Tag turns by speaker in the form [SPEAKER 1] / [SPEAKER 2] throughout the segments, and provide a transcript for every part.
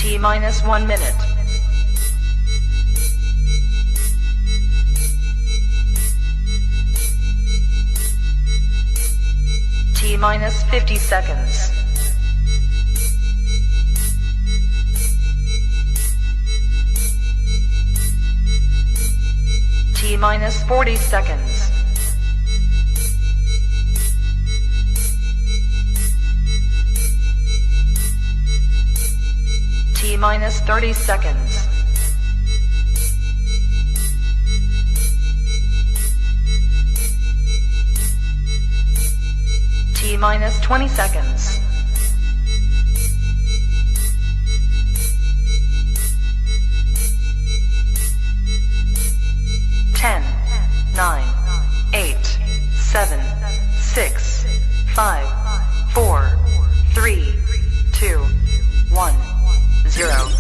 [SPEAKER 1] T minus 1 minute. T minus 50 seconds. T minus 40 seconds. T minus 30 seconds. T minus 20 seconds. Ten, 9, 8, 7, 6, 5, 4, 3, 2, 1, 0.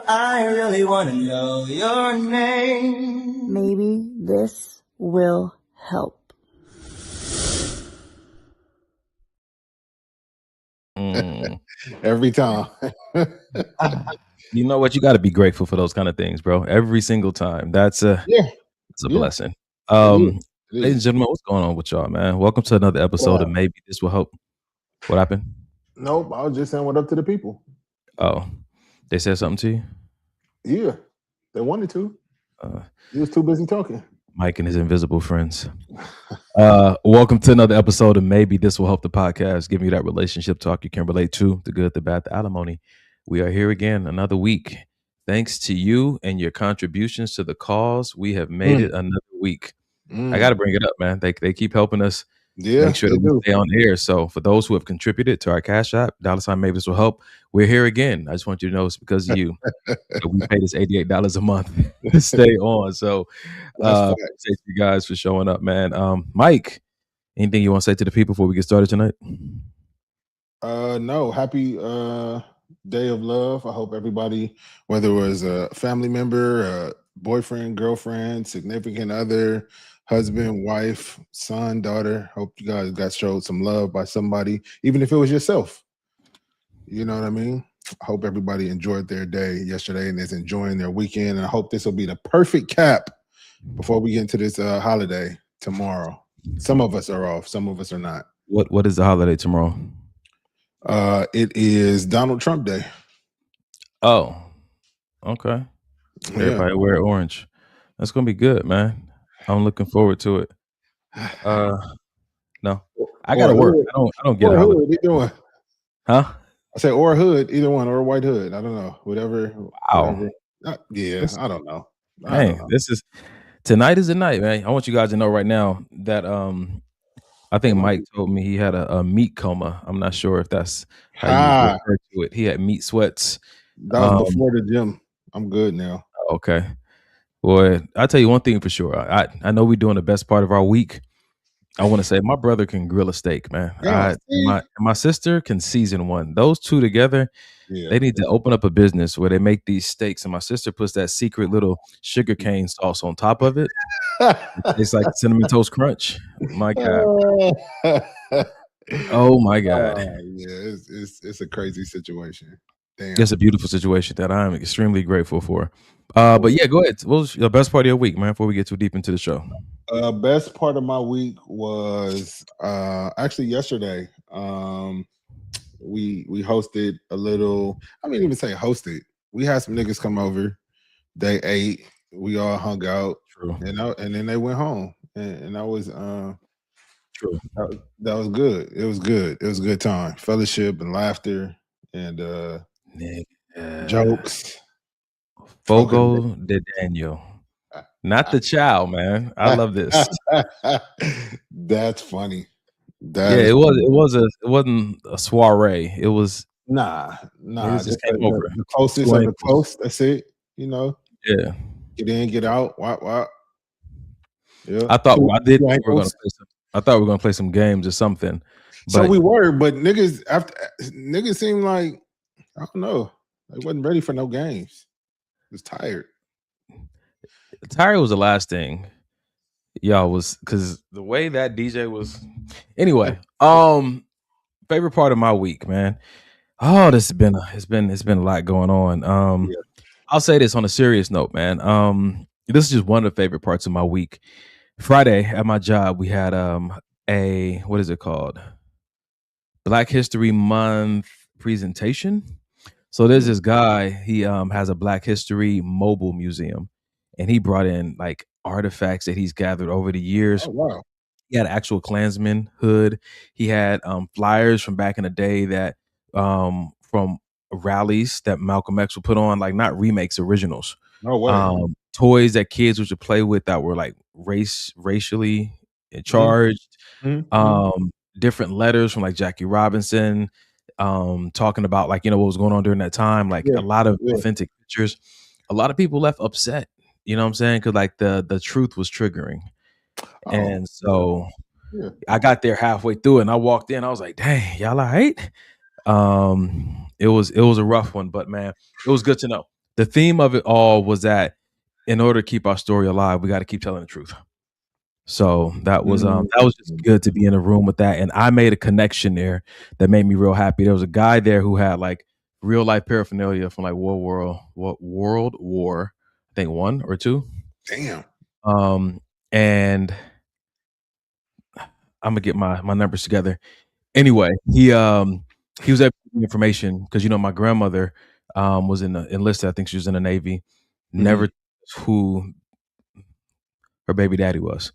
[SPEAKER 2] I really want to know your name.
[SPEAKER 3] Maybe this will help.
[SPEAKER 4] Every time.
[SPEAKER 5] You know what? You got to be grateful for those kind of things, bro. Every single time. That's a blessing. Ladies and gentlemen, what's going on with y'all, man? Welcome to another episode of Maybe This Will Help. What happened?
[SPEAKER 4] Nope, I was just saying what up to the people.
[SPEAKER 5] Oh, they said something to you?
[SPEAKER 4] Yeah, they wanted to. He was too busy talking.
[SPEAKER 5] Mike and his invisible friends. Welcome to another episode of Maybe This Will Help, the podcast, giving you that relationship talk you can relate to, the good, the bad, the alimony. We are here again another week. Thanks to you and your contributions to the cause, we have made it another week. I got to bring it up, man. They keep helping us make sure that we stay on air. So for those who have contributed to our Cash App, $, Maybe This Will Help, we're here again. I just want you to know it's because of you. So we pay this $88 a month to stay on. So thank you guys for showing up, man. Mike, anything you want to say to the people before we get started tonight?
[SPEAKER 4] No, happy Day of Love. I hope everybody, whether it was a family member, a boyfriend, girlfriend, significant other, husband, wife, son, daughter, hope you guys got showed some love by somebody, even if it was yourself. You know what I mean? I hope everybody enjoyed their day yesterday and is enjoying their weekend. And I hope this will be the perfect cap before we get into this holiday tomorrow. Some of us are off, some of us are not.
[SPEAKER 5] What is the holiday tomorrow?
[SPEAKER 4] It is Donald Trump Day.
[SPEAKER 5] Oh, okay. Everybody wear orange. That's gonna be good, man. I'm looking forward to it. No, I gotta work. I don't get a holiday.
[SPEAKER 4] Hood, either one.
[SPEAKER 5] Huh?
[SPEAKER 4] I say or hood, either one, or white hood. I don't know. Whatever.
[SPEAKER 5] Wow.
[SPEAKER 4] Whatever. I don't know.
[SPEAKER 5] Tonight is the night, man. I want you guys to know right now that I think Mike told me he had a meat coma. I'm not sure if that's how you refer to it. He had meat sweats.
[SPEAKER 4] That was before the gym. I'm good now.
[SPEAKER 5] Okay. Boy, I'll tell you one thing for sure. I know we're doing the best part of our week. I want to say my brother can grill a steak, man. My sister can season one. Those two together, they need to open up a business where they make these steaks. And my sister puts that secret little sugarcane sauce on top of it. It's like Cinnamon Toast Crunch. My God. Oh my God.
[SPEAKER 4] It's a crazy situation. Damn.
[SPEAKER 5] It's a beautiful situation that I'm extremely grateful for. But yeah, go ahead. What was the best part of your week, man, before we get too deep into the show?
[SPEAKER 4] Best part of my week was actually yesterday. We hosted a little, I mean, even say hosted. We had some niggas come over. They ate. We all hung out.
[SPEAKER 5] True.
[SPEAKER 4] And then they went home. And that was
[SPEAKER 5] true.
[SPEAKER 4] That was good. It was good. It was a good time. Fellowship and laughter and jokes.
[SPEAKER 5] Fogo de Daniel. Not the child, man. I love this.
[SPEAKER 4] That's funny. That
[SPEAKER 5] Yeah,
[SPEAKER 4] is
[SPEAKER 5] it was.
[SPEAKER 4] funny.
[SPEAKER 5] It wasn't a soiree. It was.
[SPEAKER 4] Nah.
[SPEAKER 5] Niggas just
[SPEAKER 4] Just
[SPEAKER 5] came over.
[SPEAKER 4] the closest
[SPEAKER 5] Two
[SPEAKER 4] of the
[SPEAKER 5] ankles.
[SPEAKER 4] close. That's it. You know,
[SPEAKER 5] Yeah.
[SPEAKER 4] get in, get out. Wop. Yeah.
[SPEAKER 5] I thought
[SPEAKER 4] Two
[SPEAKER 5] we were gonna
[SPEAKER 4] ankles.
[SPEAKER 5] play some. I thought we were gonna play some games or something.
[SPEAKER 4] So
[SPEAKER 5] But
[SPEAKER 4] we were, but niggas seemed like, I don't know, they wasn't ready for no games. Was tired.
[SPEAKER 5] Tyre was the last thing y'all was, because the way that DJ was. Anyway, favorite part of my week, man. Oh, this has been it's been a lot going on.
[SPEAKER 4] Yeah.
[SPEAKER 5] I'll say this on a serious note, man. This is just one of the favorite parts of my week. Friday at my job, we had a, what is it called? Black History Month presentation. So there's this guy, he has a Black History mobile museum, and he brought in like artifacts that he's gathered over the years.
[SPEAKER 4] Oh wow.
[SPEAKER 5] He had an actual Klansman hood. He had flyers from back in the day that from rallies that Malcolm X would put on, like not remakes, originals.
[SPEAKER 4] No way.
[SPEAKER 5] Toys that kids would play with that were like racially charged.
[SPEAKER 4] Mhm.
[SPEAKER 5] Different letters from like Jackie Robinson, talking about like, what was going on during that time. Like
[SPEAKER 4] Yeah.
[SPEAKER 5] a lot of
[SPEAKER 4] Yeah.
[SPEAKER 5] authentic pictures. A lot of people left upset. You know what I'm saying? Because like the truth was triggering.
[SPEAKER 4] Oh,
[SPEAKER 5] And so
[SPEAKER 4] yeah.
[SPEAKER 5] I got there halfway through and I walked in. I was like, dang, y'all all right? It was a rough one, but man, it was good to know. The theme of it all was that in order to keep our story alive, we got to keep telling the truth. So that was just good to be in a room with that. And I made a connection there that made me real happy. There was a guy there who had like real life paraphernalia from like World War, I think 1 or 2.
[SPEAKER 4] Damn.
[SPEAKER 5] And I'm gonna get my numbers together. Anyway, he was able to give me information because my grandmother was enlisted. I think she was in the Navy. Never who her baby daddy was.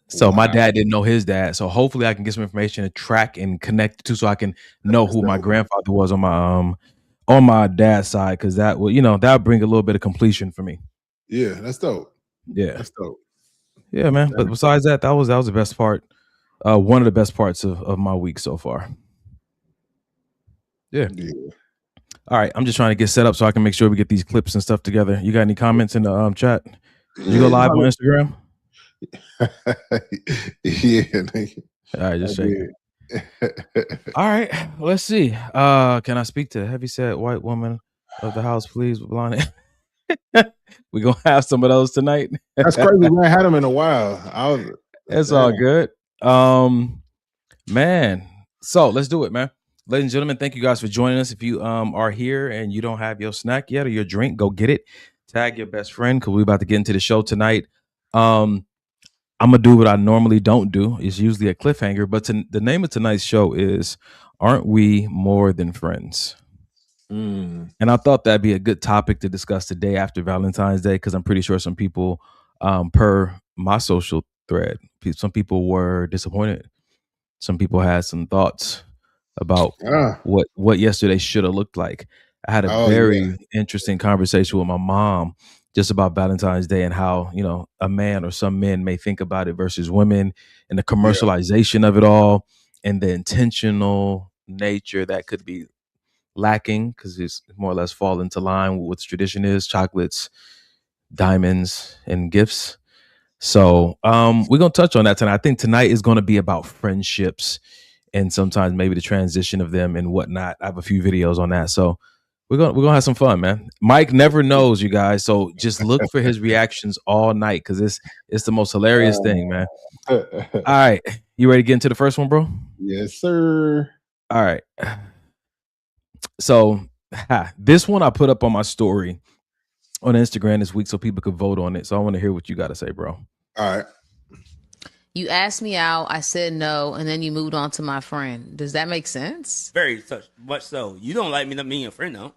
[SPEAKER 5] So my dad didn't know his dad. So hopefully I can get some information to track and connect to, so I can know who my grandfather was on my dad's side, because that would that would bring a little bit of completion for me.
[SPEAKER 4] Yeah, that's dope.
[SPEAKER 5] Yeah,
[SPEAKER 4] That's dope.
[SPEAKER 5] yeah, man. But besides that, that was the best part. One of the best parts of my week so far. Yeah. All right, I'm just trying to get set up so I can make sure we get these clips and stuff together. You got any comments in the chat? Did you go live on Instagram?
[SPEAKER 4] Yeah.
[SPEAKER 5] All right, just checking. All right, let's see. Can I speak to the heavyset white woman of the house, please? Blonde. We gonna have some of those tonight.
[SPEAKER 4] That's crazy. We ain't had them in a while.
[SPEAKER 5] It's all good. Man. So let's do it, man. Ladies and gentlemen, thank you guys for joining us. If you are here and you don't have your snack yet or your drink, go get it. Tag your best friend, because we're about to get into the show tonight. I'm gonna do what I normally don't do. It's usually a cliffhanger, but the name of tonight's show is "Aren't We More Than Friends?" And I thought that'd be a good topic to discuss today after Valentine's Day, because I'm pretty sure some people, per my social thread, some people were disappointed. Some people had some thoughts about what yesterday should have looked like. I had a very interesting conversation with my mom just about Valentine's Day and how, a man or some men may think about it versus women, and the commercialization of it all, and the intentional nature that could be lacking, because it's more or less fall into line with what the tradition is: chocolates, diamonds, and gifts. So we're gonna touch on that tonight. I think tonight is gonna be about friendships and sometimes maybe the transition of them and whatnot. I have a few videos on that. So we're gonna have some fun, man. Mike never knows, you guys. So just look for his reactions all night, because it's the most hilarious thing, man. All right. You ready to get into the first one, bro?
[SPEAKER 4] Yes, sir.
[SPEAKER 5] All right. So this one I put up on my story on Instagram this week so people could vote on it. So I want to hear what you got to say, bro.
[SPEAKER 4] All right.
[SPEAKER 6] You asked me out, I said no, and then you moved on to my friend. Does that make sense?
[SPEAKER 7] Very much so. You don't like me not being your friend, though.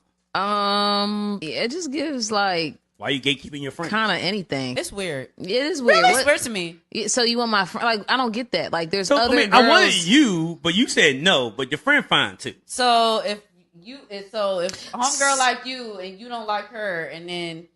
[SPEAKER 6] It just gives like,
[SPEAKER 7] why you gatekeeping your friend?
[SPEAKER 6] kind of anything.
[SPEAKER 8] It's weird.
[SPEAKER 6] It is weird.
[SPEAKER 8] It's weird to me.
[SPEAKER 6] So you want my friend? Like, I don't get that. Like, there's
[SPEAKER 7] So,
[SPEAKER 6] other girls.
[SPEAKER 7] I wanted you, but you said no. But your friend fine too.
[SPEAKER 8] So if if homegirl like you and you don't like her, and then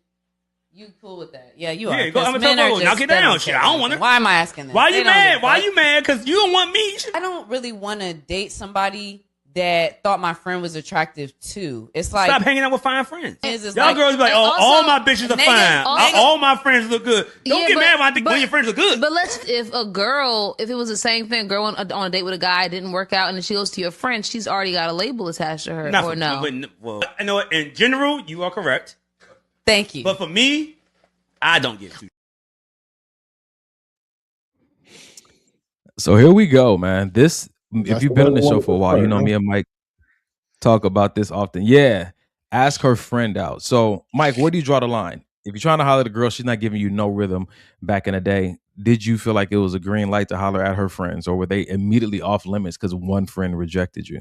[SPEAKER 8] you cool with that? Yeah, you are.
[SPEAKER 7] Yeah, go. I'm
[SPEAKER 8] Men
[SPEAKER 7] gonna
[SPEAKER 8] are just
[SPEAKER 7] knock it down. Shit, I don't want to.
[SPEAKER 8] Why am I asking that?
[SPEAKER 7] Why you mad? Why you mad? Because you don't want me.
[SPEAKER 8] I don't really want to date somebody that thought my friend was attractive too. It's like,
[SPEAKER 7] stop hanging out with fine friends. Y'all
[SPEAKER 8] like,
[SPEAKER 7] girls be like, oh,
[SPEAKER 6] also,
[SPEAKER 7] all my bitches are fine. All my friends look good. Don't get mad when I think when your friends look good.
[SPEAKER 6] But if it was the same thing, a girl on a date with a guy, didn't work out, and then she goes to your friend, she's already got a label attached to her.
[SPEAKER 7] Not
[SPEAKER 6] or no?
[SPEAKER 7] Well, I know in general, you are correct.
[SPEAKER 8] Thank you.
[SPEAKER 7] But for me, I don't get too.
[SPEAKER 5] So here we go, man. If you've been on the show for a while, you know me and Mike talk about this often. Yeah. Ask her friend out. So, Mike, where do you draw the line? If you're trying to holler at a girl, she's not giving you no rhythm back in the day. Did you feel like it was a green light to holler at her friends, or were they immediately off limits because one friend rejected you?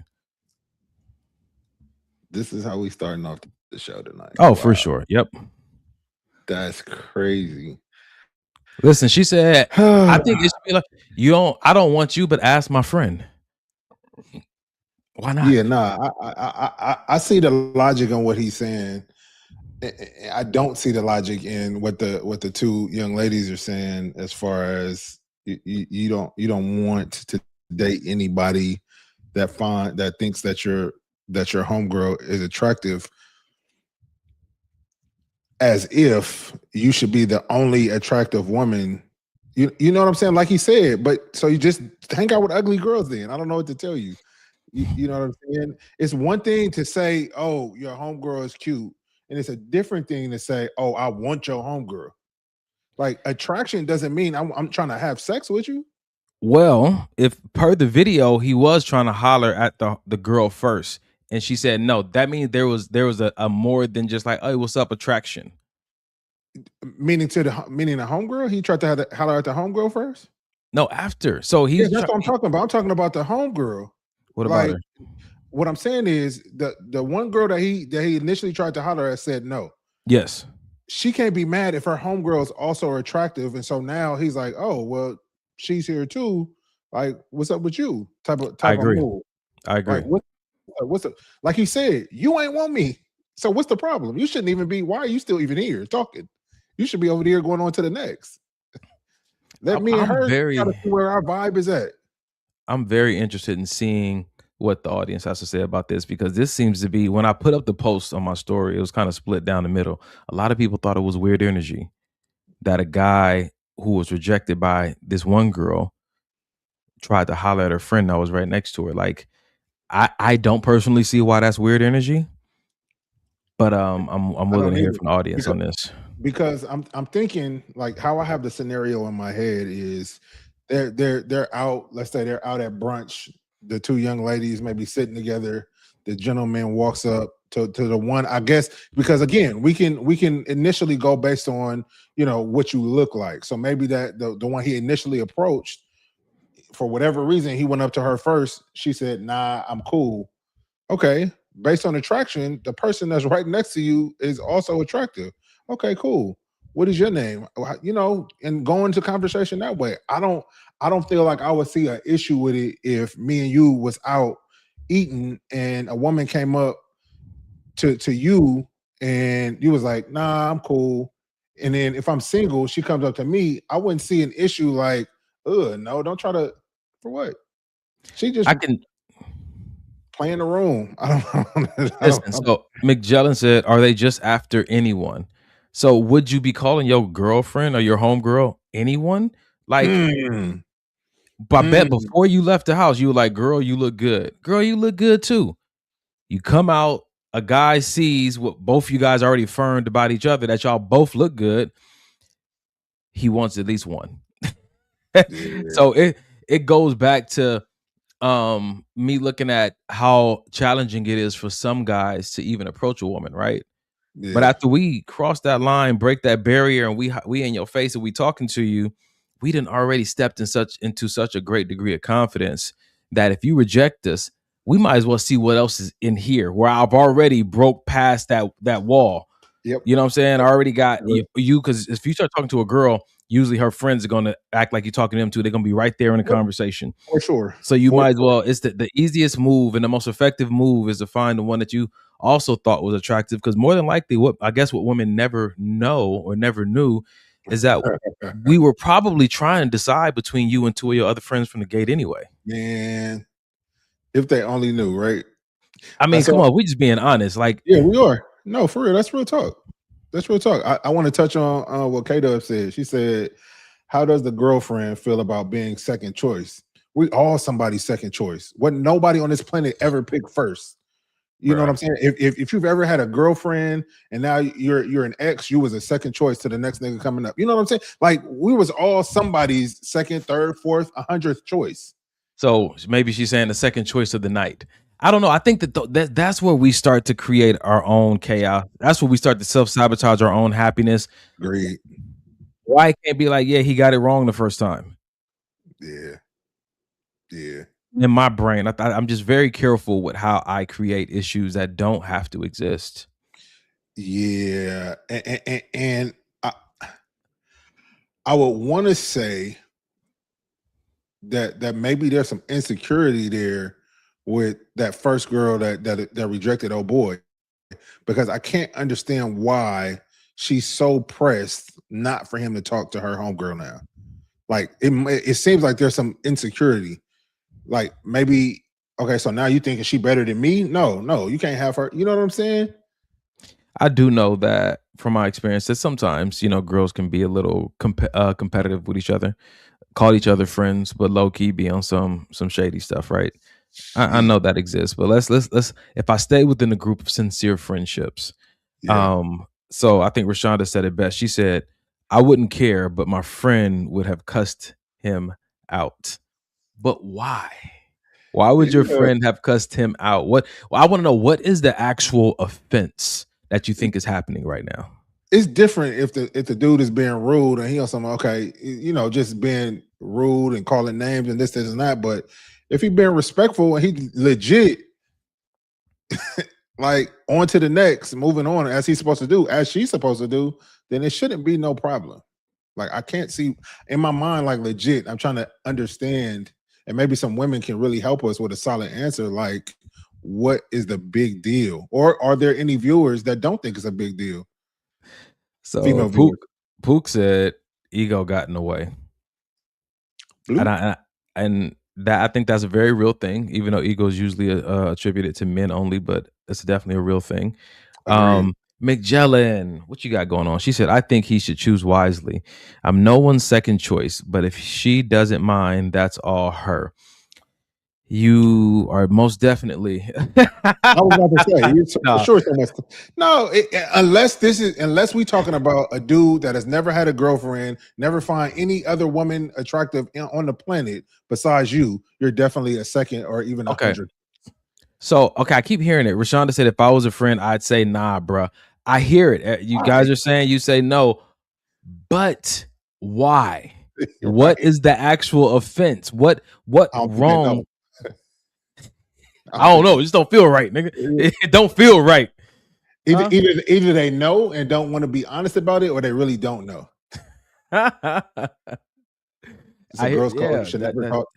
[SPEAKER 4] This is how we starting off the show tonight.
[SPEAKER 5] Oh, wow. For sure. Yep.
[SPEAKER 4] That's crazy.
[SPEAKER 5] Listen, she said, I think it should be like, I don't want you, but ask my friend. Why not?
[SPEAKER 4] Yeah, I see the logic in what he's saying. I don't see the logic in what the two young ladies are saying, as far as you don't want to date anybody that thinks that your homegirl is attractive, as if you should be the only attractive woman. You know what I'm saying? Like he said, but so you just hang out with ugly girls then. I don't know what to tell you. You know what I'm saying? It's one thing to say, oh, your homegirl is cute. And it's a different thing to say, oh, I want your homegirl. Like, attraction doesn't mean I'm trying to have sex with you.
[SPEAKER 5] Well, if per the video, he was trying to holler at the girl first, and she said no. That means there was a more than just like, oh, what's up, attraction.
[SPEAKER 4] Meaning the homegirl? He tried to holler at the homegirl first?
[SPEAKER 5] No, after. So that's
[SPEAKER 4] what I'm talking about. I'm talking about the homegirl.
[SPEAKER 5] What about her?
[SPEAKER 4] What I'm saying is the one girl that he initially tried to holler at said no.
[SPEAKER 5] Yes.
[SPEAKER 4] She can't be mad if her homegirls also are attractive, and so now he's like, oh well, she's here too. Like, what's up with you? Type of move.
[SPEAKER 5] I agree.
[SPEAKER 4] Like, what's the, like he said, you ain't want me. So what's the problem? You shouldn't even be. Why are you still even here talking? You should be over there going on to the next. Let me and her gotta see where our vibe is at.
[SPEAKER 5] I'm very interested in seeing what the audience has to say about this, because this seems to be, when I put up the post on my story, it was kind of split down the middle. A lot of people thought it was weird energy that a guy who was rejected by this one girl tried to holler at her friend that was right next to her. Like, I don't personally see why that's weird energy, but I'm willing to hear from the audience on this.
[SPEAKER 4] Because I'm thinking, like, how I have the scenario in my head is they're out. Let's say they're out at brunch. The two young ladies may be sitting together. The gentleman walks up to the one, I guess, because again, we can initially go based on, what you look like. So maybe that the one he initially approached, for whatever reason, he went up to her first. She said, nah, I'm cool. Okay. Based on attraction, the person that's right next to you is also attractive. Okay, cool. What is your name? And go into conversation that way. I don't feel like I would see an issue with it if me and you was out eating and a woman came up to you and you was like, nah, I'm cool. And then if I'm single, she comes up to me, I wouldn't see an issue like, no, don't try to, for what? She just play in the room.
[SPEAKER 5] Listen, so McJellin said, are they just after anyone? So would you be calling your girlfriend or your homegirl anyone? Like, but I bet before you left the house, you were like, girl, you look good. Girl, you look good too. You come out, a guy sees what both you guys already affirmed about each other, that y'all both look good. He wants at least one. So it goes back to me looking at how challenging it is for some guys to even approach a woman, right? Yeah. But after we cross that line, break that barrier, and we in your face and we talking to you, we done already stepped into such a great degree of confidence that if you reject us, we might as well see what else is in here, where I've already broke past that wall.
[SPEAKER 4] Yep.
[SPEAKER 5] You know what I'm saying? I already got you, because if you start talking to a girl usually her friends are going to act like you're talking to them too. They're going to be right there in the conversation.
[SPEAKER 4] For sure.
[SPEAKER 5] So you might as well, it's the easiest move and the most effective move is to find the one that you also thought was attractive, because more than likely what women never know or never knew is that we were probably trying to decide between you and two of your other friends from the gate anyway.
[SPEAKER 4] Man, if they only knew, right?
[SPEAKER 5] I mean, come on, we just being honest. Like,
[SPEAKER 4] yeah, we are. No, for real. That's real talk. That's real talk. I want to touch on what K-Dub said. She said, how does the girlfriend feel about being second choice? We all somebody's second choice. What nobody on this planet ever picked first. You know what I'm saying? If you've ever had a girlfriend and now you're an ex, you was a second choice to the next nigga coming up. You know what I'm saying? Like, we was all somebody's second, third, fourth, 100th choice.
[SPEAKER 5] So maybe she's saying the second choice of the night. I don't know. I think that that's where we start to create our own chaos. That's where we start to self-sabotage our own happiness.
[SPEAKER 4] Agreed.
[SPEAKER 5] Why it can't be like, yeah, he got it wrong the first time.
[SPEAKER 4] Yeah. Yeah.
[SPEAKER 5] In my brain, I'm just very careful with how I create issues that don't have to exist.
[SPEAKER 4] Yeah. And I would want to say that maybe there's some insecurity there with that first girl that rejected old boy, because I can't understand why she's so pressed not for him to talk to her homegirl now. Like, it seems like there's some insecurity. Like, maybe, okay, so now you thinking she better than me? No, you can't have her. You know what I'm saying?
[SPEAKER 5] I do know that from my experience that sometimes, girls can be a little competitive with each other, call each other friends, but low key be on some shady stuff, right? I know that exists, but let's if I stay within the group of sincere friendships, so I think Rashonda said it best. She said, I wouldn't care, but my friend would have cussed him out. But why? Why would your friend have cussed him out? I want to know, what is the actual offense that you think is happening right now?
[SPEAKER 4] It's different if the dude is being rude and he on something, okay, just being rude and calling names and this and that. But if he being respectful and he legit, like, on to the next, moving on as he's supposed to do, as she's supposed to do, then it shouldn't be no problem. Like, I can't see in my mind, like, legit, I'm trying to understand, and maybe some women can really help us with a solid answer. Like, what is the big deal? Or are there any viewers that don't think it's a big deal?
[SPEAKER 5] So Pook said ego got in the way. And that, I think that's a very real thing, even though ego is usually attributed to men only, but it's definitely a real thing. McJellin, what you got going on? She said, I think he should choose wisely. I'm no one's second choice, but if she doesn't mind, that's all her. You are most definitely.
[SPEAKER 4] I was about to say, for sure. No, unless we talking about a dude that has never had a girlfriend, never find any other woman attractive on the planet besides you, you're definitely a second or even 100.
[SPEAKER 5] So, I keep hearing it. Rashonda said, if I was a friend, I'd say, nah, bruh. I hear it. You guys are saying, you say no, but why? What is the actual offense? What wrong? I don't know. It just don't feel right, nigga. It don't feel right.
[SPEAKER 4] Either they know and don't want to be honest about it, or they really don't know. It's a girl's code. You should never talk.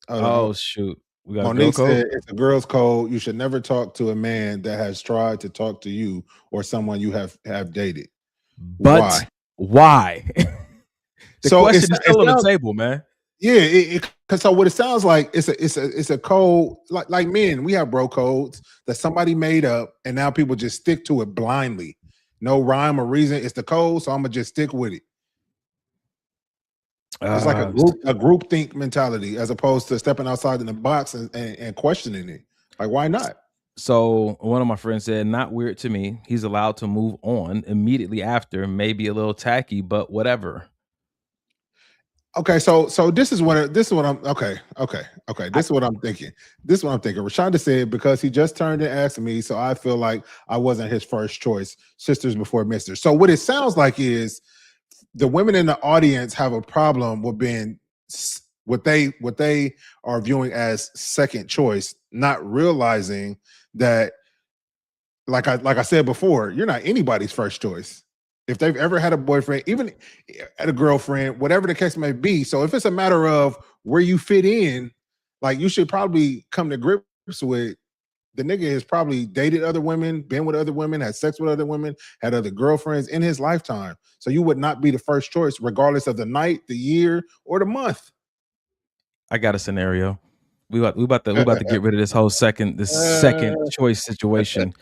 [SPEAKER 5] Oh shoot.
[SPEAKER 4] Monique said, it's a girl's code. You should never talk to a man that has tried to talk to you or someone you have dated.
[SPEAKER 5] But why? The question is still on the table, man.
[SPEAKER 4] Yeah, because so what it sounds like, it's a code, like men, we have bro codes that somebody made up, and now people just stick to it blindly, no rhyme or reason. It's the code, so I'm gonna just stick with it. It's like a group think mentality, as opposed to stepping outside in the box and questioning it. Like, why not?
[SPEAKER 5] So one of my friends said, not weird to me. He's allowed to move on immediately after, maybe a little tacky, but whatever.
[SPEAKER 4] Okay, so this is what I'm This is what I'm thinking. Rashonda said, because he just turned and asked me, so I feel like I wasn't his first choice. Sisters before misters. So what it sounds like is the women in the audience have a problem with being what they are viewing as second choice, not realizing that, like I said before, you're not anybody's first choice. if they've ever had a boyfriend, even a girlfriend, whatever the case may be. So if it's a matter of where you fit in, like you should probably come to grips with the nigga has probably dated other women, been with other women, had sex with other women, had other girlfriends in his lifetime. So you would not be the first choice, regardless of the night, the year, or the month.
[SPEAKER 5] I got a scenario. We about to get rid of this whole second choice situation.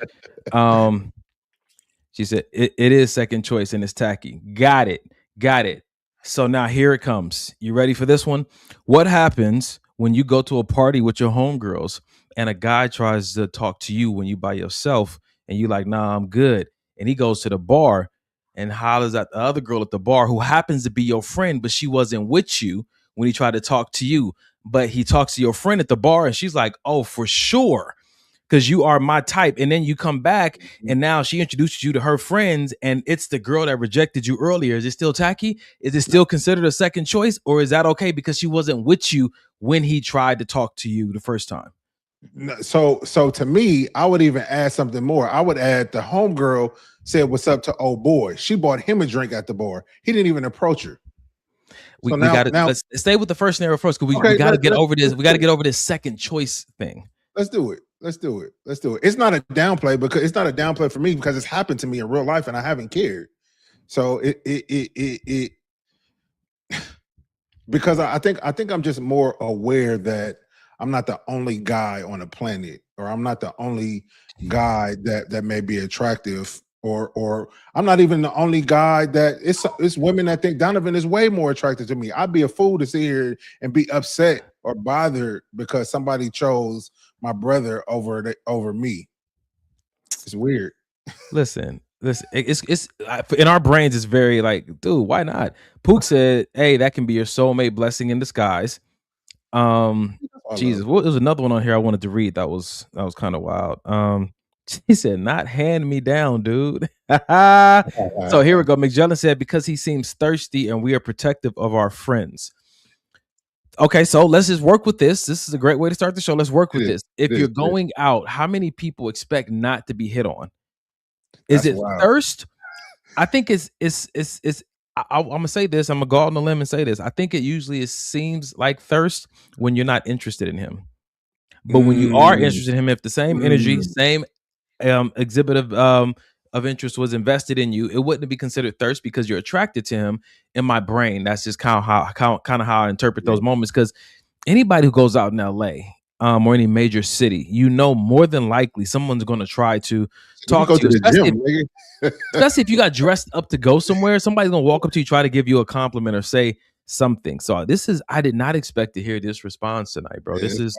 [SPEAKER 5] She said it is second choice and it's tacky. Got it. So now here it comes. You ready for this one? What happens when you go to a party with your homegirls and a guy tries to talk to you when you by yourself and you like, nah, I'm good. And he goes to the bar and hollers at the other girl at the bar who happens to be your friend, but she wasn't with you when he tried to talk to you. But he talks to your friend at the bar and she's like, oh, for sure, because you are my type. And then you come back and now she introduces you to her friends and it's the girl that rejected you earlier. Is it still tacky? Is it still considered a second choice, or is that okay because she wasn't with you when he tried to talk to you the first time?
[SPEAKER 4] So to me, I would even add something more. I would add the homegirl said what's up to old boy. She bought him a drink at the bar. He didn't even approach her.
[SPEAKER 5] We got to let's stay with the first scenario first, because we got to get over this. We got to get over this second choice thing.
[SPEAKER 4] Let's do it. It's not a downplay, because it's not a downplay for me because it's happened to me in real life and I haven't cared. So it because I think I'm just more aware that I'm not the only guy on the planet, or I'm not the only guy that may be attractive, or I'm not even the only guy that it's women that think Donovan is way more attractive to me. I'd be a fool to sit here and be upset or bothered because somebody chose my brother over me. It's weird.
[SPEAKER 5] Listen, it's in our brains. It's very like, dude, why not? Pook said, "Hey, that can be your soulmate blessing in disguise." Jesus, what was another one on here I wanted to read that was kind of wild. She said, "Not hand me down, dude." So here we go. McJellin said, because he seems thirsty and we are protective of our friends. Okay, so let's just work with this. This is a great way to start the show. Let's work with this. If you're going out, how many people expect not to be hit on? Is it thirst? I think it's I'm gonna say this. I'm gonna go out on a limb and say this. I think it usually seems like thirst when you're not interested in him. But when you are interested in him, if the same energy, same exhibit of interest was invested in you, it wouldn't be considered thirst because you're attracted to him. In my brain, that's just kind of how I interpret those moments. Because anybody who goes out in LA or any major city, more than likely someone's going to try to talk to you. Especially if you got dressed up to go somewhere, somebody's going to walk up to you, try to give you a compliment or say something. So I did not expect to hear this response tonight, bro. This is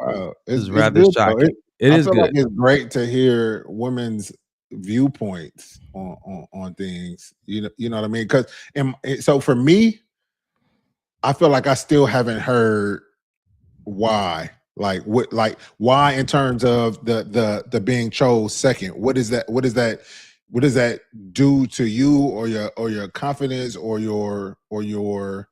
[SPEAKER 5] rather shocking. It is good.
[SPEAKER 4] Like it's great to hear women's viewpoints on things. You know what I mean? Because so for me, I feel like I still haven't heard why. Like why in terms of the being chose second. What does that do to you or your confidence or your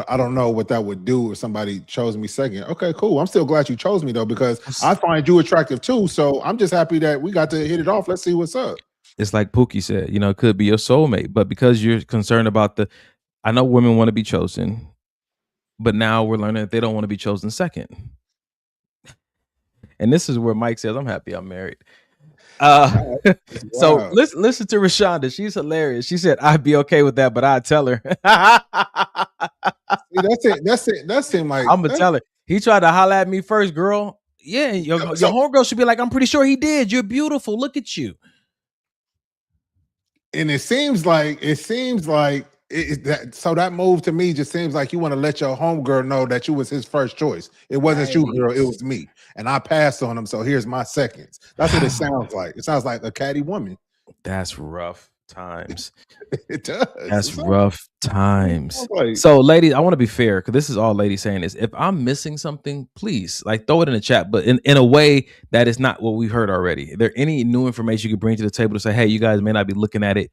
[SPEAKER 4] I don't know what that would do if somebody chose me second. Okay, cool. I'm still glad you chose me though, because I find you attractive too. So I'm just happy that we got to hit it off. Let's see what's up.
[SPEAKER 5] It's like Pookie said, it could be your soulmate, but because you're concerned about I know women want to be chosen, but now we're learning that they don't want to be chosen second. And this is where Mike says, I'm happy I'm married. So listen to Rashonda. She's hilarious. She said, I'd be okay with that, but I'd tell her.
[SPEAKER 4] That's it. Like,
[SPEAKER 5] I'm gonna tell her. He tried to holler at me first, girl. Yeah, your homegirl should be like, I'm pretty sure he did. You're beautiful. Look at you.
[SPEAKER 4] And it seems like so that move to me just seems like you want to let your homegirl know that you was his first choice. It wasn't you, girl. It was me, and I passed on him. So here's my seconds. That's what it sounds like. It sounds like a catty woman.
[SPEAKER 5] That's rough times.
[SPEAKER 4] It does.
[SPEAKER 5] That's rough times. So, ladies, I want to be fair, because this is all ladies saying is, if I'm missing something, please throw it in the chat, but in a way that is not what we've heard already. Is there any new information you could bring to the table to say, hey, you guys may not be looking at it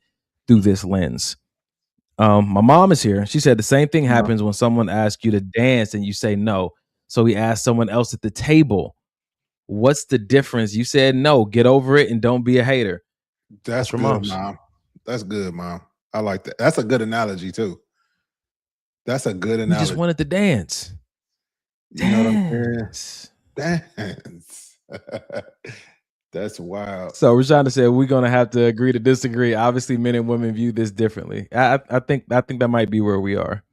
[SPEAKER 5] through this lens? My mom is here. She said the same thing happens when someone asks you to dance and you say no. So we asked someone else at the table, what's the difference? You said no, get over it and don't be a hater.
[SPEAKER 4] That's good, Mom. That's good, Mom. I like that. That's a good analogy too. That's a good analogy.
[SPEAKER 5] You just wanted to dance.
[SPEAKER 4] You know what I'm saying? Dance. That's wild.
[SPEAKER 5] So Rashonda said we're gonna have to agree to disagree. Obviously, men and women view this differently. I think that might be where we are.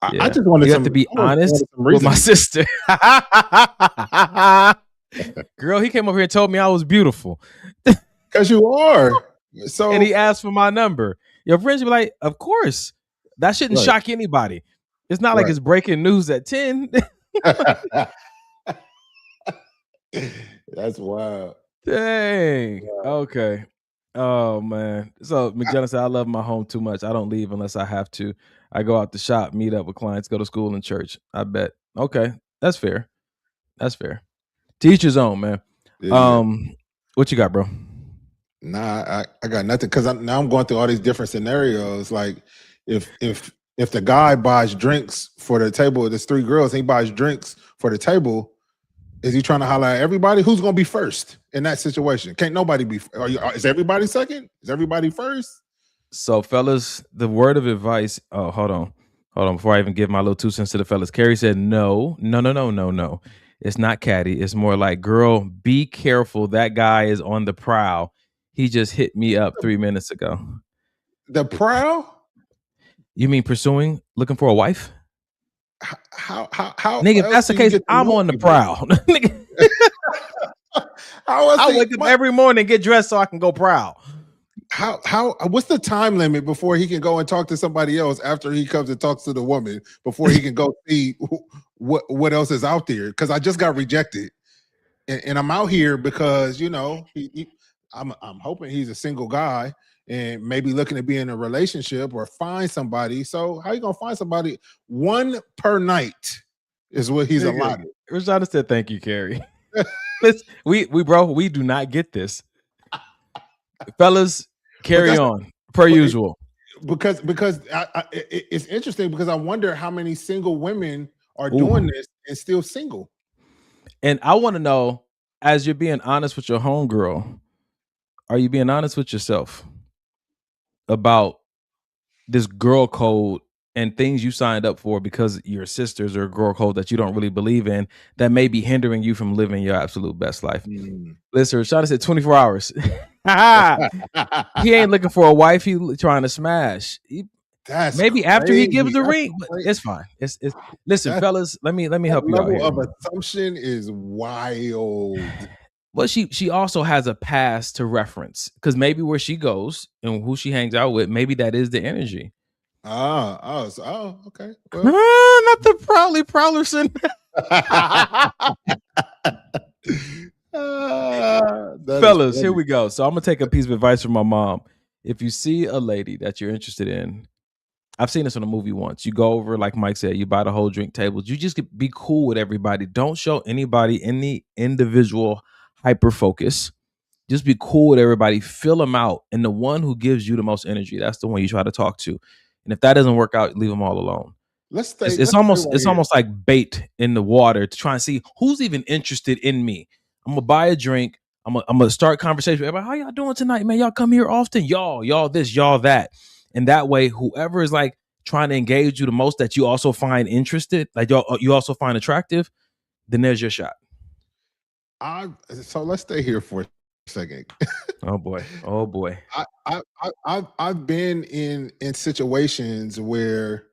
[SPEAKER 4] I just wanted
[SPEAKER 5] you have to be honest with my sister. Girl, he came over here and told me I was beautiful.
[SPEAKER 4] Because you are. So,
[SPEAKER 5] and he asked for my number. Your friends be like, of course. That shouldn't shock anybody. It's not like it's breaking news at 10.
[SPEAKER 4] That's wild.
[SPEAKER 5] Dang. Wow. Okay. Oh man. So McJenna said, I love my home too much. I don't leave unless I have to. I go out to shop, meet up with clients, go to school and church. I bet. Okay. That's fair. That's fair. Teach your own, man. Yeah. What you got, bro?
[SPEAKER 4] Nah, I got nothing because now I'm going through all these different scenarios. Like if the guy buys drinks for the table, there's 3 girls, and he buys drinks for the table. Is he trying to holler at everybody? Who's going to be first in that situation? Can't nobody be. Is everybody second? Is everybody first?
[SPEAKER 5] So, fellas, the word of advice. Oh, hold on. Before I even give my little 2 cents to the fellas, Carrie said, no. It's not catty. It's more like, girl, be careful. That guy is on the prowl. He just hit me up 3 minutes ago.
[SPEAKER 4] The prowl?
[SPEAKER 5] You mean pursuing, looking for a wife?
[SPEAKER 4] How
[SPEAKER 5] nigga, if that's the case, I'm on the prowl. I wake up every morning, get dressed so I can go prowl.
[SPEAKER 4] What's the time limit before he can go and talk to somebody else after he comes and talks to the woman before he can go see what else is out there? Because I just got rejected, and I'm out here because I'm hoping he's a single guy and maybe looking to be in a relationship or find somebody. So how you gonna find somebody? 1 per night is what he's allotted.
[SPEAKER 5] Rashonda said, "Thank you, Carrie." we do not get this, fellas. Carry on per usual.
[SPEAKER 4] Because it's interesting because I wonder how many single women are doing this and still single.
[SPEAKER 5] And I want to know, as you're being honest with your homegirl, are you being honest with yourself about this girl code and things you signed up for because your sisters or a girl code that you don't really believe in that may be hindering you from living your absolute best life? Listen, Rashonda said 24 hours. He ain't looking for a wife. He trying to smash. Maybe after he gives the ring, but it's fine. Listen, fellas. Let me help you out here.
[SPEAKER 4] Level of assumption is wild.
[SPEAKER 5] But she also has a past to reference because maybe where she goes and who she hangs out with, maybe that is the energy.
[SPEAKER 4] Okay. Well.
[SPEAKER 5] Not the Prowlerson. Fellas, here we go. So I'm gonna take a piece of advice from my mom. If you see a lady that you're interested in, I've seen this in a movie once. You go over, like Mike said, you buy the whole drink table. You just be cool with everybody. Don't show anybody any individual hyper focus. Just be cool with everybody. Fill them out, and the one who gives you the most energy, that's the one you try to talk to. And if that doesn't work out, leave them all alone. It's almost like bait in the water to try and see who's even interested in me. I'm gonna buy a drink. I'm gonna start conversation with everybody. How y'all doing tonight, man? Y'all come here often? Y'all this, y'all that. And that way, whoever is like trying to engage you the most that you also find interested, like you also find attractive, then there's your shot.
[SPEAKER 4] So let's stay here for a second.
[SPEAKER 5] Oh boy.
[SPEAKER 4] I've been in situations where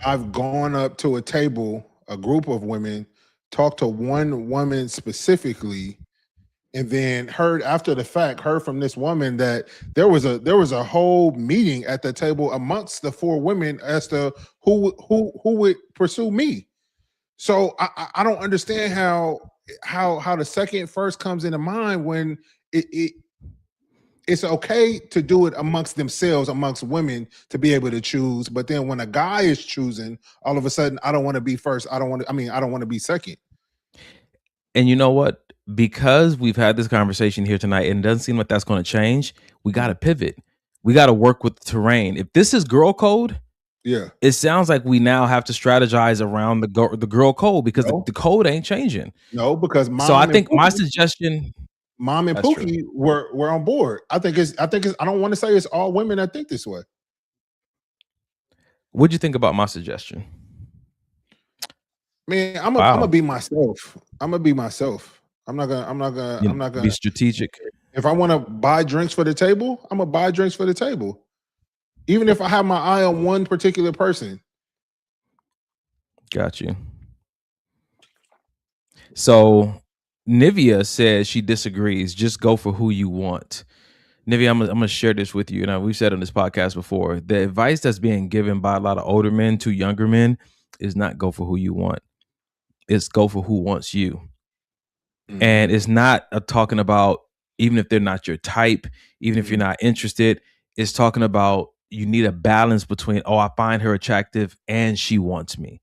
[SPEAKER 4] I've gone up to a table, a group of women, talked to one woman specifically, and then heard after the fact, heard from this woman that there was a whole meeting at the table amongst the 4 women as to who would pursue me. So I don't understand how the second first comes into mind when it's okay to do it amongst themselves, amongst women, to be able to choose. But then when a guy is choosing, all of a sudden, I don't want to be first. I don't want to be second.
[SPEAKER 5] And you know what? Because we've had this conversation here tonight, and it doesn't seem like that's going to change, we got to pivot. We got to work with the terrain. If this is girl code, it sounds like we now have to strategize around the girl code because the code ain't changing.
[SPEAKER 4] No, because
[SPEAKER 5] so I think my suggestion.
[SPEAKER 4] Mom and
[SPEAKER 5] That's
[SPEAKER 4] Pookie were on board. I think it's I don't want to say it's all women that think this way.
[SPEAKER 5] What'd you think about my suggestion?
[SPEAKER 4] Man, I'm gonna be myself. I'm not gonna
[SPEAKER 5] be strategic.
[SPEAKER 4] If I want to buy drinks for the table, I'm gonna buy drinks for the table. Even if I have my eye on one particular person.
[SPEAKER 5] Got you. So Nivea says she disagrees. Just go for who you want. Nivea, I'm gonna share this with you. And we've said on this podcast before, the advice that's being given by a lot of older men to younger men is not go for who you want. It's go for who wants you. Mm-hmm. And it's not talking about even if they're not your type, even if you're not interested, it's talking about you need a balance between, I find her attractive and she wants me.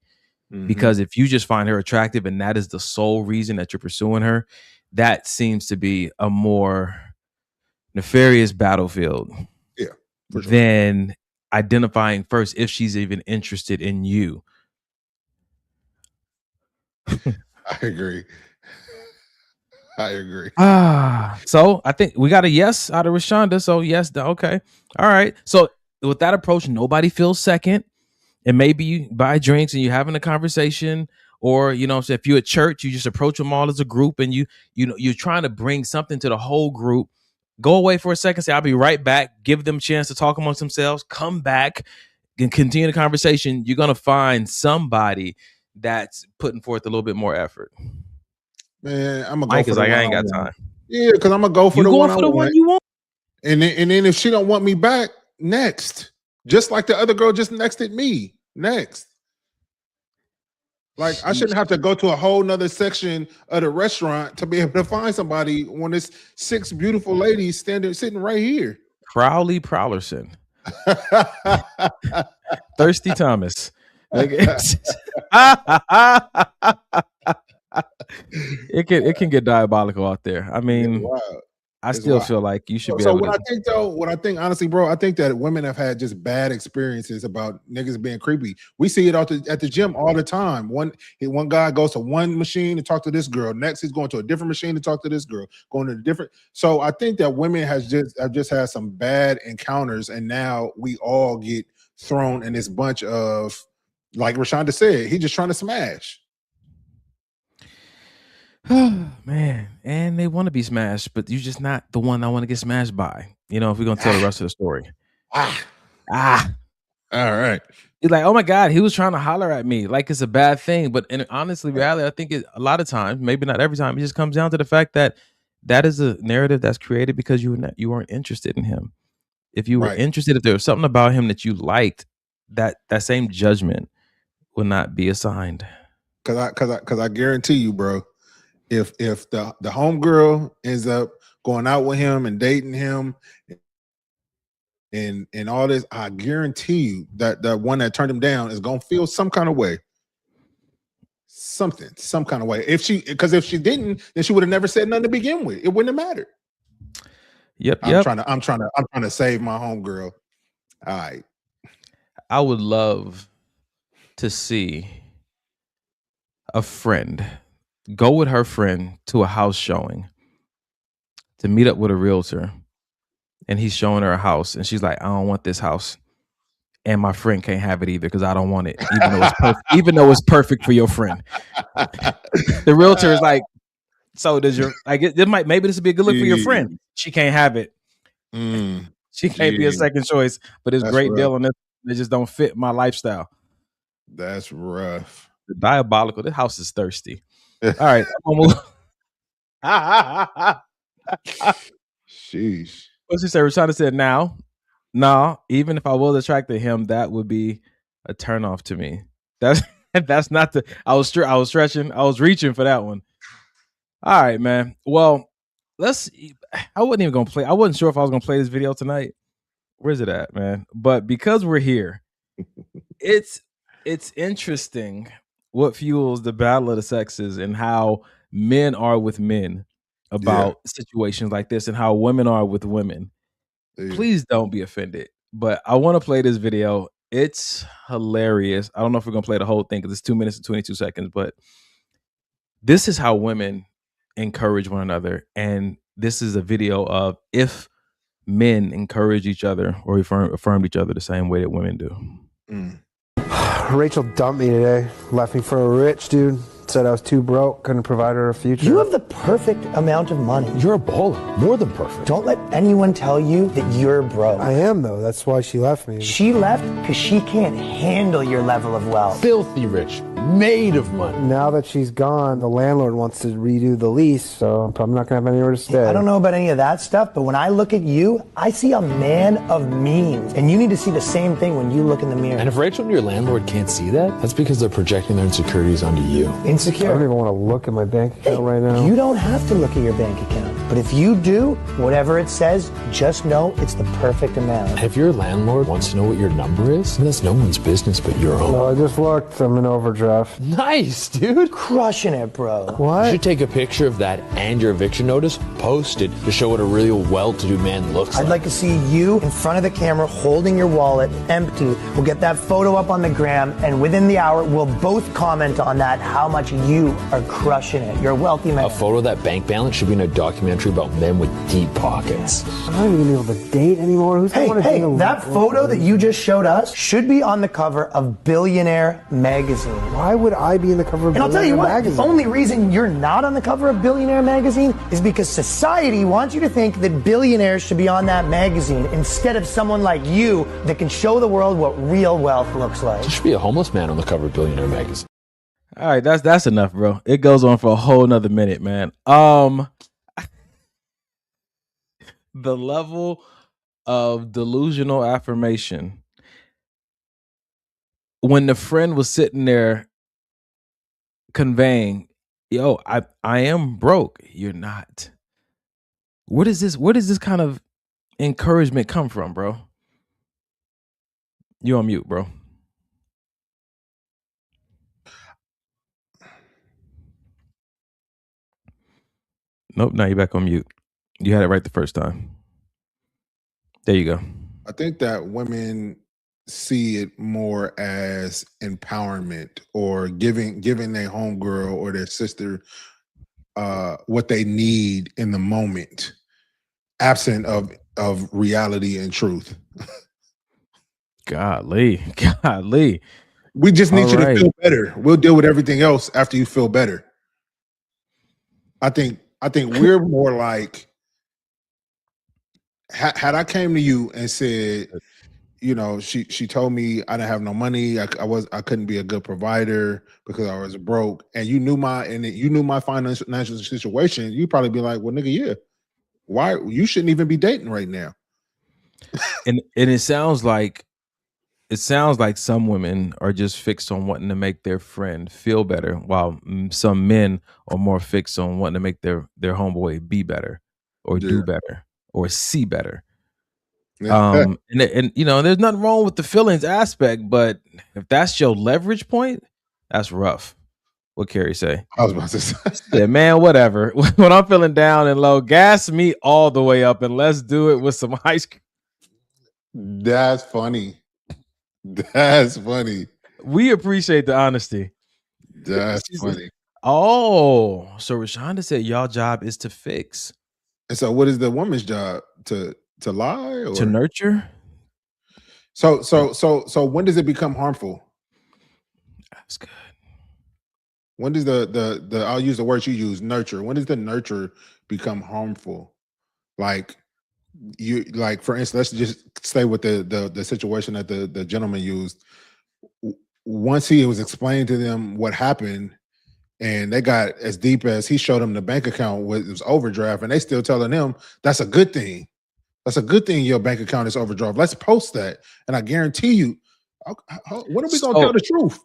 [SPEAKER 5] Mm-hmm. Because if you just find her attractive and that is the sole reason that you're pursuing her, that seems to be a more nefarious battlefield than identifying first if she's even interested in you.
[SPEAKER 4] I agree.
[SPEAKER 5] So I think we got a yes out of Rashonda. So yes, okay. All right. So with that approach, nobody feels second. And maybe you buy drinks and you're having a conversation, or if you're at church, you just approach them all as a group, and you're trying to bring something to the whole group. Go away for a second, say I'll be right back, give them a chance to talk amongst themselves, come back and continue the conversation. You're gonna find somebody that's putting forth a little bit more effort.
[SPEAKER 4] Man, I'm gonna
[SPEAKER 5] Mike
[SPEAKER 4] go
[SPEAKER 5] is
[SPEAKER 4] for
[SPEAKER 5] like,
[SPEAKER 4] the
[SPEAKER 5] I
[SPEAKER 4] one
[SPEAKER 5] ain't got time.
[SPEAKER 4] Yeah, because I'm gonna go for the one I want.
[SPEAKER 5] You want.
[SPEAKER 4] And then if she don't want me back, next. Just like the other girl just nexted me. Next. Like I shouldn't have to go to a whole nother section of the restaurant to be able to find somebody when there's 6 beautiful ladies sitting right here.
[SPEAKER 5] Crowley Prowlerson. Thirsty Thomas. It can get diabolical out there. I mean, I still feel like you should be able to.
[SPEAKER 4] What I think, honestly, bro, I think that women have had just bad experiences about niggas being creepy. We see it at the gym all the time. One guy goes to one machine to talk to this girl. Next, he's going to a different machine to talk to this girl. Going to a different. So I think that women have just had some bad encounters, and now we all get thrown in this bunch of, like Rashonda said, he's just trying to smash.
[SPEAKER 5] Man, and they want to be smashed, but you're just not the one I want to get smashed by. If we're gonna tell the rest of the story.
[SPEAKER 4] All right.
[SPEAKER 5] You're like, oh my God, he was trying to holler at me like it's a bad thing. But honestly, reality, I think a lot of times, maybe not every time, it just comes down to the fact that is a narrative that's created because you weren't interested in him. If you were interested, if there was something about him that you liked, that same judgment would not be assigned.
[SPEAKER 4] Cause I guarantee you, bro. If the homegirl ends up going out with him and dating him and all this, I guarantee you that the one that turned him down is gonna feel some kind of way. Some kind of way. If she didn't, then she would have never said nothing to begin with. It wouldn't have mattered.
[SPEAKER 5] Yep.
[SPEAKER 4] I'm trying to save my homegirl. All right.
[SPEAKER 5] I would love to see a friend go with her friend to a house showing to meet up with a realtor, and he's showing her a house, and she's like, I don't want this house, and my friend can't have it either because I don't want it, even though it's perfect for your friend. The realtor is like, so does your maybe this would be a good look for your friend. She can't have it. She can't be a second choice, but it's great rough. Deal on this. They just don't fit my lifestyle.
[SPEAKER 4] That's rough.
[SPEAKER 5] Diabolical. This house is thirsty. All right.
[SPEAKER 4] Sheesh.
[SPEAKER 5] What's she say? Rashonda said, now, even if I was attracted to him, that would be a turnoff to me. That's not the. I was stretching. I was reaching for that one. All right, man. Well, I wasn't even gonna play. I wasn't sure if I was gonna play this video tonight. Where's it at, man? But because we're here, it's interesting what fuels the battle of the sexes and how men are with men about situations like this and how women are with women. Please don't be offended, but I want to play this video. It's hilarious. I don't know if we're going to play the whole thing because it's 2 minutes and 22 seconds, but this is how women encourage one another. And this is a video of if men encourage each other or affirmed each other the same way that women do.
[SPEAKER 9] Rachel dumped me today. Left me for a rich dude. Said I was too broke, couldn't provide her a future.
[SPEAKER 2] You have the perfect amount of money.
[SPEAKER 9] You're a baller. More than perfect.
[SPEAKER 2] Don't let anyone tell you that you're broke.
[SPEAKER 9] I am, though. That's why she left me.
[SPEAKER 2] She left because she can't handle your level of wealth.
[SPEAKER 9] Filthy rich. Made of money. Now that she's gone, the landlord wants to redo the lease, so I'm probably not going to have anywhere to stay.
[SPEAKER 2] I don't know about any of that stuff, but when I look at you, I see a man of means. And you need to see the same thing when you look in the mirror.
[SPEAKER 10] And if Rachel and your landlord can't see that, that's because they're projecting their insecurities onto you.
[SPEAKER 2] Insecure.
[SPEAKER 9] I don't even want to look at my bank account right now.
[SPEAKER 2] You don't have to look at your bank account. But if you do, whatever it says, just know it's the perfect amount.
[SPEAKER 10] And if your landlord wants to know what your number is, then that's no one's business but your own.
[SPEAKER 9] Well, I just looked. I'm in overdraft.
[SPEAKER 10] Nice, dude.
[SPEAKER 2] Crushing it, bro.
[SPEAKER 9] What?
[SPEAKER 10] You should take a picture of that and your eviction notice, post it to show what a really well-to-do man looks like.
[SPEAKER 2] I'd like to see you in front of the camera holding your wallet empty. We'll get that photo up on the gram, and within the hour, we'll both comment on that, how much you are crushing it. You're a wealthy man.
[SPEAKER 10] A photo of that bank balance should be in a documentary about men with deep pockets.
[SPEAKER 9] I'm not even able to date anymore. Who's
[SPEAKER 2] Hey, that photo that you just showed us should be on the cover of Billionaire magazine.
[SPEAKER 9] Why would I be in the cover of
[SPEAKER 2] And I'll tell you what,
[SPEAKER 9] magazine?
[SPEAKER 2] the only reason you're not on the cover of Billionaire magazine is because society wants you to think that billionaires should be on that magazine instead of someone like you that can show the world what real wealth looks like.
[SPEAKER 10] There should be a homeless man on the cover of Billionaire magazine.
[SPEAKER 5] All right, that's enough, bro. It goes on for a whole nother minute, man. The level of delusional affirmation when the friend was sitting there conveying, yo, I am broke. You're not. Where does this kind of encouragement come from, bro? You on mute, bro. Nope, now you're back on mute. You had it right the first time. There you go.
[SPEAKER 4] I think that women see it more as empowerment or giving their homegirl or their sister what they need in the moment, absent of reality and truth.
[SPEAKER 5] Golly.
[SPEAKER 4] We just need you to feel better. We'll deal with everything else after you feel better. I think we're more like, had I came to you and said, you know, she told me I didn't have no money, I couldn't be a good provider because I was broke, and you knew my financial situation, you'd probably be like, well, nigga, yeah, why you shouldn't even be dating right now.
[SPEAKER 5] And it sounds like some women are just fixed on wanting to make their friend feel better, while some men are more fixed on wanting to make their homeboy be better or do better or see better. And you know, there's nothing wrong with the feelings aspect, but if that's your leverage point, that's rough. What Carrie say?
[SPEAKER 4] I was about to say,
[SPEAKER 5] yeah, man, whatever. When I'm feeling down and low, gas me all the way up and let's do it with some ice cream.
[SPEAKER 4] That's funny. That's funny.
[SPEAKER 5] We appreciate the honesty.
[SPEAKER 4] That's funny.
[SPEAKER 5] Oh, so Rashonda said y'all job is to fix.
[SPEAKER 4] And so what is the woman's job? To lie or
[SPEAKER 5] to nurture?
[SPEAKER 4] So when does it become harmful?
[SPEAKER 5] That's good.
[SPEAKER 4] When does the I'll use the words you use, nurture. When does the nurture become harmful? Like for instance, let's just stay with the situation that the gentleman used. Once he was explaining to them what happened, and they got as deep as he showed them the bank account was overdraft, and they still telling him that's a good thing. That's a good thing your bank account is overdraft. Let's post that. And I guarantee you, when are we going to tell the truth?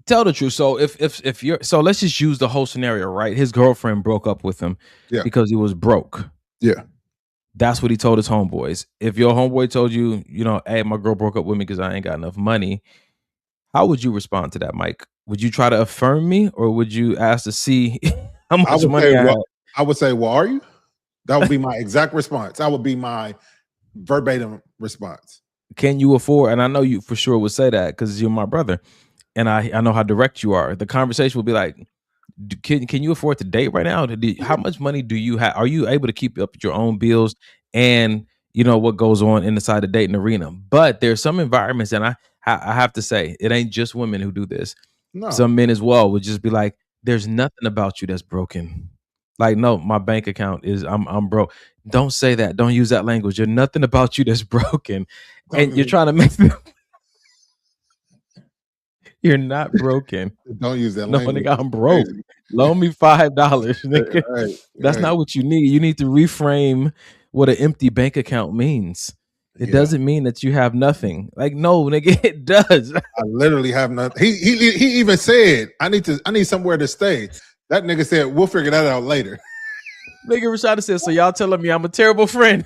[SPEAKER 5] Tell the truth. So if you're, so let's just use the whole scenario, right? His girlfriend broke up with him because he was broke.
[SPEAKER 4] Yeah.
[SPEAKER 5] That's what he told his homeboys. If your homeboy told you, you know, hey, my girl broke up with me because I ain't got enough money, how would you respond to that, Mike? Would you try to affirm me, or would you ask to see how much money I had?
[SPEAKER 4] I would say, well, are you? That would be my exact response. That would be my verbatim response.
[SPEAKER 5] Can you afford? And I know you for sure would say that because you're my brother, and I know how direct you are. The conversation would be like, Can you afford to date right now? How much money do you have? Are you able to keep up with your own bills and what goes on inside the dating arena? But there's some environments, and I have to say, it ain't just women who do this.
[SPEAKER 4] No.
[SPEAKER 5] Some men as well would just be like, "There's nothing about you that's broken." Like, no, my bank account is I'm broke. Don't say that. Don't use that language. There's nothing about you that's broken, and you're trying to make them. You're not broken.
[SPEAKER 4] Don't use that
[SPEAKER 5] No,
[SPEAKER 4] language.
[SPEAKER 5] nigga, I'm broke. Loan me $5, nigga.
[SPEAKER 4] Right,
[SPEAKER 5] That's not what you need. You need to reframe what an empty bank account means. It doesn't mean that you have nothing. Like, no, nigga, it does.
[SPEAKER 4] I literally have nothing. He even said, I need somewhere to stay. That nigga said, we'll figure that out later.
[SPEAKER 5] Nigga Rashada said, so y'all telling me I'm a terrible friend?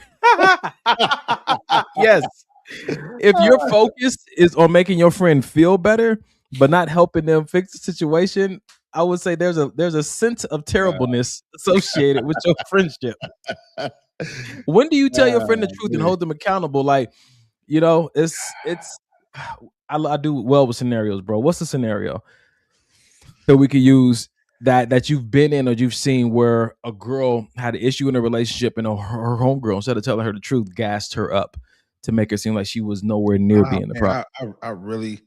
[SPEAKER 5] Yes. If your focus is on making your friend feel better, but not helping them fix the situation, I would say there's a sense of terribleness associated with your friendship. When do you tell your friend the truth and hold them accountable? Like, it's I do well with scenarios, bro. What's the scenario that we could use that you've been in or you've seen where a girl had an issue in a relationship and her homegirl, instead of telling her the truth, gassed her up to make her seem like she was nowhere near being the problem?
[SPEAKER 4] I really,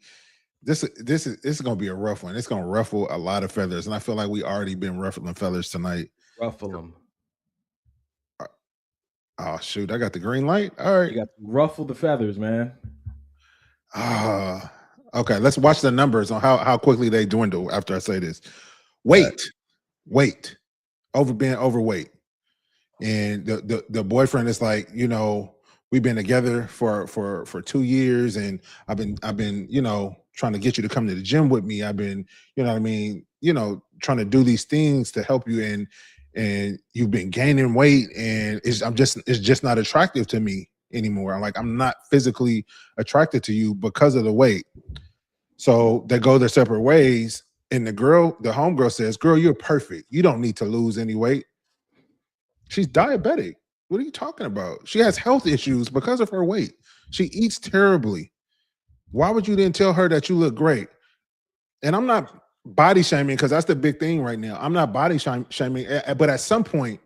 [SPEAKER 4] this is gonna be a rough one. It's gonna ruffle a lot of feathers, and I feel like we already been ruffling feathers tonight.
[SPEAKER 5] Ruffle them.
[SPEAKER 4] Oh shoot! I got the green light. All right,
[SPEAKER 5] you got to ruffle the feathers, man.
[SPEAKER 4] Okay. Let's watch the numbers on how quickly they dwindle after I say this. Weight, being overweight, and the boyfriend is like, we've been together for 2 years, and I've been trying to get you to come to the gym with me. I've been trying to do these things to help you, and you've been gaining weight, and it's just not attractive to me anymore. I'm not physically attracted to you because of the weight. So they go their separate ways, and the homegirl says, "Girl, you're perfect. You don't need to lose any weight." She's diabetic. What are you talking about? She has health issues because of her weight. She eats terribly. Why would you then tell her that you look great? And I'm not body shaming, because that's the big thing right now. I'm not body shaming, but at some point,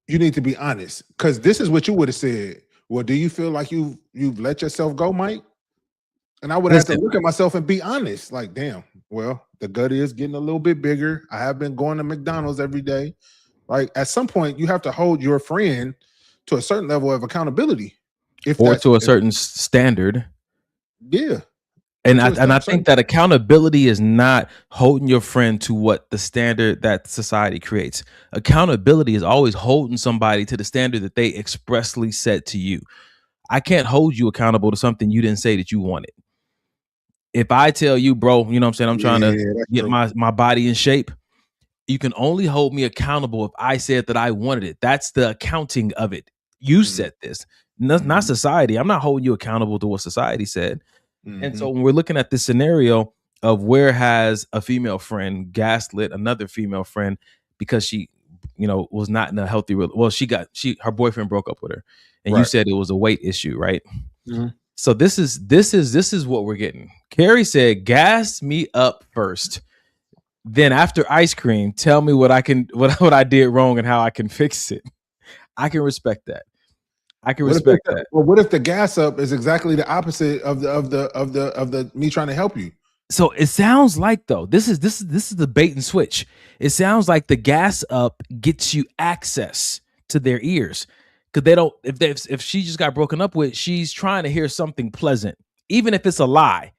[SPEAKER 4] you need to be honest, because this is what you would have said. Well, do you feel like you've let yourself go, Mike? And I would have to look at myself and be honest. Like, damn, well, the gut is getting a little bit bigger. I have been going to McDonald's every day. Like, at some point, you have to hold your friend to a certain level of accountability,
[SPEAKER 5] or to a certain standard.
[SPEAKER 4] Yeah.
[SPEAKER 5] And I think that accountability is not holding your friend to what the standard that society creates. Accountability is always holding somebody to the standard that they expressly set to you. I can't hold you accountable to something you didn't say that you wanted. If I tell you, bro, you know what I'm saying, I'm trying to get my body in shape, you can only hold me accountable if I said that I wanted it. That's the accounting of it. You said this, not society. I'm not holding you accountable to what society said. And so when we're looking at this scenario of where has a female friend gaslit another female friend because she, was not in a healthy, her boyfriend broke up with her, and you said it was a weight issue, right?
[SPEAKER 4] Mm-hmm.
[SPEAKER 5] So this is what we're getting. Carrie said, "Gas me up first. Then after ice cream, tell me what I did wrong and how I can fix it." I can respect that. I can respect that.
[SPEAKER 4] Well, what if the gas up is exactly the opposite of the me trying to help you?
[SPEAKER 5] So it sounds like, though, this is the bait and switch. It sounds like the gas up gets you access to their ears, because they don't. If she just got broken up with, she's trying to hear something pleasant, even if it's a lie,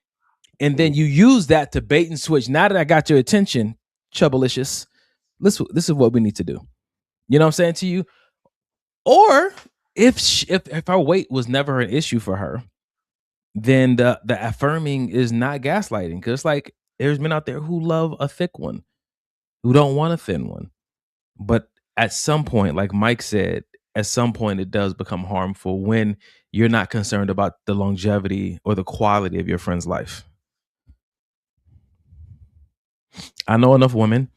[SPEAKER 5] and then you use that to bait and switch. Now that I got your attention, Chubbalicious, this is what we need to do. You know what I'm saying to you? Or if her weight was never an issue for her, then the affirming is not gaslighting, because like there's men out there who love a thick one, who don't want a thin one. But at some point, like Mike said, at some point it does become harmful when you're not concerned about the longevity or the quality of your friend's life. I know enough women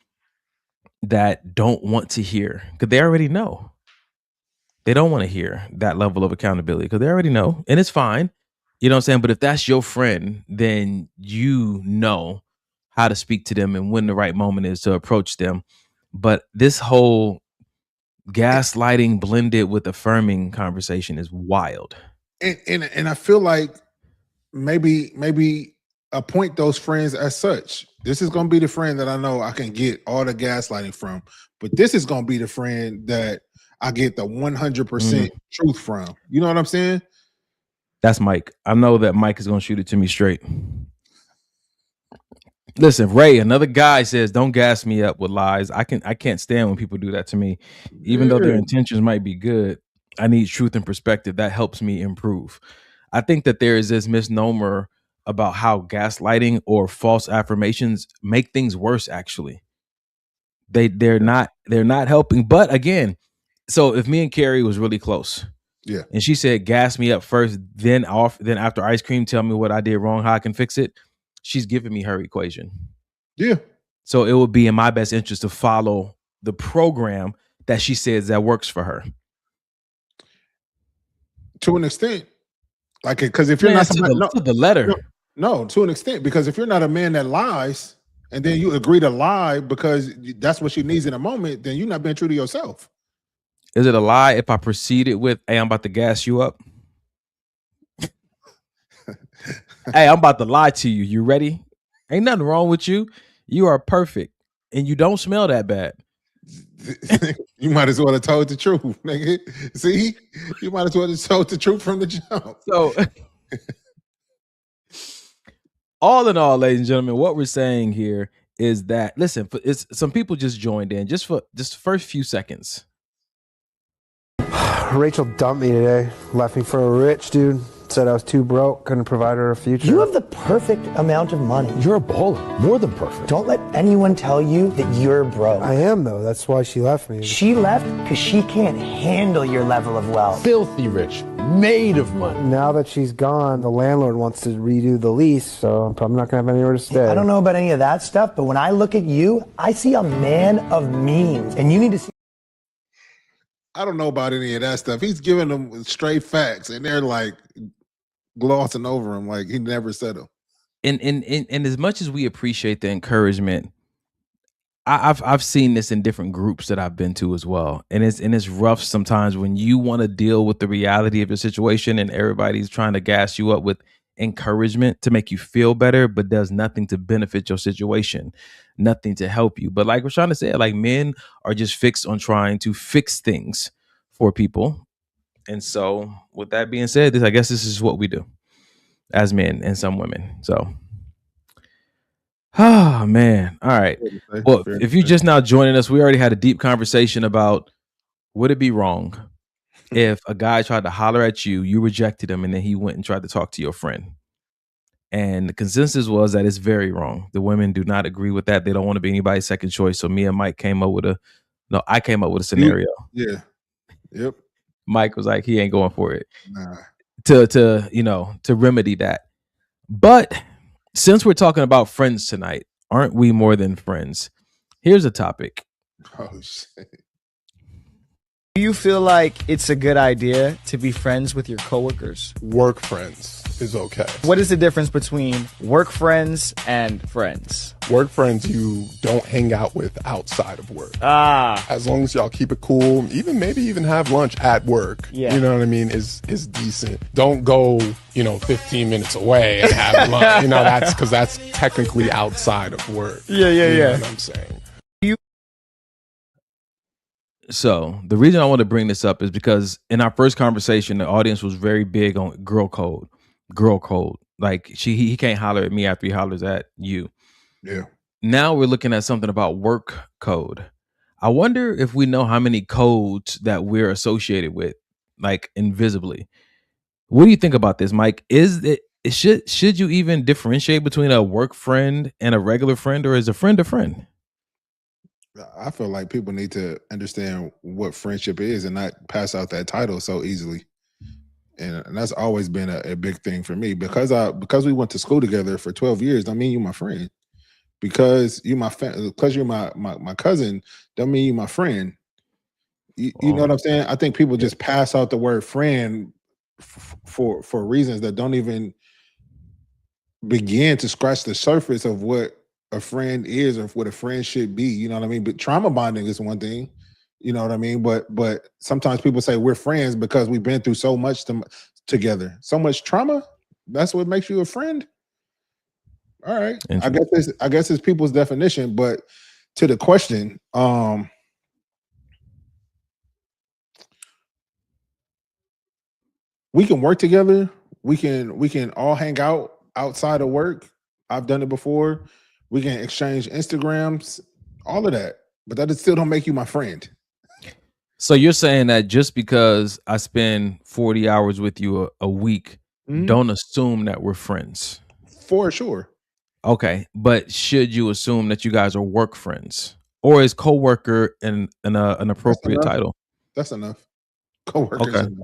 [SPEAKER 5] that don't want to hear, because they already know. They don't want to hear that level of accountability because they already know, and it's fine. You know what I'm saying? But if that's your friend, then you know how to speak to them and when the right moment is to approach them. But this whole gaslighting blended with affirming conversation is wild.
[SPEAKER 4] And I feel like maybe appoint those friends as such. This is going to be the friend that I know I can get all the gaslighting from, but this is going to be the friend that I get the 100% truth from. You know what I'm saying?
[SPEAKER 5] That's Mike. I know that Mike is going to shoot it to me straight. Listen, Ray, another guy says, don't gas me up with lies. I can't stand when people do that to me. Even though their intentions might be good, I need truth and perspective. That helps me improve. I think that there is this misnomer about how gaslighting or false affirmations make things worse. Actually, they're not helping. But again, so if me and Carrie was really close,
[SPEAKER 4] yeah,
[SPEAKER 5] and she said gas me up first, then after ice cream, tell me what I did wrong, how I can fix it. She's giving me her equation.
[SPEAKER 4] Yeah.
[SPEAKER 5] So it would be in my best interest to follow the program that she says that works for her.
[SPEAKER 4] To an extent. Like, because if you're not
[SPEAKER 5] to the letter.
[SPEAKER 4] No, to an extent, because if you're not a man that lies and then you agree to lie because that's what she needs in a moment, then you're not being true to yourself.
[SPEAKER 5] Is it a lie if I proceeded with, hey, I'm about to gas you up? Hey, I'm about to lie to you. You ready? Ain't nothing wrong with you. You are perfect. And you don't smell that bad.
[SPEAKER 4] You might as well have told the truth, nigga. See? You might as well have told the truth from the jump.
[SPEAKER 5] So, all in all, ladies and gentlemen, what we're saying here is that, listen, some people just joined in just the first few seconds.
[SPEAKER 9] Rachel dumped me today. Left me for a rich dude. Said I was too broke, couldn't provide her a future.
[SPEAKER 2] You have the perfect amount of money.
[SPEAKER 11] You're a baller, more than perfect.
[SPEAKER 2] Don't let anyone tell you that you're broke.
[SPEAKER 9] I am, though. That's why she left me.
[SPEAKER 2] She left because she can't handle your level of wealth.
[SPEAKER 11] Filthy rich, made of money.
[SPEAKER 9] Now that she's gone, the landlord wants to redo the lease, so I'm probably not going to have anywhere to stay.
[SPEAKER 2] I don't know about any of that stuff, but when I look at you, I see a man of means, and you need to see.
[SPEAKER 4] I don't know about any of that stuff. He's giving them straight facts, and they're like glossing over him like he never said them.
[SPEAKER 5] And as much as we appreciate the encouragement, I've seen this in different groups that I've been to as well, and it's rough sometimes when you want to deal with the reality of your situation, and everybody's trying to gas you up with encouragement to make you feel better, but does nothing to benefit your situation, nothing to help you. But like we're trying to say, like, men are just fixed on trying to fix things for people. And so with that being said, I guess this is what we do as men and some women. So, oh man. All right. Well, if you're just now joining us, we already had a deep conversation about, would it be wrong if a guy tried to holler at you, you rejected him, and then he went and tried to talk to your friend? And the consensus was that it's very wrong. The women do not agree with that. They don't want to be anybody's second choice. So me and Mike I came up with a scenario.
[SPEAKER 4] Yeah. Yep.
[SPEAKER 5] Mike was like, he ain't going for it.
[SPEAKER 4] Nah.
[SPEAKER 5] To remedy that. But since we're talking about friends tonight, aren't we more than friends? Here's a topic.
[SPEAKER 4] Oh shit.
[SPEAKER 12] Do you feel like it's a good idea to be friends with your coworkers?
[SPEAKER 11] Work friends is okay.
[SPEAKER 12] What is the difference between work friends and friends?
[SPEAKER 11] Work friends you don't hang out with outside of work.
[SPEAKER 12] As
[SPEAKER 11] long as y'all keep it cool, maybe even have lunch at work.
[SPEAKER 12] Yeah.
[SPEAKER 11] You know what I mean? Is decent. Don't go, 15 minutes away and have lunch. That's because that's technically outside of work.
[SPEAKER 12] Yeah.
[SPEAKER 11] You know what I'm saying?
[SPEAKER 5] So the reason I want to bring this up is because in our first conversation, the audience was very big on girl code. Like he can't holler at me after he hollers at you.
[SPEAKER 4] Yeah.
[SPEAKER 5] Now we're looking at something about work code. I wonder if we know how many codes that we're associated with, like invisibly. What do you think about this, Mike? Should you even differentiate between a work friend and a regular friend, or is a friend a friend?
[SPEAKER 4] I feel like people need to understand what friendship is and not pass out that title so easily. And that's always been a big thing for me because we went to school together for 12 years. Don't mean you my friend. Because you because you're my cousin, don't mean you my friend. You know what I'm saying? I think people just pass out the word friend for reasons that don't even begin to scratch the surface of what a friend is or what a friend should be. You know what I mean? But trauma bonding is one thing. You know what I mean? But sometimes people say we're friends because we've been through so much together, so much trauma. That's what makes you a friend. All right. I guess it's people's definition, but to the question, we can work together. We can all hang out outside of work. I've done it before. We can exchange Instagrams, all of that, but that still don't make you my friend.
[SPEAKER 5] So you're saying that just because I spend 40 hours with you a week, don't assume that we're friends?
[SPEAKER 4] For sure.
[SPEAKER 5] Okay, but should you assume that you guys are work friends, or is coworker an appropriate title?
[SPEAKER 4] That's enough. Coworkers.
[SPEAKER 5] Okay.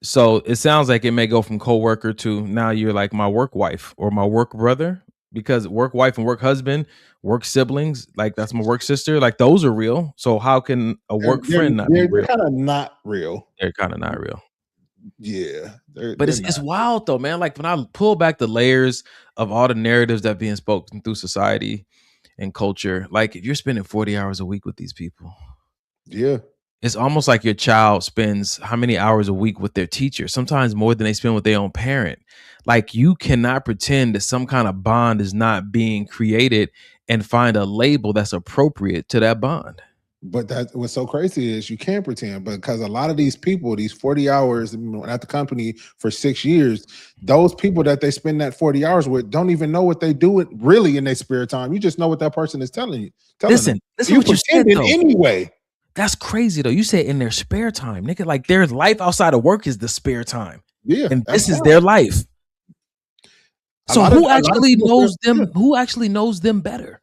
[SPEAKER 5] So it sounds like it may go from coworker to now you're like my work wife or my work brother, because work wife and work husband, work siblings, like that's my work sister, like those are real. So how can a work friend not be real?
[SPEAKER 4] They're kind of not real.
[SPEAKER 5] They're kind of not real.
[SPEAKER 4] Yeah.
[SPEAKER 5] But it's wild though, man. Like when I pull back the layers of all the narratives that are being spoken through society and culture, like if you're spending 40 hours a week with these people.
[SPEAKER 4] Yeah.
[SPEAKER 5] It's almost like your child spends how many hours a week with their teacher, sometimes more than they spend with their own parent. Like you cannot pretend that some kind of bond is not being created and find a label that's appropriate to that bond.
[SPEAKER 4] But that's what's so crazy is you can't pretend, because a lot of these people, these 40 hours at the company for 6 years, those people that they spend that 40 hours with don't even know what they do it really in their spare time. You just know what that person is telling you.
[SPEAKER 5] Listen
[SPEAKER 4] you
[SPEAKER 5] what you said though.
[SPEAKER 4] Anyway.
[SPEAKER 5] That's crazy though. You say in their spare time, nigga, like their life outside of work is the spare time.
[SPEAKER 4] Yeah.
[SPEAKER 5] And this is their life. So who actually knows them? Who actually knows them better?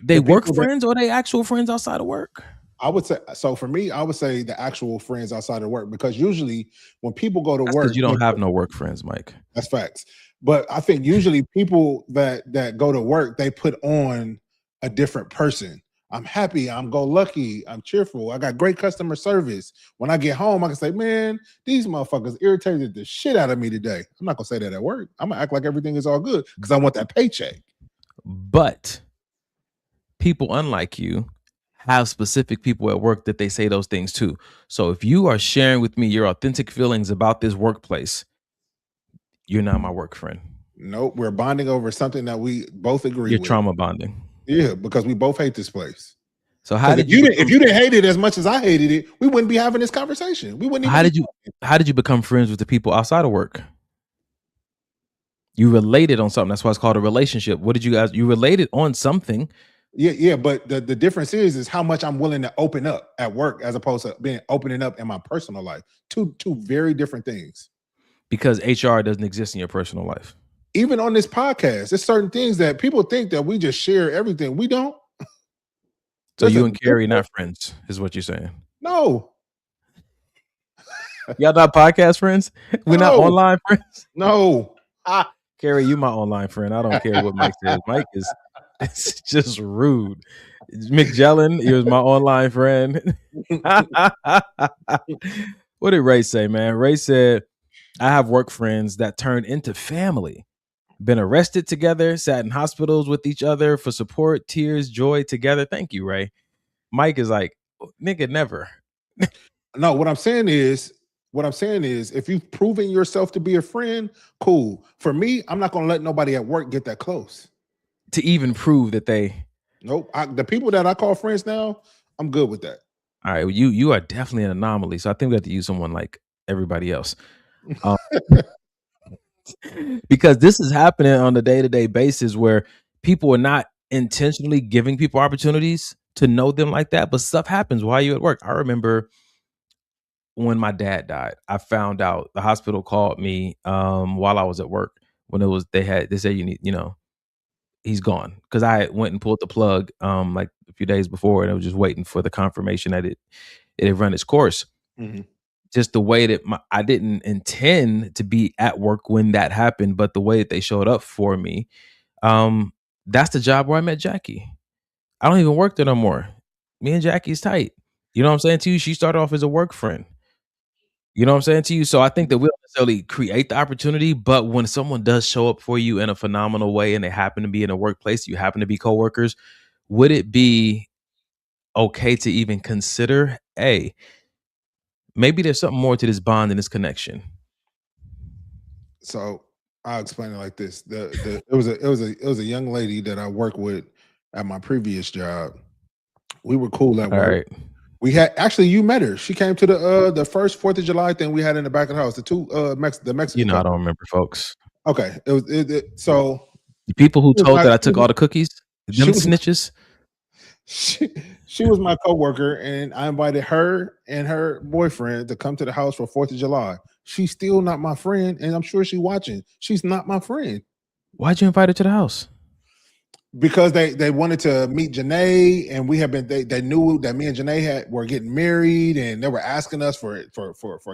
[SPEAKER 5] They work friends or they actual friends outside of work?
[SPEAKER 4] I would say, so for me, I would say the actual friends outside of work, because usually when people go to work,
[SPEAKER 5] you don't have no work friends, Mike.
[SPEAKER 4] That's facts. But I think usually people that go to work, they put on a different person. I'm happy, I'm go lucky, I'm cheerful, I got great customer service. When I get home, I can say, man, these motherfuckers irritated the shit out of me today. I'm not gonna say that at work. I'm gonna act like everything is all good because I want that paycheck.
[SPEAKER 5] But people unlike you have specific people at work that they say those things to. So if you are sharing with me your authentic feelings about this workplace, you're not my work friend.
[SPEAKER 4] Nope, we're bonding over something that we both agree with.
[SPEAKER 5] You're trauma bonding.
[SPEAKER 4] Yeah, because we both hate this place.
[SPEAKER 5] So how did
[SPEAKER 4] if you didn't hate it as much as I hated it, we wouldn't be having this conversation. We wouldn't.
[SPEAKER 5] How did you become friends with the people outside of work? You related on something. That's why it's called a relationship. What did you related on something?
[SPEAKER 4] Yeah. But the difference is how much I'm willing to open up at work as opposed to opening up in my personal life. Two very different things.
[SPEAKER 5] Because HR doesn't exist in your personal life.
[SPEAKER 4] Even on this podcast, there's certain things that people think that we just share everything. We don't.
[SPEAKER 5] So you and Carrie not friends, is what you're saying?
[SPEAKER 4] No.
[SPEAKER 5] Y'all not podcast friends? We're not online friends?
[SPEAKER 4] No.
[SPEAKER 5] Carrie, you my online friend. I don't care what Mike says. Mike is it's just rude. McJellin, he was my online friend. What did Ray say, man? Ray said, I have work friends that turned into family. Been arrested together, sat in hospitals with each other for support, tears, joy together. Thank you, Ray. Mike is like, nigga, never.
[SPEAKER 4] No, what I'm saying is, if you've proven yourself to be a friend, cool. For me, I'm not going to let nobody at work get that close.
[SPEAKER 5] To even prove that they...
[SPEAKER 4] Nope. The people that I call friends now, I'm good with that.
[SPEAKER 5] All right. Well, you are definitely an anomaly. So I think we have to use someone like everybody else. Because this is happening on a day-to-day basis where people are not intentionally giving people opportunities to know them like that, but stuff happens while you're at work. I remember when my dad died, I found out the hospital called me while I was at work when they said you need, he's gone, because I went and pulled the plug like a few days before, and I was just waiting for the confirmation that it had run its course. Mm-hmm. Just the way that I didn't intend to be at work when that happened, but the way that they showed up for me, that's the job where I met Jackie. I don't even work there no more. Me and Jackie's tight. You know what I'm saying to you? She started off as a work friend. You know what I'm saying to you? So I think that we don't necessarily create the opportunity, but when someone does show up for you in a phenomenal way and they happen to be in a workplace, you happen to be coworkers, would it be okay to even consider, hey, maybe there's something more to this bond and this connection?
[SPEAKER 4] So I'll explain it like this: it was a young lady that I worked with at my previous job. We were cool at
[SPEAKER 5] All
[SPEAKER 4] work.
[SPEAKER 5] right.
[SPEAKER 4] We had actually you met her. She came to the first 4th of July thing we had in the back of the house. The Mexican.
[SPEAKER 5] You know, I
[SPEAKER 4] couple.
[SPEAKER 5] don't remember, folks.
[SPEAKER 4] Okay, so
[SPEAKER 5] The people who
[SPEAKER 4] she was
[SPEAKER 5] told
[SPEAKER 4] my-
[SPEAKER 5] that I took all the cookies,
[SPEAKER 4] she
[SPEAKER 5] them
[SPEAKER 4] was-
[SPEAKER 5] snitches.
[SPEAKER 4] She was my coworker, and I invited her and her boyfriend to come to the house for 4th of July. She's still not my friend, and I'm sure she's watching. She's not my friend.
[SPEAKER 5] Why'd you invite her to the house?
[SPEAKER 4] Because they wanted to meet Janae, and we have been they knew that me and Janae were getting married, and they were asking us for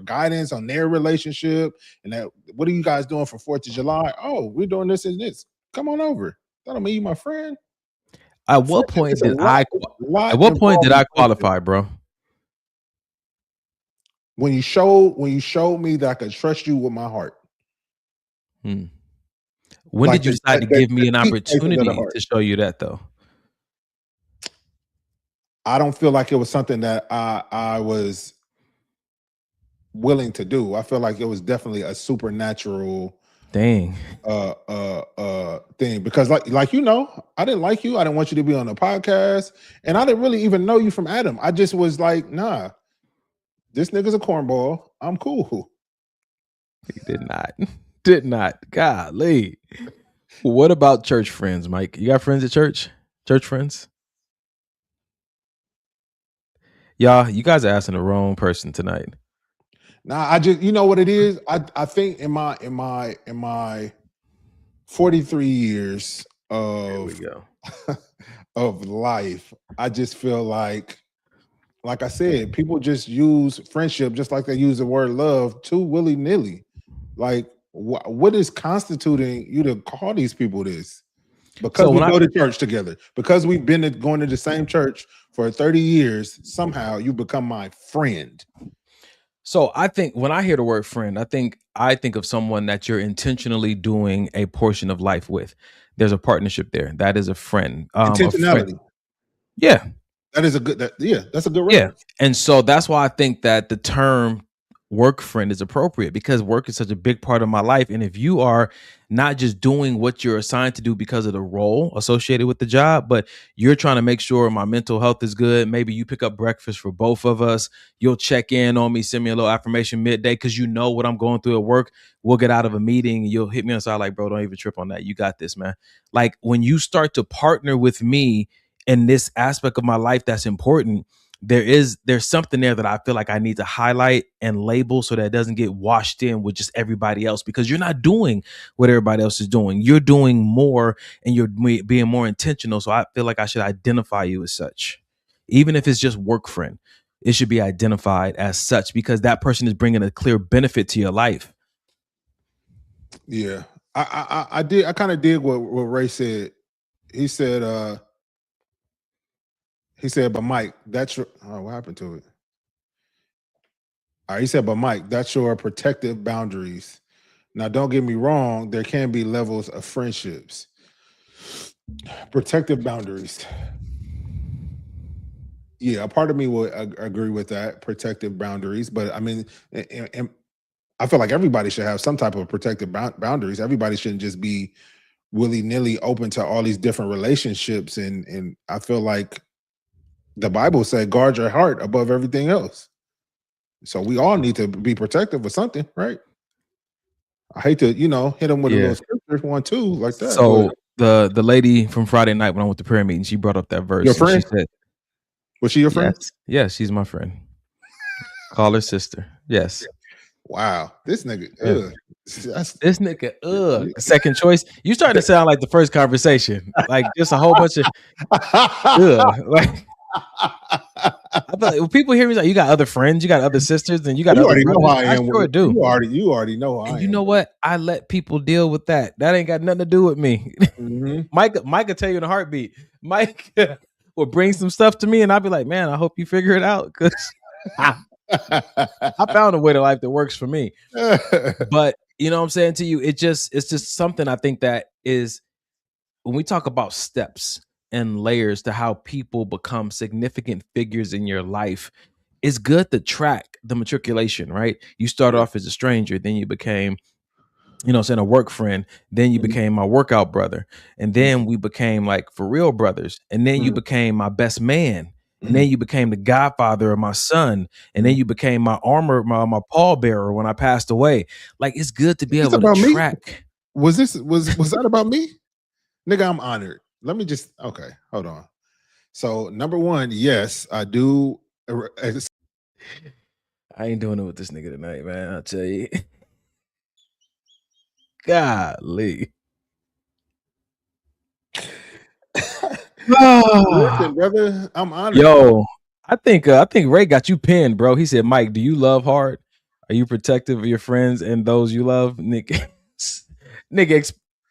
[SPEAKER 4] guidance on their relationship. And that, what are you guys doing for 4th of July? Oh, we're doing this and this. Come on over. That don't mean you my friend.
[SPEAKER 5] At what point
[SPEAKER 4] It's a
[SPEAKER 5] did
[SPEAKER 4] lot-
[SPEAKER 5] I?
[SPEAKER 4] lot
[SPEAKER 5] At what point did I
[SPEAKER 4] involved in friendship.
[SPEAKER 5] qualify, bro?
[SPEAKER 4] When you showed me that I could trust you with my heart.
[SPEAKER 5] When
[SPEAKER 4] Like
[SPEAKER 5] did you
[SPEAKER 4] the-
[SPEAKER 5] decide to
[SPEAKER 4] the-
[SPEAKER 5] give me an
[SPEAKER 4] the deep places of the
[SPEAKER 5] opportunity
[SPEAKER 4] heart.
[SPEAKER 5] to show you that, though?
[SPEAKER 4] I don't feel like it was something that I was willing to do. I feel like it was definitely a supernatural
[SPEAKER 5] thing.
[SPEAKER 4] Thing, because like you know, I didn't like you. I didn't want you to be on the podcast, and I didn't really even know you from Adam. I just was like, nah, this nigga's a cornball. I'm cool.
[SPEAKER 5] He did not. Golly. What about church friends, Mike? You got friends at church? Church friends? Y'all, you guys are asking the wrong person tonight.
[SPEAKER 4] Nah, I just, you know what it is. I think in my 43 years of of life, I just feel like I said, people just use friendship just like they use the word love too willy nilly. Like, what is constituting you to call these people this? Because
[SPEAKER 5] So
[SPEAKER 4] we
[SPEAKER 5] when
[SPEAKER 4] go to church together, because we've been going to the same church for 30 years, somehow you become my friend.
[SPEAKER 5] So I think when I hear the word friend, I think of someone that you're intentionally doing a portion of life with. There's a partnership there. That is a friend.
[SPEAKER 4] Intentionality.
[SPEAKER 5] Yeah.
[SPEAKER 4] That is a good. That's a good.
[SPEAKER 5] Yeah.
[SPEAKER 4] Reference.
[SPEAKER 5] And so that's why I think that the term work friend is appropriate, because work is such a big part of my life. And if you are not just doing what you're assigned to do because of the role associated with the job, but you're trying to make sure my mental health is good. Maybe you pick up breakfast for both of us. You'll check in on me, send me a little affirmation midday because you know what I'm going through at work. We'll get out of a meeting. You'll hit me on the side like, bro, don't even trip on that. You got this, man. Like when you start to partner with me in this aspect of my life that's important, there's something there that I feel like I need to highlight and label so that it doesn't get washed in with just everybody else, because you're not doing what everybody else is doing. You're doing more and you're being more intentional. So I feel like I should identify you as such. Even if it's just work friend, it should be identified as such because that person is bringing a clear benefit to your life.
[SPEAKER 4] Yeah. I did. I kind of did what Ray said. He said, but Mike, that's your, what happened to it? All right, he said, but Mike, that's your protective boundaries. Now, don't get me wrong, there can be levels of friendships. Protective boundaries. Yeah, a part of me will agree with that, protective boundaries. But I mean, and I feel like everybody should have some type of protective boundaries. Everybody shouldn't just be willy-nilly open to all these different relationships. And I feel like the Bible said, guard your heart above everything else. So we all need to be protective of something, right? I hate to, hit them with a little scripture, 1, 2, like that.
[SPEAKER 5] So the lady from Friday night when I went to prayer meeting, she brought up that verse.
[SPEAKER 4] Your friend?
[SPEAKER 5] She said,
[SPEAKER 4] was she your friend?
[SPEAKER 5] Yes, she's my friend. Call her sister. Yes.
[SPEAKER 4] Wow. This nigga,
[SPEAKER 5] this nigga, second choice. You starting to sound like the first conversation. Like just a whole bunch of like I feel like when people hear me like, you got other friends, you got other sisters, and you got
[SPEAKER 4] you
[SPEAKER 5] other
[SPEAKER 4] already know
[SPEAKER 5] brothers.
[SPEAKER 4] how I am.
[SPEAKER 5] Sure do.
[SPEAKER 4] You already know how I am.
[SPEAKER 5] You know what? I let people deal with that. That ain't got nothing to do with me.
[SPEAKER 4] Mm-hmm.
[SPEAKER 5] Mike will tell you in a heartbeat. Mike will bring some stuff to me, and I'll be like, man, I hope you figure it out. Cause I found a way to life that works for me. But you know what I'm saying to you? It's just something I think that is when we talk about steps and layers to how people become significant figures in your life, it's good to track the matriculation, right? You started off as a stranger, then you became, you know what I'm saying, a work friend, then you became my workout brother, and then we became like for real brothers, and then you became my best man, and then you became the godfather of my son, and then you became my armor, my pallbearer when I passed away. Like, it's good to be able to track.
[SPEAKER 4] Was that about me? Nigga, I'm honored. Let me just hold on. So number one, yes, I do.
[SPEAKER 5] I ain't doing it with this nigga tonight, man. I'll tell you. Golly.
[SPEAKER 4] Listen, brother, I'm honored.
[SPEAKER 5] Yo, I think Ray got you pinned, bro. He said, Mike, do you love hard? Are you protective of your friends and those you love? Nigga,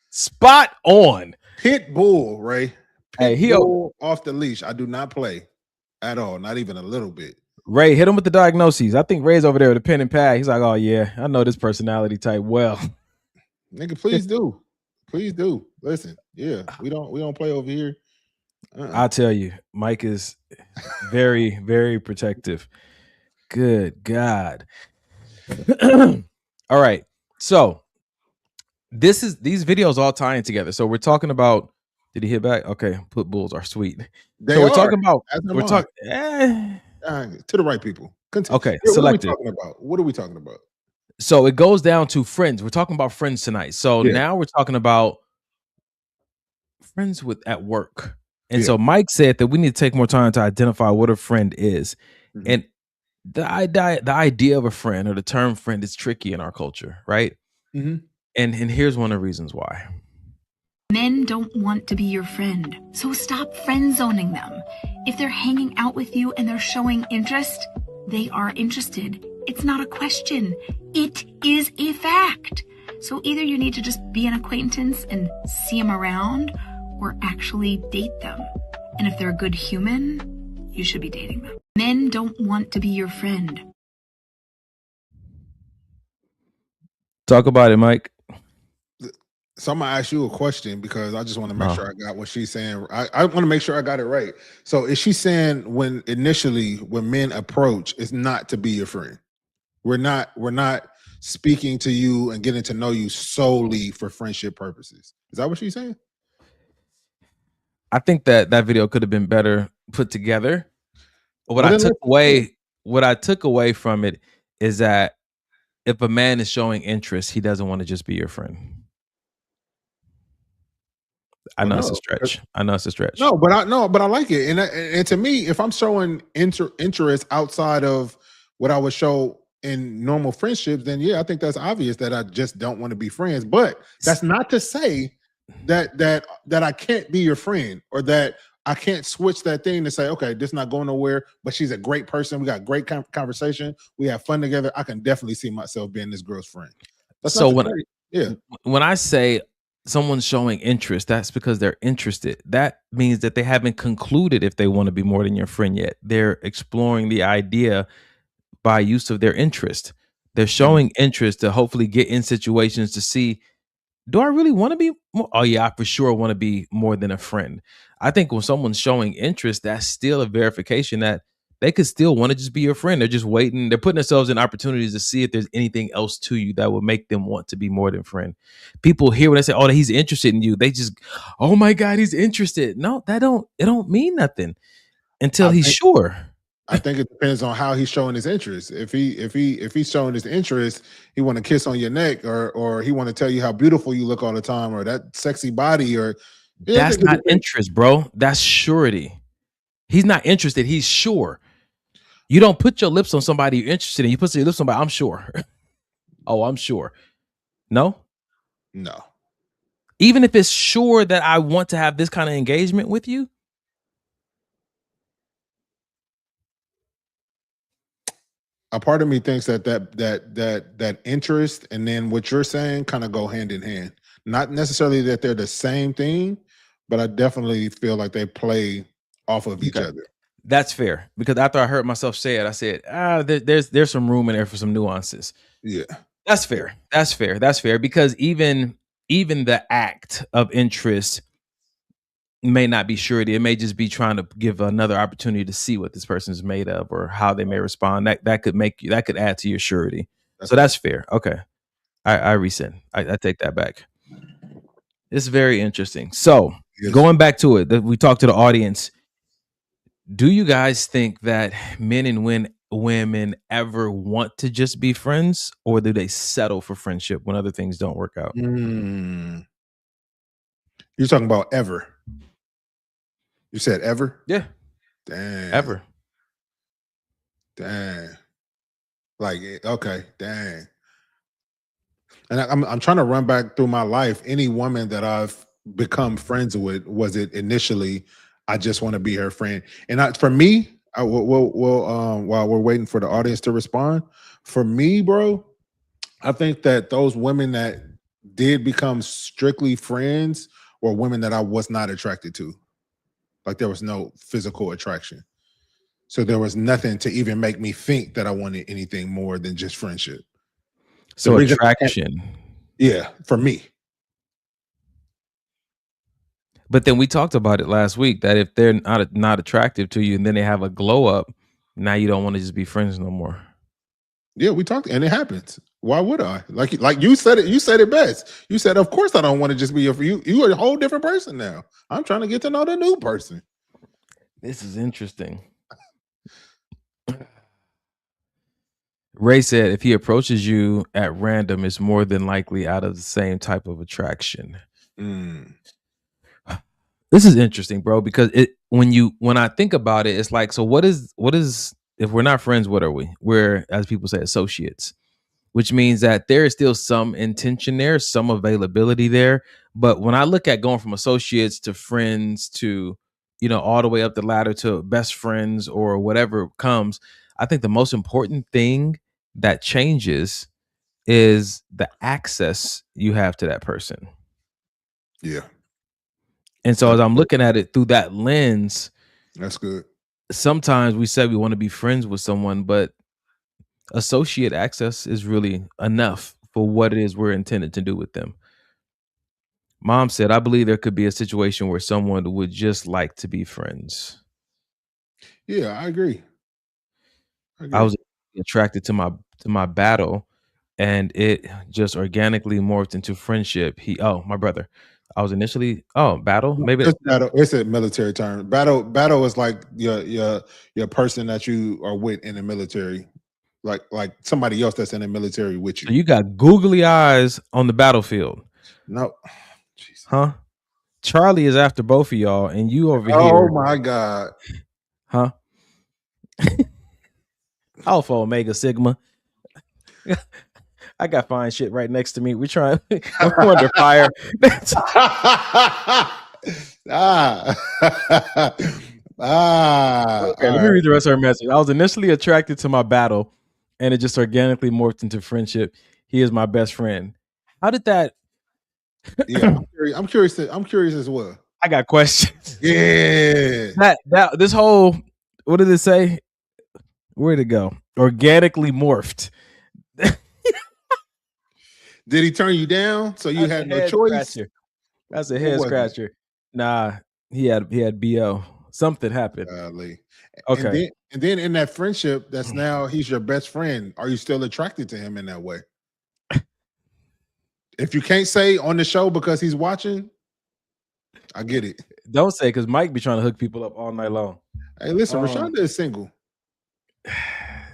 [SPEAKER 5] spot on.
[SPEAKER 4] Pit bull, Ray.
[SPEAKER 5] Pit
[SPEAKER 4] bull off the leash. I do not play at all, not even a little bit.
[SPEAKER 5] Ray, hit him with the diagnoses. I think Ray's over there with a pen and pad. He's like, oh yeah, I know this personality type well.
[SPEAKER 4] Nigga, please do. Please do. Listen, yeah, we don't play over here.
[SPEAKER 5] I'll tell you, Mike is very, very protective. Good God. All right. So these videos all tying together. So we're talking about, did he hit back? Okay, put bulls are sweet. We're talking about
[SPEAKER 4] to the right people. Continue.
[SPEAKER 5] Okay,
[SPEAKER 4] selected. What are we talking about?
[SPEAKER 5] So it goes down to friends. We're talking about friends tonight. So now we're talking about friends at work. And so Mike said that we need to take more time to identify what a friend is. And the idea of a friend or the term friend is tricky in our culture, right? And here's one of the reasons why.
[SPEAKER 13] Men don't want to be your friend, so stop friend zoning them. If they're hanging out with you and they're showing interest, they are interested. It's not a question. It is a fact. So either you need to just be an acquaintance and see them around, or actually date them. And if they're a good human, you should be dating them. Men don't want to be your friend.
[SPEAKER 5] Talk about it, Mike.
[SPEAKER 4] So I'm gonna ask you a question because I just want to make sure I got what she's saying. I want to make sure I got it right. So is she saying when men approach, it's not to be your friend? We're not speaking to you and getting to know you solely for friendship purposes. Is that what she's saying?
[SPEAKER 5] I think that video could have been better put together. What I took away from it is that if a man is showing interest, he doesn't want to just be your friend. I know it's a stretch.
[SPEAKER 4] No, but I like it. And to me, if I'm showing interest outside of what I would show in normal friendships, then yeah, I think that's obvious that I just don't want to be friends. But that's not to say that I can't be your friend or that I can't switch that thing to say, okay, this is not going nowhere, but she's a great person. We got great conversation. We have fun together. I can definitely see myself being this girl's friend.
[SPEAKER 5] So when I say someone's showing interest, that's because they're interested. That means that they haven't concluded if they want to be more than your friend yet. They're exploring the idea by use of their interest. They're showing interest to hopefully get in situations to see, do I really want to be more? Oh yeah, I for sure want to be more than a friend. I think when someone's showing interest, that's still a verification that they could still want to just be your friend. They're just waiting. They're putting themselves in opportunities to see if there's anything else to you that would make them want to be more than friend. People hear when they say, oh, he's interested in you. They just, oh my God, he's interested. No, it don't mean nothing until he's sure.
[SPEAKER 4] I think it depends on how he's showing his interest. If he's showing his interest, he want to kiss on your neck or he want to tell you how beautiful you look all the time or that sexy body or
[SPEAKER 5] that's not interest, bro. That's surety. He's not interested. He's sure. You don't put your lips on somebody you're interested in. You put your lips on somebody, I'm sure. Oh, I'm sure. No. Even if it's sure that I want to have this kind of engagement with you.
[SPEAKER 4] A part of me thinks that interest and then what you're saying kind of go hand in hand. Not necessarily that they're the same thing, but I definitely feel like they play off of each other.
[SPEAKER 5] That's fair, because after I heard myself say it, I said, there's some room in there for some nuances.
[SPEAKER 4] Yeah.
[SPEAKER 5] That's fair. That's fair. That's fair. Because even the act of interest may not be surety. It may just be trying to give another opportunity to see what this person is made of or how they may respond. That could add to your surety. So that's fair. Okay. I rescind. I take that back. It's very interesting. So going back to it, we talked to the audience. Do you guys think that men and women ever want to just be friends, or do they settle for friendship when other things don't work out?
[SPEAKER 4] You're talking about ever. You said ever?
[SPEAKER 5] Yeah.
[SPEAKER 4] Damn.
[SPEAKER 5] Ever.
[SPEAKER 4] Dang. Like, okay, dang. And I'm trying to run back through my life. Any woman that I've become friends with, was it initially, I just want to be her friend. And for me, we'll while we're waiting for the audience to respond, for me, bro, I think that those women that did become strictly friends were women that I was not attracted to. Like, there was no physical attraction. So there was nothing to even make me think that I wanted anything more than just friendship.
[SPEAKER 5] So attraction.
[SPEAKER 4] Yeah, for me.
[SPEAKER 5] But then we talked about it last week that if they're not attractive to you and then they have a glow up, now you don't want to just be friends no more.
[SPEAKER 4] Yeah, we talked, and it happens. Why would I? Like you said it. You said it best. You said, "Of course, I don't want to just be you. You are a whole different person now. I'm trying to get to know the new person."
[SPEAKER 5] This is interesting. Ray said, if he approaches you at random, it's more than likely out of the same type of attraction. This is interesting, bro, because when I think about it, it's like, so what is if we're not friends, what are we? We're, as people say, associates, which means that there is still some intention there, some availability there. But when I look at going from associates to friends to, all the way up the ladder to best friends or whatever comes, I think the most important thing that changes is the access you have to that person.
[SPEAKER 4] Yeah.
[SPEAKER 5] And so as I'm looking at it through that lens,
[SPEAKER 4] that's good.
[SPEAKER 5] Sometimes we say we want to be friends with someone, but associate access is really enough for what it is we're intended to do with them. Mom said, I believe there could be a situation where someone would just like to be friends.
[SPEAKER 4] Yeah, I agree.
[SPEAKER 5] I was attracted to my battle, and it just organically morphed into friendship. My brother. I was initially battle. Maybe
[SPEAKER 4] it's battle. It's a military term. Battle is like your person that you are with in the military, like somebody else that's in the military with you.
[SPEAKER 5] So you got googly eyes on the battlefield.
[SPEAKER 4] No,
[SPEAKER 5] huh? Charlie is after both of y'all, and you over here.
[SPEAKER 4] Oh my God,
[SPEAKER 5] huh? Alpha Omega Sigma. I got fine shit right next to me. We're trying. I'm under fire. Okay, let me read the rest of her message. I was initially attracted to my battle, and it just organically morphed into friendship. He is my best friend. How did that?
[SPEAKER 4] Yeah, I'm curious as well.
[SPEAKER 5] I got questions.
[SPEAKER 4] Yeah.
[SPEAKER 5] That this whole, what did it say? Where'd it go? Organically morphed.
[SPEAKER 4] Did he turn you down? So you had no choice?
[SPEAKER 5] Scratcher. That's a head scratcher. Nah, he had BO. Something happened.
[SPEAKER 4] Okay. And then in that friendship, that's now he's your best friend. Are you still attracted to him in that way? If you can't say on the show because he's watching, I get it.
[SPEAKER 5] Don't say, because Mike be trying to hook people up all night long.
[SPEAKER 4] Hey, listen, Rashonda is single.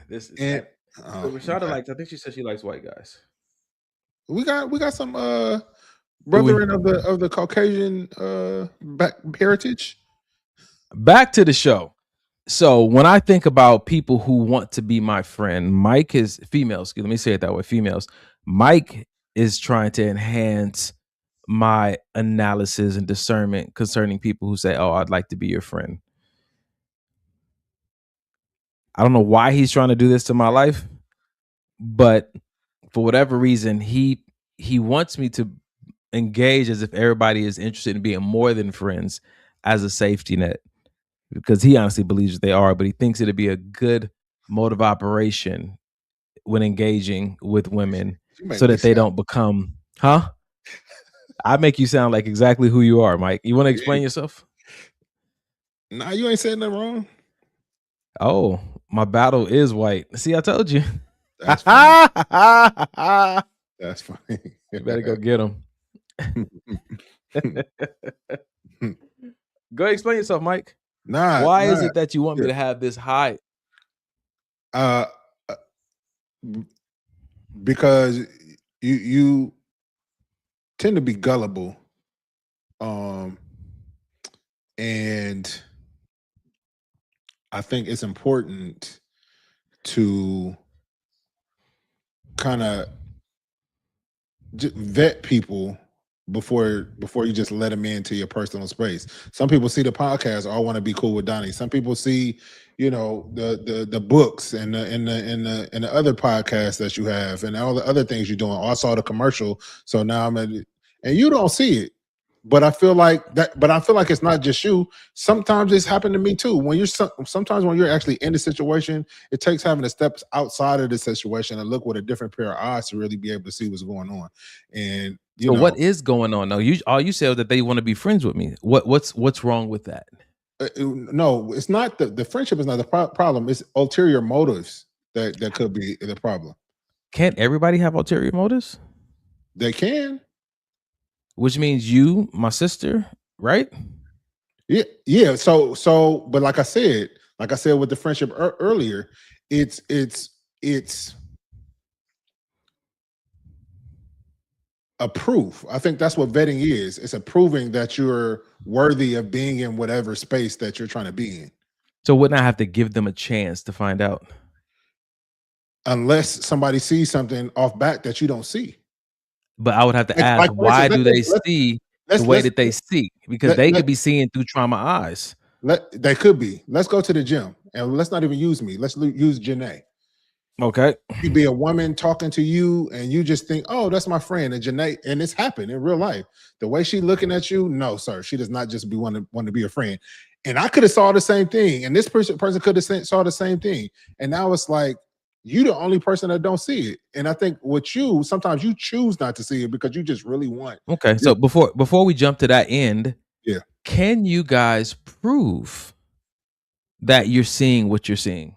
[SPEAKER 5] This is Rashonda likes. I think she said she likes white guys.
[SPEAKER 4] We got some brethren of the Caucasian heritage.
[SPEAKER 5] Back to the show. So when I think about people who want to be my friend, Mike is females. Let me say it that way. Females. Mike is trying to enhance my analysis and discernment concerning people who say, "Oh, I'd like to be your friend." I don't know why he's trying to do this to my life, but for whatever reason, he wants me to engage as if everybody is interested in being more than friends as a safety net. because he honestly believes they are, but he thinks it'd be a good mode of operation when engaging with women so that they don't become, huh? I make you sound like exactly who you are, Mike. You want to explain yourself?
[SPEAKER 4] Nah, you ain't saying nothing wrong.
[SPEAKER 5] Oh, my battle is white. See, I told you.
[SPEAKER 4] That's funny. That's funny.
[SPEAKER 5] You better go get him. Go ahead, explain yourself, Mike. Why is it that you want me to have this high?
[SPEAKER 4] Because you tend to be gullible, and I think it's important to kind of vet people before you just let them into your personal space. Some people see the podcast, I want to be cool with Donnie. Some people see, the books and the other podcasts that you have and all the other things you're doing. I saw the commercial, so now and you don't see it. But I feel like it's not just you. Sometimes it's happened to me too. Sometimes when you're actually in the situation, it takes having to step outside of the situation and look with a different pair of eyes to really be able to see what's going on. And
[SPEAKER 5] what is going on though? All you said was that they want to be friends with me. What's wrong with that?
[SPEAKER 4] No, it's not the friendship is not the problem. It's ulterior motives that could be the problem.
[SPEAKER 5] Can't everybody have ulterior motives?
[SPEAKER 4] They can.
[SPEAKER 5] Which means you, my sister, right?
[SPEAKER 4] Yeah. So, but like I said with the friendship earlier, it's a proof. I think that's what vetting is. It's a proving that you're worthy of being in whatever space that you're trying to be in.
[SPEAKER 5] So wouldn't I have to give them a chance to find out?
[SPEAKER 4] Unless somebody sees something off bat that you don't see.
[SPEAKER 5] But I would have to ask, why do they see the way that they see? Because they could be seeing through trauma eyes.
[SPEAKER 4] They could be. Let's go to the gym. And let's not even use me. Let's use Janae.
[SPEAKER 5] Okay.
[SPEAKER 4] You'd be a woman talking to you and you just think, oh, that's my friend. And Janae, and it's happened in real life. The way she's looking at you, no, sir. She does not just want to be a friend. And I could have saw the same thing. And this person could have saw the same thing. And now it's like, you the only person that don't see it. And I think with you, sometimes you choose not to see it because you just really want.
[SPEAKER 5] Okay. So before we jump to that end, can you guys prove that you're seeing what you're seeing?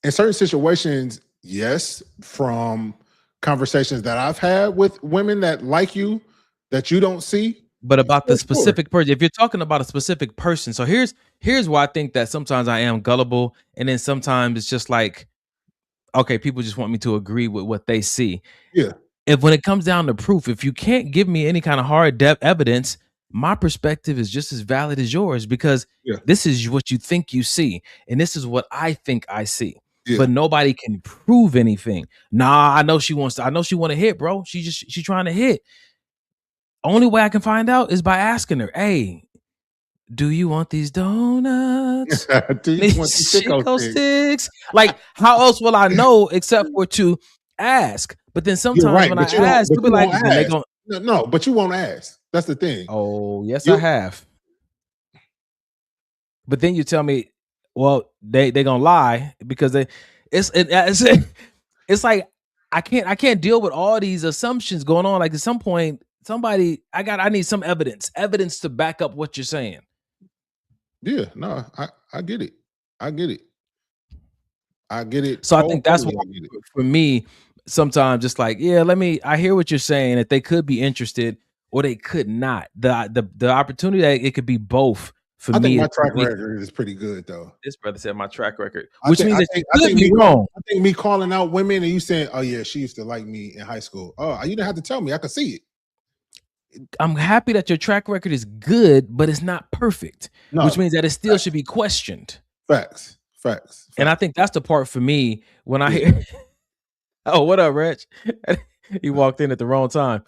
[SPEAKER 4] In certain situations, yes, from conversations that I've had with women that like you, that you don't see.
[SPEAKER 5] But about the specific person, if you're talking about a specific person, so here's why I think that sometimes I am gullible, and then sometimes it's just like, okay, people just want me to agree with what they see.
[SPEAKER 4] Yeah.
[SPEAKER 5] If when it comes down to proof, if you can't give me any kind of hard evidence, my perspective is just as valid as yours because this is what you think you see, and this is what I think I see. Yeah. But nobody can prove anything. Nah, I know she want to hit, bro. She's trying to hit. Only way I can find out is by asking her, hey, do you want these donuts?
[SPEAKER 4] Do you want these Chico
[SPEAKER 5] sticks? Like, how else will I know except for to ask? But then sometimes when I ask, you'll be like,
[SPEAKER 4] no, but you won't ask. That's the thing.
[SPEAKER 5] Oh, yes, I have. But then you tell me, well, they gonna lie because it's like I can't deal with all these assumptions going on. Like at some point, I need some evidence to back up what you're saying.
[SPEAKER 4] Yeah, no, I get it. I get it.
[SPEAKER 5] So I think that's what for me, sometimes just like, I hear what you're saying, that they could be interested or they could not. The opportunity that it could be both for me.
[SPEAKER 4] I think my track record is pretty good though.
[SPEAKER 5] This brother said my track record, which means that you could be wrong.
[SPEAKER 4] I think me calling out women and you saying, oh yeah, she used to like me in high school. Oh, you didn't have to tell me. I could see it.
[SPEAKER 5] I'm happy that your track record is good, but it's not perfect, which means that it still should be questioned.
[SPEAKER 4] Facts.
[SPEAKER 5] And I think that's the part for me when I hear, oh, what up, Rich? He walked in at the wrong time.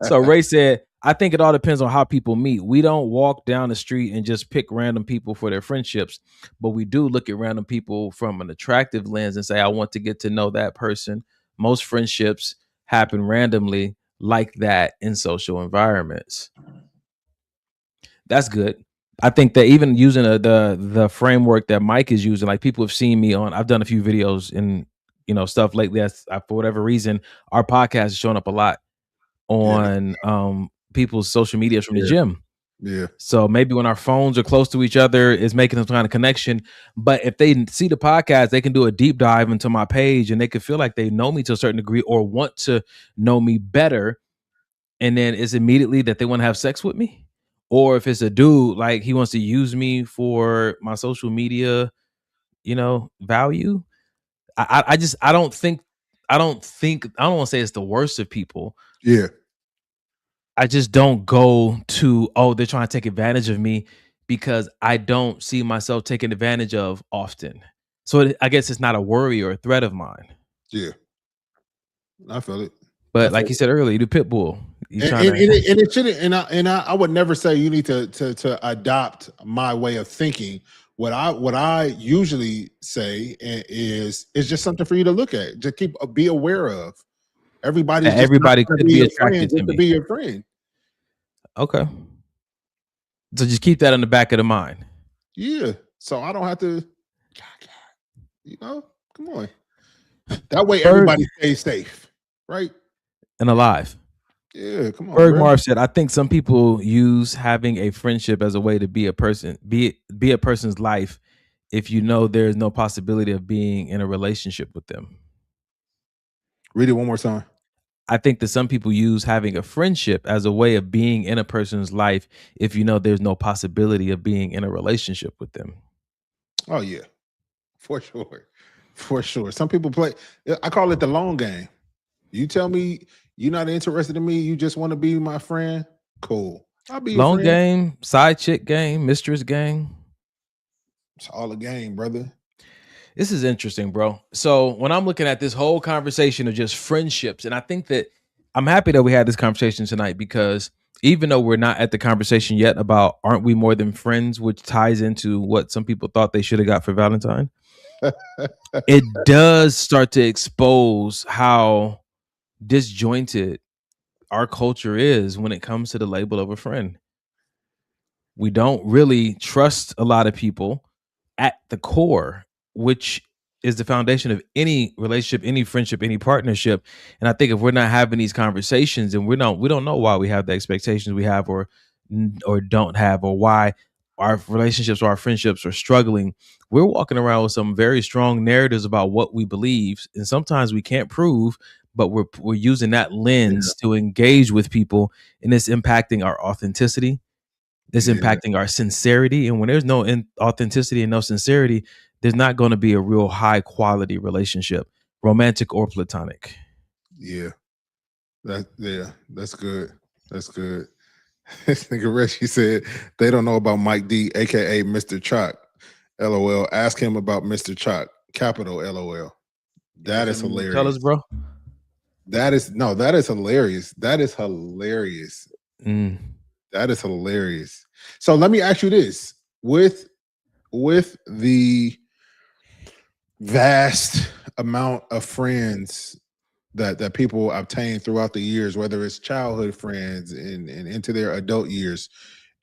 [SPEAKER 5] So Ray said, I think it all depends on how people meet. We don't walk down the street and just pick random people for their friendships, but we do look at random people from an attractive lens and say, I want to get to know that person. Most friendships happen randomly like that in social environments. That's good. I think that even using the framework that Mike is using, like people have seen me on. I've done a few videos and stuff lately. For whatever reason, our podcast is showing up a lot on people's social medias from the gym.
[SPEAKER 4] Yeah.
[SPEAKER 5] So maybe when our phones are close to each other, it's making some kind of connection. But if they see the podcast, they can do a deep dive into my page and they can feel like they know me to a certain degree or want to know me better. And then it's immediately that they want to have sex with me. Or if it's a dude, like he wants to use me for my social media, value. I don't want to say it's the worst of people.
[SPEAKER 4] Yeah.
[SPEAKER 5] I just don't go to, they're trying to take advantage of me, because I don't see myself taken advantage of often. So I guess it's not a worry or a threat of mine.
[SPEAKER 4] Yeah. I feel it.
[SPEAKER 5] But like you said earlier, you do pit bull.
[SPEAKER 4] And it shouldn't. And I would never say you need to adopt my way of thinking. What I usually say is just something for you to look at. Just be aware of. Everybody could be attracted to me. Be your friend.
[SPEAKER 5] Okay. So just keep that in the back of the mind.
[SPEAKER 4] Yeah. So I don't have to. Come on. That way everybody stays safe, right?
[SPEAKER 5] And alive.
[SPEAKER 4] Yeah, come on.
[SPEAKER 5] Berg Marv said, I think some people use having a friendship as a way to be a person's life if you know there's no possibility of being in a relationship with them.
[SPEAKER 4] Read it one more time.
[SPEAKER 5] I think that some people use having a friendship as a way of being in a person's life if you know there's no possibility of being in a relationship with them.
[SPEAKER 4] Oh, yeah. For sure. For sure. Some people play, I call it the long game. You tell me you're not interested in me, you just want to be my friend, cool. I'll be your
[SPEAKER 5] long
[SPEAKER 4] friend.
[SPEAKER 5] Game, side chick game, mistress game.
[SPEAKER 4] It's all a game, brother.
[SPEAKER 5] This is interesting, bro. So when I'm looking at this whole conversation of just friendships, and I think that I'm happy that we had this conversation tonight, because even though we're not at the conversation yet about aren't we more than friends, which ties into what some people thought they should have got for Valentine, it does start to expose how disjointed our culture is when it comes to the label of a friend. We don't really trust a lot of people at the core, which is the foundation of any relationship, any friendship, any partnership. And I think if we're not having these conversations, and we don't know why we have the expectations we have or don't have, or why our relationships or our friendships are struggling, we're walking around with some very strong narratives about what we believe. And sometimes we can't prove, but we're using that lens to engage with people, and it's impacting our authenticity. It's impacting our sincerity. And when there's no authenticity and no sincerity, there's not going to be a real high quality relationship, romantic or platonic.
[SPEAKER 4] Yeah. That's good. That's good. This nigga Reggie said they don't know about Mike D, aka Mr. Chalk. LOL. Ask him about Mr. Chalk. Capital LOL. That is hilarious.
[SPEAKER 5] Tell us, bro.
[SPEAKER 4] That is hilarious. That is hilarious. That is hilarious. So let me ask you this: with the vast amount of friends that people obtain throughout the years, whether it's childhood friends and into their adult years,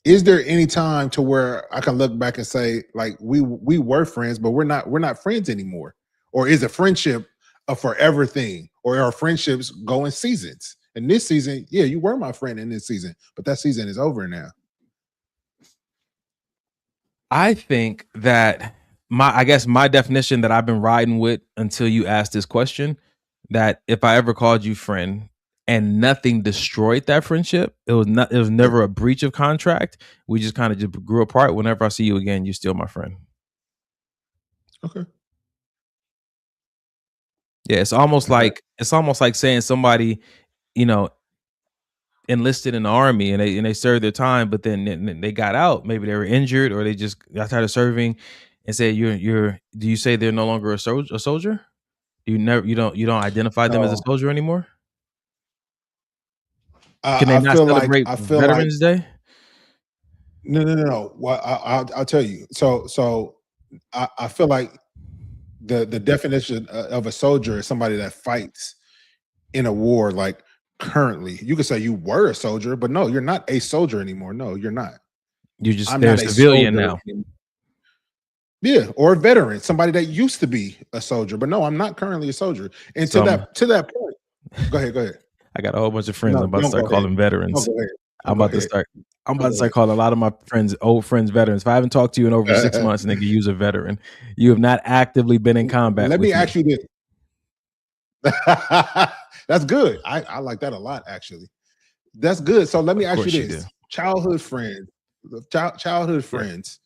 [SPEAKER 4] is there any time to where I can look back and say, like, we were friends, but we're not friends anymore? Or is a friendship a forever thing? Or are friendships go in seasons? And this season, yeah, you were my friend in this season, but that season is over now.
[SPEAKER 5] I think that my definition that I've been riding with until you asked this question, that if I ever called you friend and nothing destroyed that friendship, it was never a breach of contract. We just kind of just grew apart. Whenever I see you again, you're still my friend.
[SPEAKER 4] Okay.
[SPEAKER 5] Yeah, it's almost like saying somebody, enlisted in the army and they served their time, but then they got out. Maybe they were injured or they just got tired of serving, and say do you say they're no longer a soldier? You don't identify them as a soldier anymore? Can they not celebrate Veterans Day?
[SPEAKER 4] No. Well, I'll tell you. So I feel like the definition of a soldier is somebody that fights in a war. Like currently, you could say you were a soldier, but no, you're not a soldier anymore. No, you're not.
[SPEAKER 5] they're a civilian now.
[SPEAKER 4] Yeah, or a veteran, somebody that used to be a soldier, but no, I'm not currently a soldier. And to that point, go ahead.
[SPEAKER 5] I got a whole bunch of friends.
[SPEAKER 4] No,
[SPEAKER 5] I'm about to start calling veterans.
[SPEAKER 4] No, go ahead.
[SPEAKER 5] I'm about to start calling a lot of my old friends veterans. If I haven't talked to you in over 6 months, nigga, you's a veteran. You have not actively been in combat.
[SPEAKER 4] Let me ask you this. That's good. I like that a lot, actually. That's good. So let me ask you this: childhood friends, friends.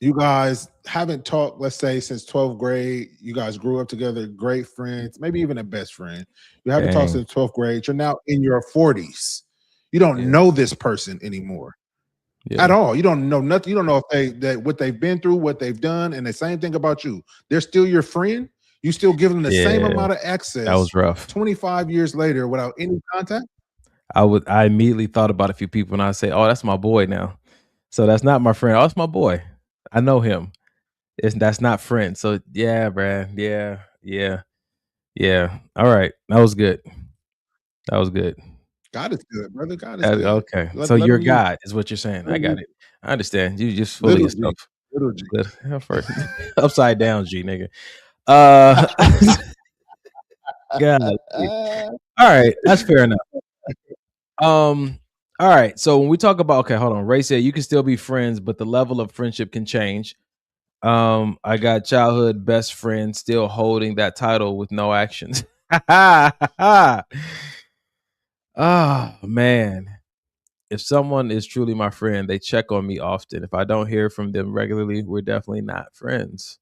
[SPEAKER 4] You guys haven't talked, let's say, since 12th grade. You guys grew up together, great friends, maybe even a best friend. You haven't talked since 12th grade. You're now in your 40s. You don't know this person anymore at all. You don't know nothing. You don't know if what they've been through, what they've done, and the same thing about you. They're still your friend. You still give them the same amount of access.
[SPEAKER 5] That was rough.
[SPEAKER 4] 25 years later without any contact.
[SPEAKER 5] I immediately thought about a few people and I say, oh, that's my boy now. So that's not my friend. Oh, that's my boy. I know him. That's not friend. So yeah, Brad. Yeah. All right. That was good.
[SPEAKER 4] God is good, brother. God is good.
[SPEAKER 5] Okay. So you're God is what you're saying. I got it. I understand. You just fully yourself. Good. Upside down, G nigga. God. All right. That's fair enough. All right. So when we talk about, okay, hold on. Ray said you can still be friends, but the level of friendship can change. I got childhood best friend still holding that title with no actions. Oh man. If someone is truly my friend, they check on me often. If I don't hear from them regularly, we're definitely not friends.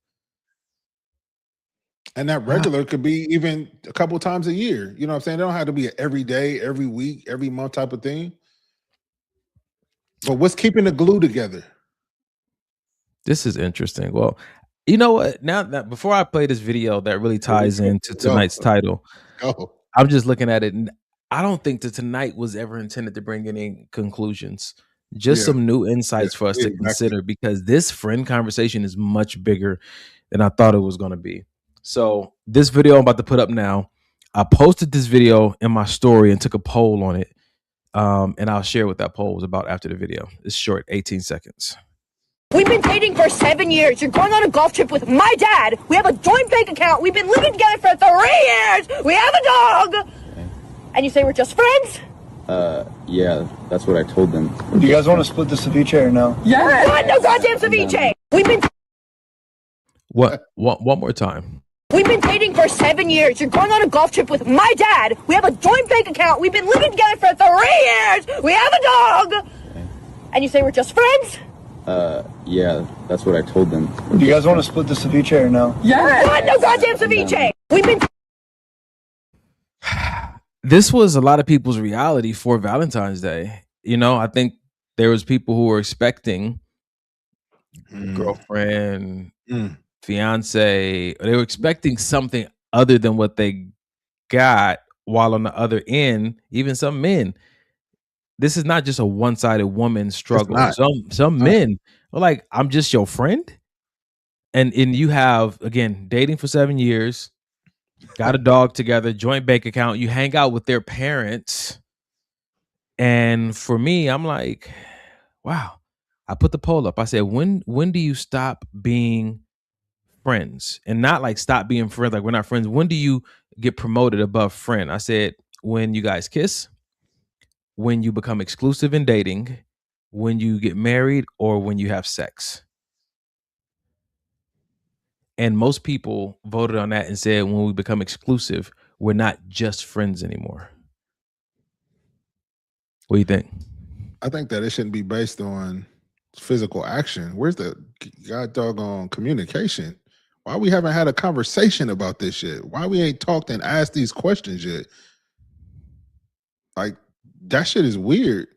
[SPEAKER 4] And that regular could be even a couple times a year. You know what I'm saying? They don't have to be every day, every week, every month type of thing. But what's keeping the glue together?
[SPEAKER 5] This is interesting. Well, you know what? Now that before I play this video that really ties into tonight's title, I'm just looking at it, and I don't think that tonight was ever intended to bring any conclusions. Just some new insights for us to consider, because this friend conversation is much bigger than I thought it was going to be. So this video I'm about to put up now, I posted this video in my story and took a poll on it. And I'll share what that poll was about after the video. It's short, 18 seconds.
[SPEAKER 14] We've been dating for 7 years. You're going on a golf trip with my dad. We have a joint bank account. We've been living together for 3 years. We have a dog. And you say we're just friends?
[SPEAKER 15] Yeah, that's what I told them.
[SPEAKER 12] Do you guys want to split the ceviche or no?
[SPEAKER 14] Yeah. What? No goddamn ceviche. We've been...
[SPEAKER 5] What? One more time.
[SPEAKER 14] We've been dating for 7 years. You're going on a golf trip with my dad. We have a joint bank account. We've been living together for 3 years. We have a dog. And you say we're just friends?
[SPEAKER 15] Yeah, that's what I told them.
[SPEAKER 12] Do you guys want to split the ceviche or no?
[SPEAKER 14] Yeah. What? No goddamn ceviche. We've been...
[SPEAKER 5] This was a lot of people's reality for Valentine's Day. You know, I think there was people who were expecting girlfriend, fiance. They were expecting something other than what they got, while on the other end, even some men, this is not just a one-sided woman struggle. Some men are like, I'm just your friend. And you have, again, dating for 7 years, got a dog together, joint bank account, you hang out with their parents. And for me, I'm like, wow. I put the poll up. I said, when do you stop being friends? And not like stop being friends, like we're not friends. When do you get promoted above friend? I said, when you guys kiss, when you become exclusive in dating, when you get married, or when you have sex. And most people voted on that and said, when we become exclusive, we're not just friends anymore. What do you think?
[SPEAKER 4] I think that it shouldn't be based on physical action. Where's the god doggone communication? Why we haven't had a conversation about this shit? Why we ain't talked and asked these questions yet? Like, that shit is weird.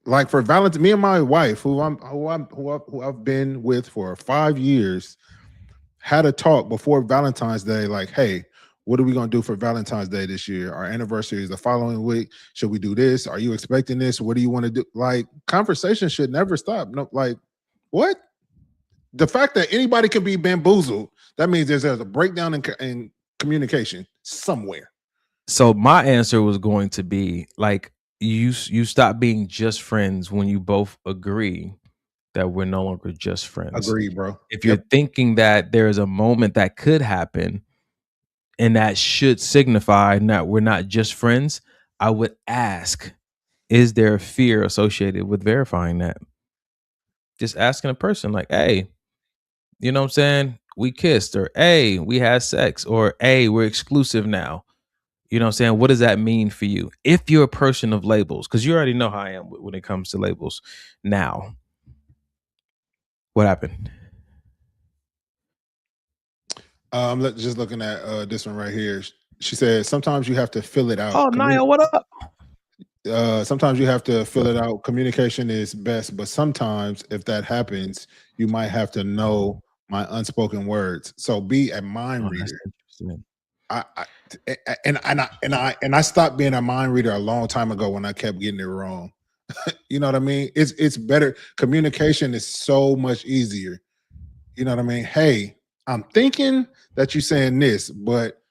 [SPEAKER 4] Like, for Valentine, me and my wife, who I've been with for 5 years, had a talk before Valentine's Day. Like, hey, what are we gonna do for Valentine's Day this year? Our anniversary is the following week. Should we do this? Are you expecting this? What do you want to do? Like, conversation should never stop. No, like, what? The fact that anybody can be bamboozled, that means there's a breakdown in communication somewhere.
[SPEAKER 5] So my answer was going to be like, you stop being just friends when you both agree that we're no longer just friends.
[SPEAKER 4] Agreed, bro.
[SPEAKER 5] If you're thinking that there's a moment that could happen and that should signify that we're not just friends, I would ask, is there a fear associated with verifying that? Just asking a person like, hey, you know what I'm saying? We kissed, or hey, we had sex, or hey, we're exclusive now. You know what I'm saying? What does that mean for you? If you're a person of labels, because you already know how I am when it comes to labels. Now, what happened?
[SPEAKER 4] I'm just looking at this one right here. She said, sometimes you have to fill it out.
[SPEAKER 5] Oh, Naya, what up?
[SPEAKER 4] Sometimes you have to fill it out. Communication is best, but sometimes if that happens, you might have to know my unspoken words. So be a mind reader. I stopped being a mind reader a long time ago when I kept getting it wrong. You know what I mean? It's better. Communication is so much easier. You know what I mean? Hey, I'm thinking that you're saying this, but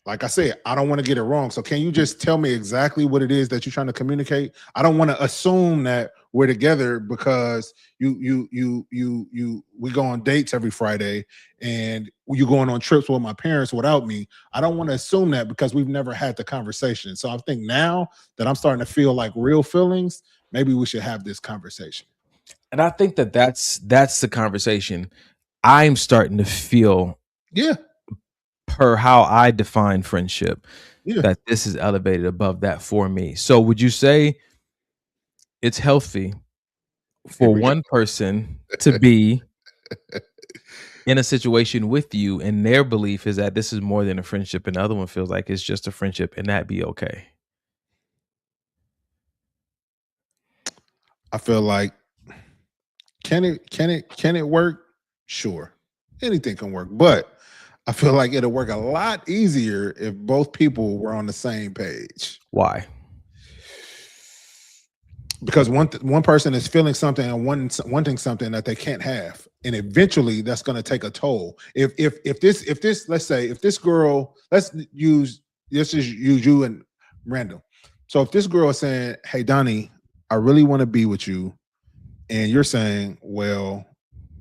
[SPEAKER 4] like I said, I don't want to get it wrong. So can you just tell me exactly what it is that you're trying to communicate? I don't want to assume that we're together because we go on dates every Friday and you going on trips with my parents without me. I don't want to assume that because we've never had the conversation. So I think now that I'm starting to feel like real feelings, maybe we should have this conversation.
[SPEAKER 5] And I think that's the conversation I'm starting to feel.
[SPEAKER 4] Yeah.
[SPEAKER 5] Per how I define friendship, that this is elevated above that for me. So would you say it's healthy for one person to be in a situation with you and their belief is that this is more than a friendship and the other one feels like it's just a friendship and that be okay?
[SPEAKER 4] I feel like can it work? Sure. Anything can work, but I feel like it'll work a lot easier if both people were on the same page.
[SPEAKER 5] Why?
[SPEAKER 4] Because one person is feeling something and wanting something that they can't have, and eventually that's going to take a toll. If this let's say if this girl, let's use you and Randall. So if this girl is saying, "Hey Donnie, I really want to be with you," and you're saying, "Well,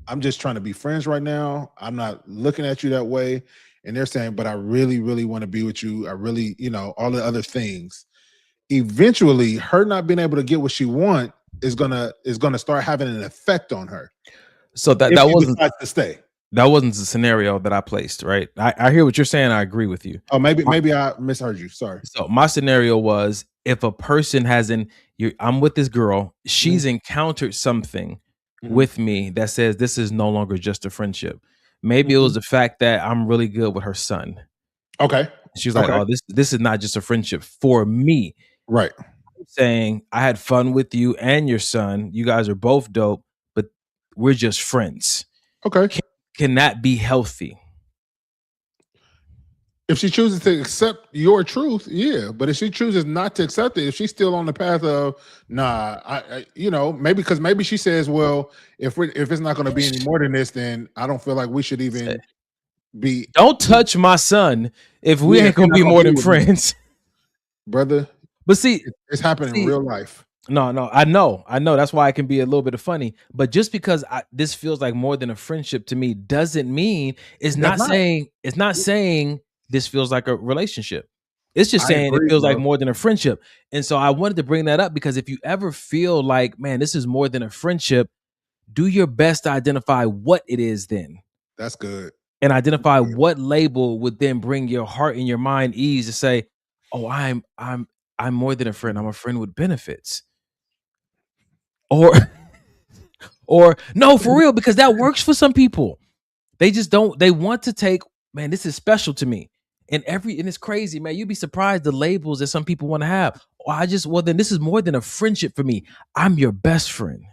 [SPEAKER 4] I'm just trying to be friends right now. I'm not looking at you that way." And they're saying, "But I really, really want to be with you. I really, all the other things." Eventually, her not being able to get what she wants is gonna start having an effect on her.
[SPEAKER 5] So that wasn't
[SPEAKER 4] decides to stay.
[SPEAKER 5] That wasn't the scenario that I placed, right? I hear what you're saying. I agree with you.
[SPEAKER 4] Oh, maybe I misheard you. Sorry.
[SPEAKER 5] So my scenario was if a person I'm with this girl, she's encountered something with me that says this is no longer just a friendship. Maybe it was the fact that I'm really good with her son.
[SPEAKER 4] Okay.
[SPEAKER 5] She's like, oh, this is not just a friendship for me.
[SPEAKER 4] Right.
[SPEAKER 5] I'm saying I had fun with you and your son. You guys are both dope, but we're just friends.
[SPEAKER 4] Okay.
[SPEAKER 5] Can that be healthy?
[SPEAKER 4] If she chooses to accept your truth, yeah. But if she chooses not to accept it, if she's still on the path of maybe she says, well, if it's not going to be any more than this, then I don't feel like we should even be.
[SPEAKER 5] Don't touch my son if we ain't going to be more than friends,
[SPEAKER 4] brother.
[SPEAKER 5] But see,
[SPEAKER 4] it's happening in real life.
[SPEAKER 5] No, I know. That's why it can be a little bit of funny. But just because this feels like more than a friendship to me doesn't mean it's not saying this feels like a relationship. It's just saying it feels like more than a friendship. And so I wanted to bring that up because if you ever feel like, man, this is more than a friendship, do your best to identify what it is then.
[SPEAKER 4] That's good.
[SPEAKER 5] And identify what label would then bring your heart and your mind ease to say, oh, I'm more than a friend. I'm a friend with benefits. Or no, for real, because that works for some people. They just don't. They want to take, man, this is special to me. And it's crazy, man. You'd be surprised the labels that some people want to have. Then this is more than a friendship for me. I'm your best friend.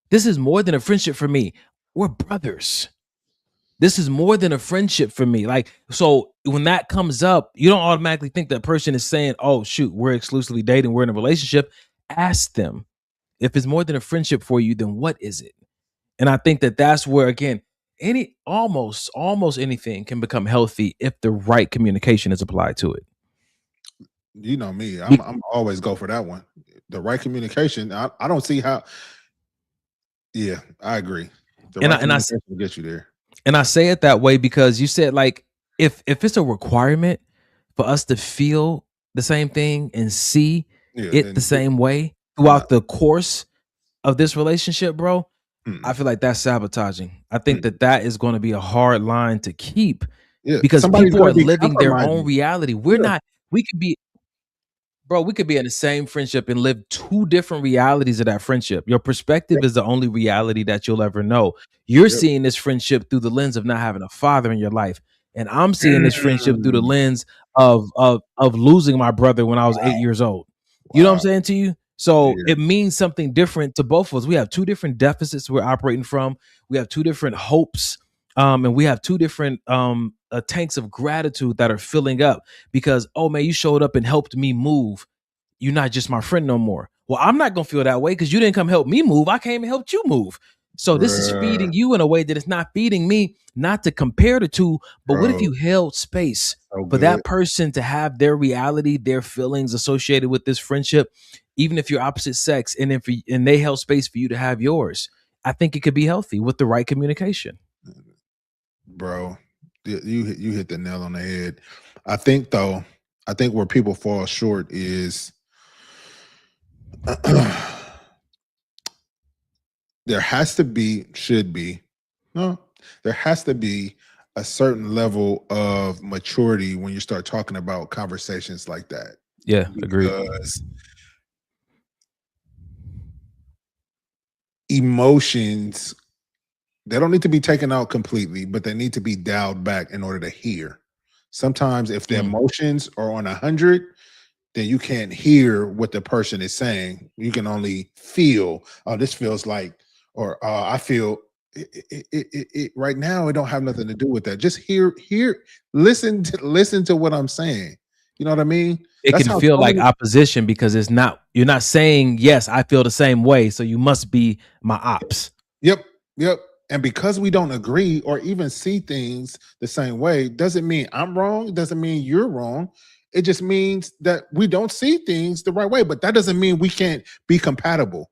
[SPEAKER 5] This is more than a friendship for me. We're brothers. This is more than a friendship for me. Like, so when that comes up, you don't automatically think that person is saying, oh, shoot, we're exclusively dating. We're in a relationship. Ask them. If it's more than a friendship for you, then what is it? And I think that's where, again, almost anything can become healthy if the right communication is applied to it.
[SPEAKER 4] You know me, I'm always go for that one. The right communication. I don't see how. Yeah, I agree. The
[SPEAKER 5] And
[SPEAKER 4] right
[SPEAKER 5] I
[SPEAKER 4] communication will get you there.
[SPEAKER 5] And I say it that way because you said, like, if it's a requirement for us to feel the same thing and see
[SPEAKER 4] Yeah,
[SPEAKER 5] it the
[SPEAKER 4] then
[SPEAKER 5] same way
[SPEAKER 4] no.
[SPEAKER 5] throughout the course of this relationship, bro,
[SPEAKER 4] Mm-mm.
[SPEAKER 5] I feel like that's sabotaging. I think that is going to be a hard line to keep
[SPEAKER 4] Yeah,
[SPEAKER 5] because
[SPEAKER 4] somebody's
[SPEAKER 5] people
[SPEAKER 4] gonna
[SPEAKER 5] are
[SPEAKER 4] be
[SPEAKER 5] living their own
[SPEAKER 4] compromising.
[SPEAKER 5] reality.
[SPEAKER 4] Yeah.
[SPEAKER 5] We could be, bro, we could be in the same friendship and live two different realities of that friendship. Your perspective is the only reality that you'll ever know. You're
[SPEAKER 4] Yep.
[SPEAKER 5] seeing this friendship through the lens of not having a father in your life. And I'm seeing this friendship through the lens of losing my brother when I was 8 years old. You know what I'm saying to you? So
[SPEAKER 4] Yeah.
[SPEAKER 5] it means something different to both of us. We have two different deficits we're operating from. We have two different hopes. And we have two different tanks of gratitude that are filling up because, oh man, you showed up and helped me move. You're not just my friend no more. Well, I'm not gonna feel that way because you didn't come help me move. I came and helped you move. So this is feeding you in a way that it's not feeding me. Not to compare the two, but what if
[SPEAKER 4] Bro.
[SPEAKER 5] you held space
[SPEAKER 4] So
[SPEAKER 5] for
[SPEAKER 4] good.
[SPEAKER 5] that person to have their reality, their feelings associated with this friendship, even if you're opposite sex, and and they held space for you to have yours? I think it could be healthy with the right communication.
[SPEAKER 4] Bro, you hit the nail on the head. I think where people fall short is there has to be a certain level of maturity when you start talking about conversations like that.
[SPEAKER 5] Yeah, agreed.
[SPEAKER 4] Because emotions, they don't need to be taken out completely, but they need to be dialed back in order to hear. Sometimes if the emotions are on 100, then you can't hear what the person is saying. You can only feel, oh, this feels like, or I feel it right now. It don't have nothing to do with that. Just listen to what I'm saying. You know what I mean?
[SPEAKER 5] It
[SPEAKER 4] That's
[SPEAKER 5] can
[SPEAKER 4] how
[SPEAKER 5] feel
[SPEAKER 4] so
[SPEAKER 5] like
[SPEAKER 4] many.
[SPEAKER 5] opposition because you're not saying, yes, I feel the same way. So you must be my ops.
[SPEAKER 4] Yep. And because we don't agree or even see things the same way, doesn't mean I'm wrong. Doesn't mean you're wrong. It just means that we don't see things the right way. But that doesn't mean we can't be compatible.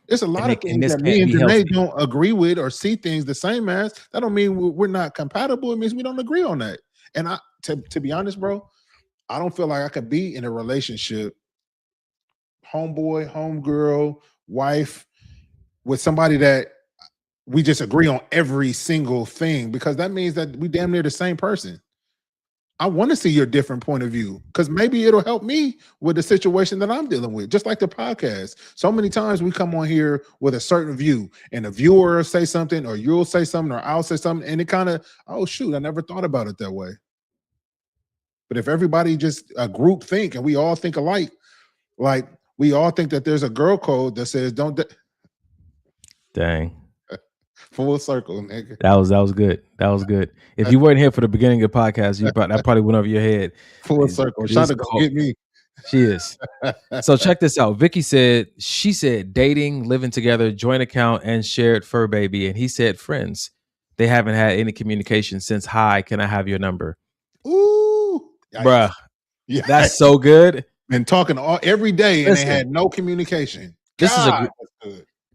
[SPEAKER 4] There's a lot of things
[SPEAKER 5] this
[SPEAKER 4] that me
[SPEAKER 5] can't
[SPEAKER 4] and
[SPEAKER 5] be
[SPEAKER 4] Janae
[SPEAKER 5] healthy.
[SPEAKER 4] don't agree with or see things the same as. That don't mean we're not compatible. It means we don't agree on that. And to be honest, bro, I don't feel like I could be in a relationship, homeboy, homegirl, wife, with somebody that we just agree on every single thing, because that means that we damn near the same person. I want to see your different point of view because maybe it'll help me with the situation that I'm dealing with. Just like the podcast. So many times we come on here with a certain view and a viewer will say something or you'll say something or I'll say something. And it kind of, oh shoot, I never thought about it that way. But if everybody just a group think and we all think alike, like we all think that there's a girl code that says don't.
[SPEAKER 5] Dang.
[SPEAKER 4] Full circle, nigga.
[SPEAKER 5] That was good. That was good. If you weren't here for the beginning of the podcast, that probably went over your head.
[SPEAKER 4] Full circle. Trying to go get me.
[SPEAKER 5] She is. So check this out. Vicky said, she said dating, living together, joint account, and shared fur baby. And he said friends. They haven't had any communication since hi, can I have your number?
[SPEAKER 4] Ooh. Yikes.
[SPEAKER 5] Bruh.
[SPEAKER 4] Yeah.
[SPEAKER 5] That's so good.
[SPEAKER 4] Been talking every day and they had no communication.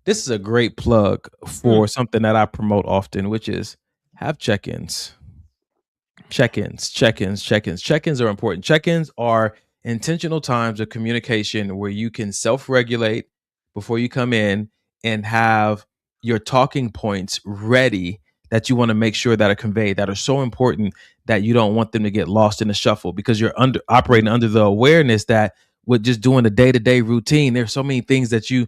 [SPEAKER 4] This
[SPEAKER 5] is a great plug for something that I promote often, which is have check-ins. Check-ins are important. Check-ins are intentional times of communication where you can self-regulate before you come in and have your talking points ready that you want to make sure that are conveyed, that are so important that you don't want them to get lost in the shuffle, because you're operating under the awareness that with just doing the day-to-day routine, there's so many things that you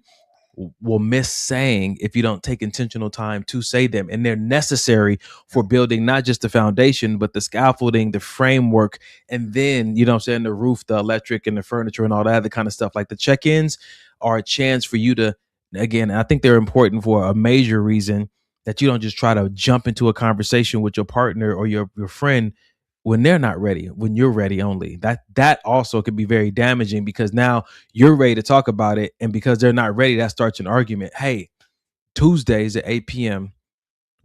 [SPEAKER 5] will miss saying if you don't take intentional time to say them. And they're necessary for building not just the foundation, but the scaffolding, the framework, and then, you know what I'm saying, the roof, the electric, and the furniture, and all that other kind of stuff. Like the check-ins are a chance for you to, again, I think they're important for a major reason, that you don't just try to jump into a conversation with your partner or your friend when they're not ready, when you're ready only. That also could be very damaging, because now you're ready to talk about it, and because they're not ready, that starts an argument. Hey, Tuesdays at 8 p.m.,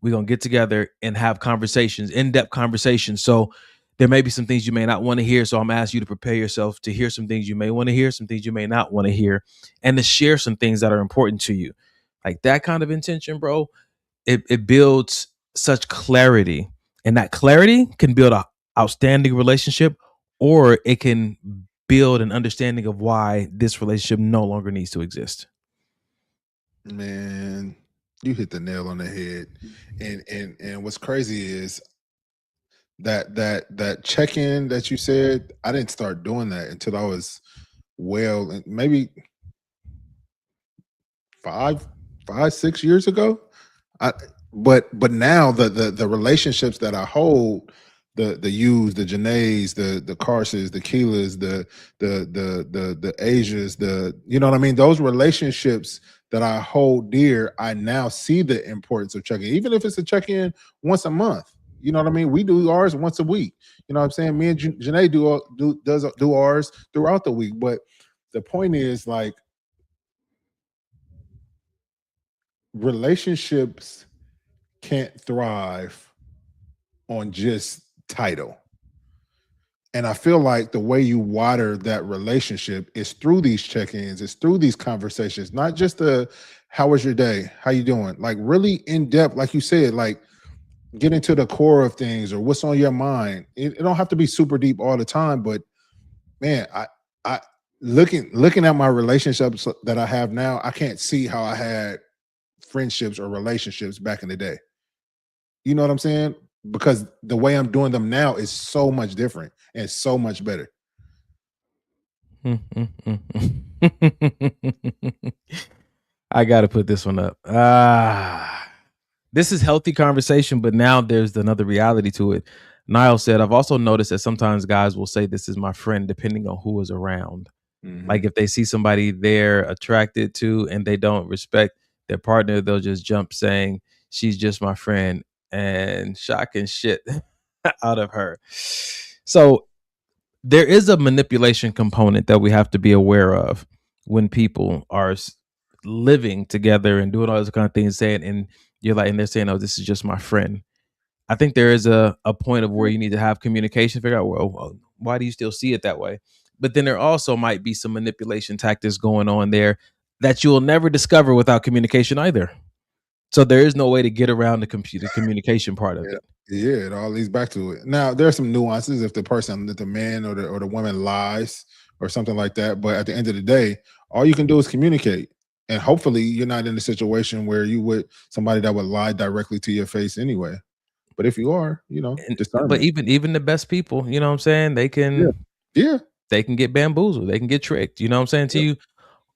[SPEAKER 5] we're going to get together and have conversations, in-depth conversations. So there may be some things you may not want to hear. So I'm asking you to prepare yourself to hear some things you may want to hear, some things you may not want to hear, and to share some things that are important to you. Like that kind of intention, bro, it builds such clarity. And that clarity can build a outstanding relationship, or it can build an understanding of why this relationship no longer needs to exist.
[SPEAKER 4] Man, you hit the nail on the head. And what's crazy is that check-in that you said, I didn't start doing that until I was maybe 6 years ago. But now the relationships that I hold, the U's, the Janaes, the Carses, the Keelas, the Asias, you know what I mean? Those relationships that I hold dear, I now see the importance of checking, even if it's a check-in once a month. You know what I mean? We do ours once a week. You know what I'm saying? Me and Janae do ours throughout the week. But the point is, like, relationships can't thrive on just title. And I feel like the way you water that relationship is through these check-ins, it's through these conversations, not just how was your day? How you doing? Like really in depth, like you said, like get into the core of things or what's on your mind. It don't have to be super deep all the time, but man, I looking at my relationships that I have now, I can't see how I had friendships or relationships back in the day. You know what I'm saying? Because the way I'm doing them now is so much different and so much better.
[SPEAKER 5] I got to put this one up. This is healthy conversation, but now there's another reality to it. Niall said, I've also noticed that sometimes guys will say this is my friend depending on who is around.
[SPEAKER 4] Mm-hmm.
[SPEAKER 5] Like if they see somebody they're attracted to and they don't respect their partner, they'll just jump saying, she's just my friend, and shocking shit out of her. So there is a manipulation component that we have to be aware of when people are living together and doing all those kind of things, saying, and you're like, and they're saying, oh, this is just my friend. I think there is a point of where you need to have communication, figure out, well, why do you still see it that way? But then there also might be some manipulation tactics going on there that you'll never discover without communication either. So there is no way to get around the communication part of it.
[SPEAKER 4] Yeah, it all leads back to it. Now, there are some nuances if the man or the woman lies or something like that. But at the end of the day, all you can do is communicate. And hopefully you're not in a situation where you would somebody that would lie directly to your face anyway. But if you are, you know,
[SPEAKER 5] but even the best people, you know what I'm saying? They can they can get bamboozled, they can get tricked, you know what I'm saying to you.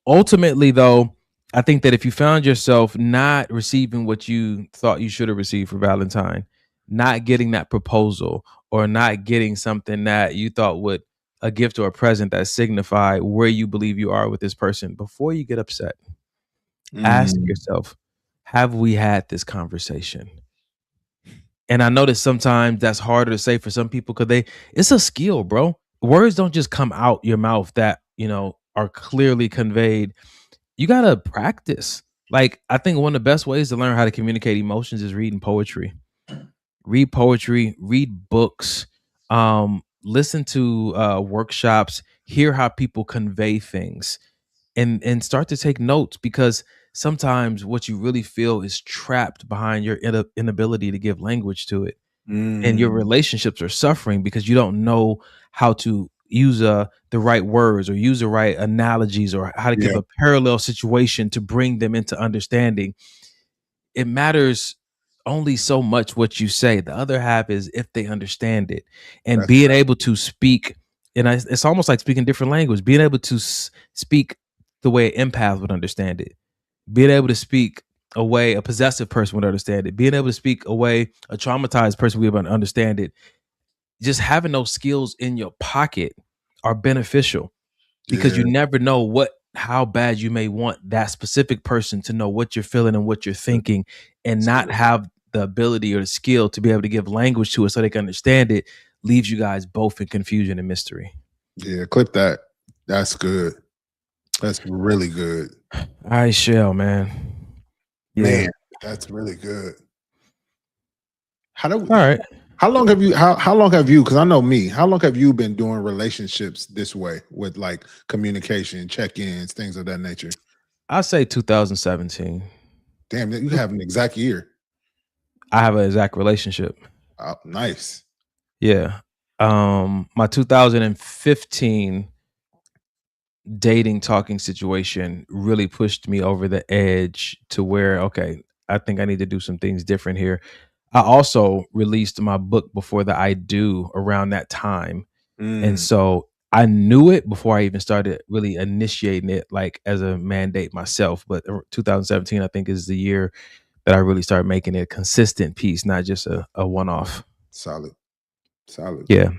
[SPEAKER 5] Ultimately, though, I think that if you found yourself not receiving what you thought you should have received for Valentine, not getting that proposal, or not getting something that you thought would a gift or a present that signified where you believe you are with this person, before you get upset, ask yourself, have we had this conversation? And I notice sometimes that's harder to say for some people because it's a skill, bro. Words don't just come out your mouth that, you know, are clearly conveyed. You got to practice. Like, I think one of the best ways to learn how to communicate emotions is reading poetry. Read poetry, read books, listen to workshops, hear how people convey things, and start to take notes, because sometimes what you really feel is trapped behind your inability to give language to it. And your relationships are suffering because you don't know how to use the right words or use the right analogies or how to give a parallel situation to bring them into understanding. It matters only so much what you say. The other half is if they understand it, and being able to speak. And it's almost like speaking different language, being able to speak the way an empath would understand it, being able to speak a way a possessive person would understand it, being able to speak a way a traumatized person would understand it. Just having those skills in your pocket are beneficial, because you never know how bad you may want that specific person to know what you're feeling and what you're thinking, and not have the ability or the skill to be able to give language to it so they can understand it, leaves you guys both in confusion and mystery.
[SPEAKER 4] Yeah, clip that. That's good. That's really good.
[SPEAKER 5] I shall, man.
[SPEAKER 4] Man, that's really good.
[SPEAKER 5] All right.
[SPEAKER 4] How long have you, because I know me, how long have you been doing relationships this way with like communication, check-ins, things of that nature?
[SPEAKER 5] I say 2017.
[SPEAKER 4] Damn, you have an exact year.
[SPEAKER 5] I have an exact relationship.
[SPEAKER 4] Oh, nice.
[SPEAKER 5] Yeah. My 2015 dating talking situation really pushed me over the edge to where, okay, I think I need to do some things different here. I also released my book before the I Do around that time. And so I knew it before I even started really initiating it like as a mandate myself. But 2017, I think, is the year that I really started making it a consistent piece, not just a one-off.
[SPEAKER 4] Solid.
[SPEAKER 5] Yeah.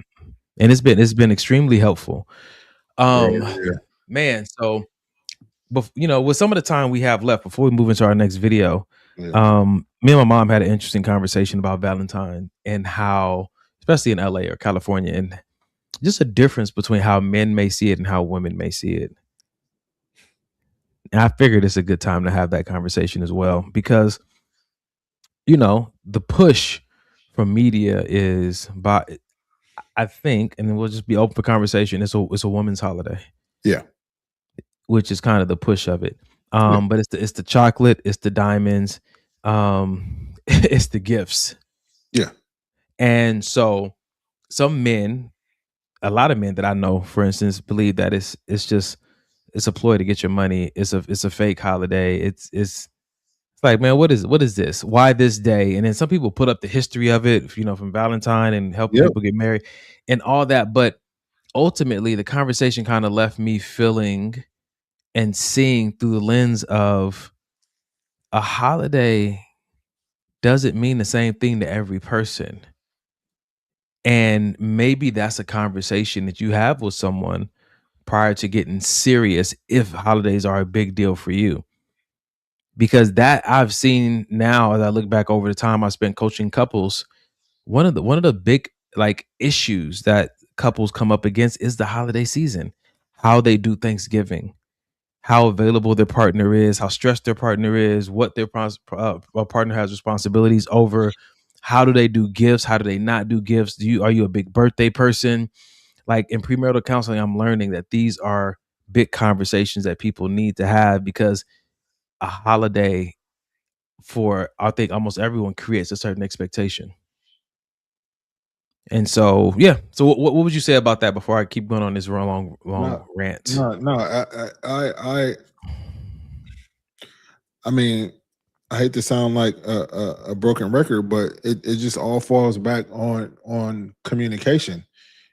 [SPEAKER 5] And it's been extremely helpful.
[SPEAKER 4] Yeah.
[SPEAKER 5] Man, so with some of the time we have left before we move into our next video, me and my mom had an interesting conversation about Valentine and how, especially in LA or California, and just a difference between how men may see it and how women may see it. And I figured it's a good time to have that conversation as well, because the push from media is I think, and we'll just be open for conversation, it's a woman's holiday.
[SPEAKER 4] Yeah.
[SPEAKER 5] Which is kind of the push of it. But it's the chocolate, it's the diamonds, it's the gifts.
[SPEAKER 4] Yeah.
[SPEAKER 5] And so some men, a lot of men that I know, for instance, believe that it's a ploy to get your money. It's a fake holiday. It's like, man, what is this? Why this day? And then some people put up the history of it, from Valentine and helping people get married and all that. But ultimately, the conversation kind of left me feeling and seeing through the lens of a holiday doesn't mean the same thing to every person. And maybe that's a conversation that you have with someone prior to getting serious if holidays are a big deal for you. Because that I've seen now as I look back over the time I spent coaching couples, one of the big issues that couples come up against is the holiday season, how they do Thanksgiving, how available their partner is, how stressed their partner is, what their partner has responsibilities over, how do they do gifts, how do they not do gifts, are you a big birthday person? Like in premarital counseling, I'm learning that these are big conversations that people need to have, because a holiday for, I think, almost everyone creates a certain expectation. And so, yeah. So what would you say about that before I keep going on this long rant?
[SPEAKER 4] No, I mean, I hate to sound like a broken record, but it just all falls back on communication,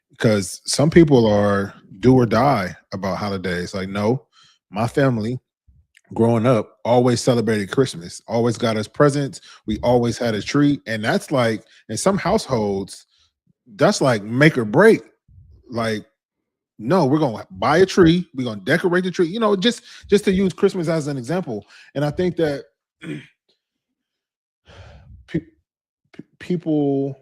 [SPEAKER 4] because some people are do or die about holidays. Like, no, my family growing up always celebrated Christmas, always got us presents. We always had a tree. And that's like, in some households, that's like make or break. Like, no, we're going to buy a tree. We're going to decorate the tree, just to use Christmas as an example. And I think that people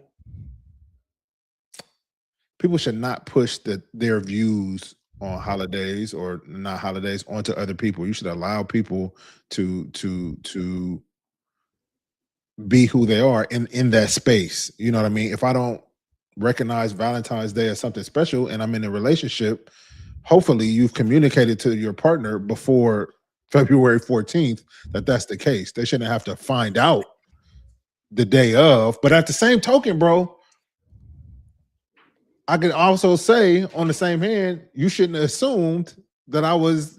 [SPEAKER 4] should not push their views on holidays or not holidays onto other people. You should allow people to be who they are in that space. You know what I mean? If I don't recognize Valentine's Day as something special and I'm in a relationship, hopefully you've communicated to your partner before February 14th that that's the case. They shouldn't have to find out the day of. But at the same token, bro, I can also say on the same hand, you shouldn't have assumed that I was.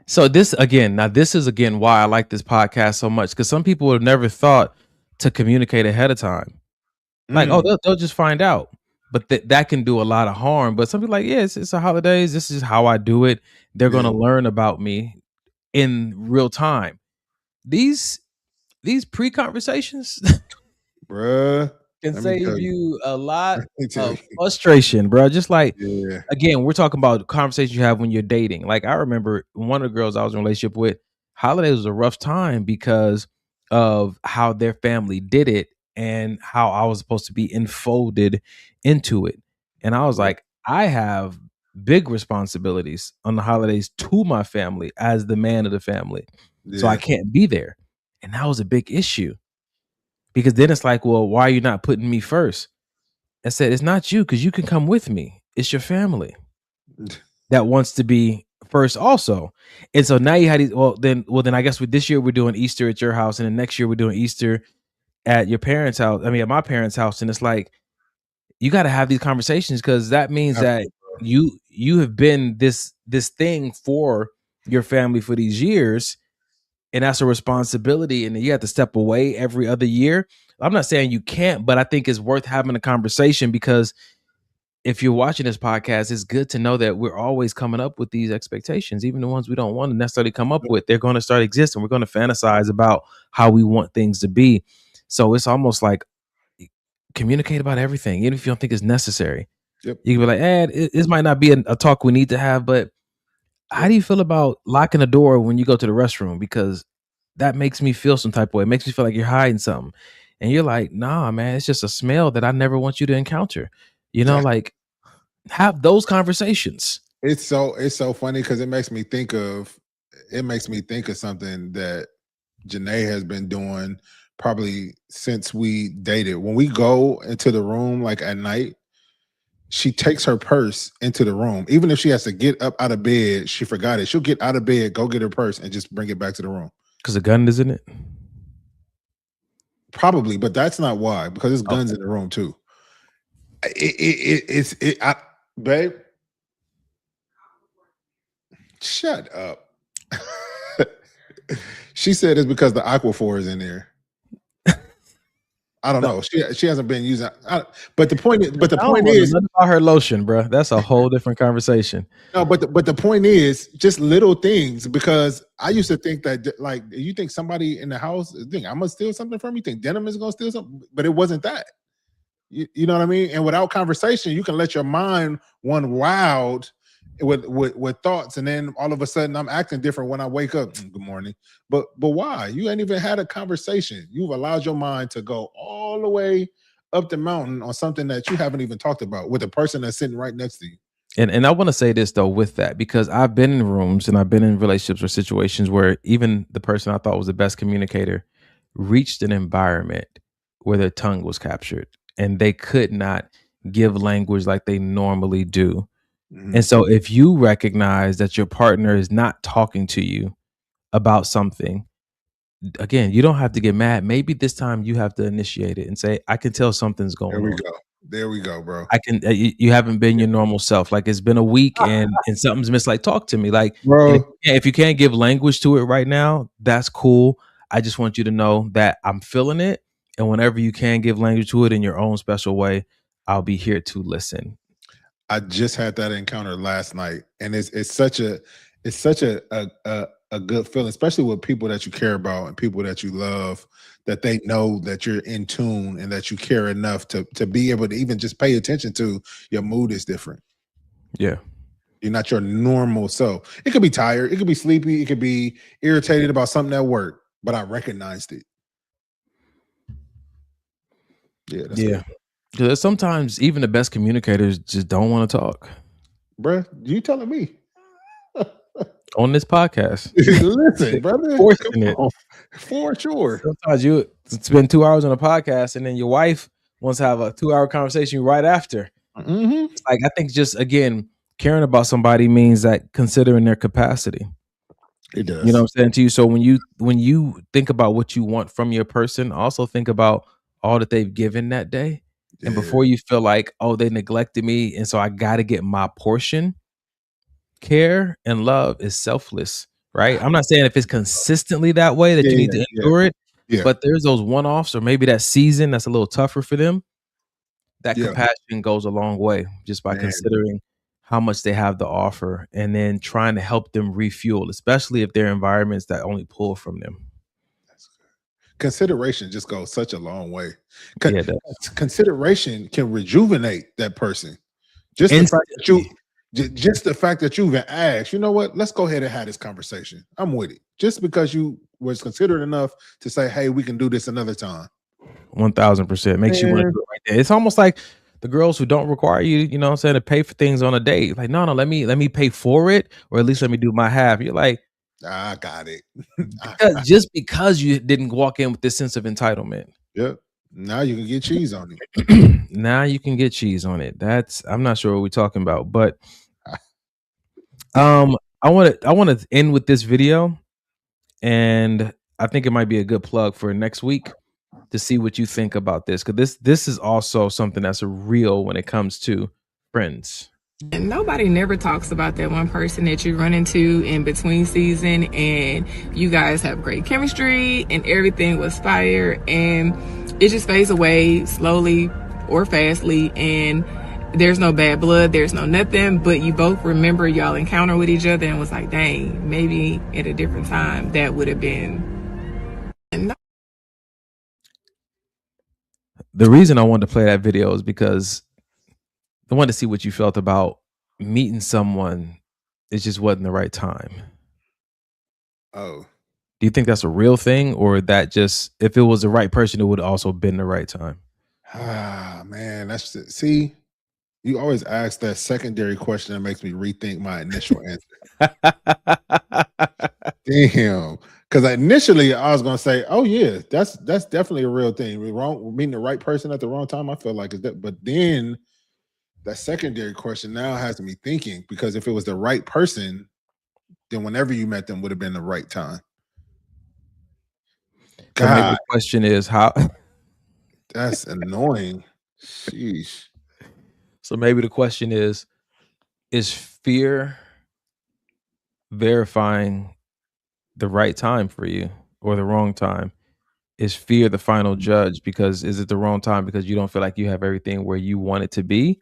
[SPEAKER 5] So this is why I like this podcast so much, because some people have never thought to communicate ahead of time. Like, they'll just find out, but that can do a lot of harm. But some people like, yeah, it's a holidays. This is how I do it. They're going to learn about me in real time. These pre-conversations,
[SPEAKER 4] bruh,
[SPEAKER 5] can save you a lot of frustration, bro. Just like, again, we're talking about conversations you have when you're dating. Like, I remember one of the girls I was in a relationship with, holidays was a rough time because of how their family did it and how I was supposed to be enfolded into it. And I was like, I have big responsibilities on the holidays to my family as the man of the family. So I can't be there. And that was a big issue. Because then it's like, well, why are you not putting me first? I said, it's not you, because you can come with me. It's your family that wants to be first also. And so now you had these, well then I guess this year we're doing Easter at your house, and then next year we're doing Easter at your parents' house. I mean, at my parents' house. And it's like, you got to have these conversations, because that means that you have been this thing for your family for these years, and that's a responsibility, and you have to step away every other year. I'm not saying you can't, but I think it's worth having a conversation, because if you're watching this podcast, it's good to know that we're always coming up with these expectations, even the ones we don't want to necessarily come up with. They're going to start existing. We're going to fantasize about how we want things to be. So it's almost like, communicate about everything, even if you don't think it's necessary.
[SPEAKER 4] Yep.
[SPEAKER 5] You can be like, this might not be a talk we need to have, but how do you feel about locking the door when you go to the restroom? Because that makes me feel some type of way. It makes me feel like you're hiding something. And you're like, nah, man, it's just a smell that I never want you to encounter. You know, like, have those conversations.
[SPEAKER 4] It's so funny, because it makes me think of something that Janae has been doing probably since we dated. When we go into the room, like at night, she takes her purse into the room. Even if she has to get up out of bed, she forgot it. She'll get out of bed, go get her purse, and just bring it back to the room.
[SPEAKER 5] Because the gun is in it?
[SPEAKER 4] Probably, but that's not why, because there's guns in the room too. Babe, shut up. She said it's because the Aquaphor is in there. I don't know. She hasn't been using. But the point is,
[SPEAKER 5] about her lotion, bro. That's a whole different conversation.
[SPEAKER 4] No, but the point is just little things, because I used to think that, like, you think somebody in the house think I'm gonna steal something from you, think Denim is gonna steal something, but it wasn't that. You know what I mean? And without conversation, you can let your mind run wild with thoughts, and then all of a sudden I'm acting different when I wake up. Good morning. But why? You ain't even had a conversation. You've allowed your mind to go all the way up the mountain on something that you haven't even talked about with a person that's sitting right next to you.
[SPEAKER 5] And I want to say this though with that, because I've been in rooms and I've been in relationships or situations where even the person I thought was the best communicator reached an environment where their tongue was captured and they could not give language like they normally do. And so if you recognize that your partner is not talking to you about something, again, you don't have to get mad. Maybe this time you have to initiate it and say, I can tell something's going on.
[SPEAKER 4] There we go, bro.
[SPEAKER 5] I can. You haven't been your normal self. Like, it's been a week and something's missed. Like, talk to me. Like,
[SPEAKER 4] bro.
[SPEAKER 5] If you can't give language to it right now, that's cool. I just want you to know that I'm feeling it. And whenever you can give language to it in your own special way, I'll be here to listen.
[SPEAKER 4] I just had that encounter last night, and it's such a good feeling, especially with people that you care about and people that you love, that they know that you're in tune and that you care enough to be able to even just pay attention to your mood is different.
[SPEAKER 5] Yeah.
[SPEAKER 4] You're not your normal self. It could be tired, it could be sleepy, it could be irritated about something at work, but I recognized it.
[SPEAKER 5] Yeah. Because sometimes even the best communicators just don't want to talk.
[SPEAKER 4] Bruh, you telling me?
[SPEAKER 5] On this podcast.
[SPEAKER 4] Listen, brother.
[SPEAKER 5] Forcing it.
[SPEAKER 4] For sure.
[SPEAKER 5] Sometimes you spend 2 hours on a podcast and then your wife wants to have a 2-hour conversation right after. It's like, I think just, again, caring about somebody means that considering their capacity.
[SPEAKER 4] It does.
[SPEAKER 5] You know what I'm saying to you? So when you think about what you want from your person, also think about all that they've given that day. And before you feel like, oh, they neglected me, and so I got to get my portion, care and love is selfless, right? I'm not saying if it's consistently that way that you need to endure it, but there's those one-offs, or maybe that season that's a little tougher for them. That compassion goes a long way, just by considering how much they have to offer and then trying to help them refuel, especially if they're environments that only pull from them.
[SPEAKER 4] Consideration just goes such a long way. Consideration can rejuvenate that person. Just the fact that you even asked, you know what? Let's go ahead and have this conversation. I'm with it. Just because you was considerate enough to say, hey, we can do this another time.
[SPEAKER 5] 1000% makes you want to do it right there. It's almost like the girls who don't require you, you know what I'm saying, to pay for things on a date. Like, no, let me pay for it, or at least let me do my half. You're like,
[SPEAKER 4] I got it.
[SPEAKER 5] just because you didn't walk in with this sense of entitlement.
[SPEAKER 4] Yep. Now you can get cheese on it.
[SPEAKER 5] Now you can get cheese on it. I'm not sure what we're talking about, but I I want to end with this video, and I think it might be a good plug for next week to see what you think about this, because this is also something that's real when it comes to friends.
[SPEAKER 16] And nobody never talks about that one person that you run into in between season and you guys have great chemistry and everything was fire and it just fades away slowly or fastly and there's no bad blood, there's no nothing, but you both remember y'all encounter with each other and was like, dang, maybe at a different time that would have been.
[SPEAKER 5] The reason I wanted to play that video is because I wanted to see what you felt about meeting someone. It just wasn't the right time.
[SPEAKER 4] Oh.
[SPEAKER 5] Do you think that's a real thing, or that just, if it was the right person, it would also been the right time?
[SPEAKER 4] Ah, man, see, you always ask that secondary question that makes me rethink my initial answer. Damn. Because initially I was gonna say, oh yeah, that's definitely a real thing. Meeting the right person at the wrong time, I feel like is that, but then that secondary question now has me thinking, because if it was the right person, then whenever you met them would have been the right time.
[SPEAKER 5] So maybe the question is how.
[SPEAKER 4] That's annoying. Sheesh.
[SPEAKER 5] So maybe the question is fear verifying the right time for you or the wrong time? Is fear the final judge? Because is it the wrong time because you don't feel like you have everything where you want it to be?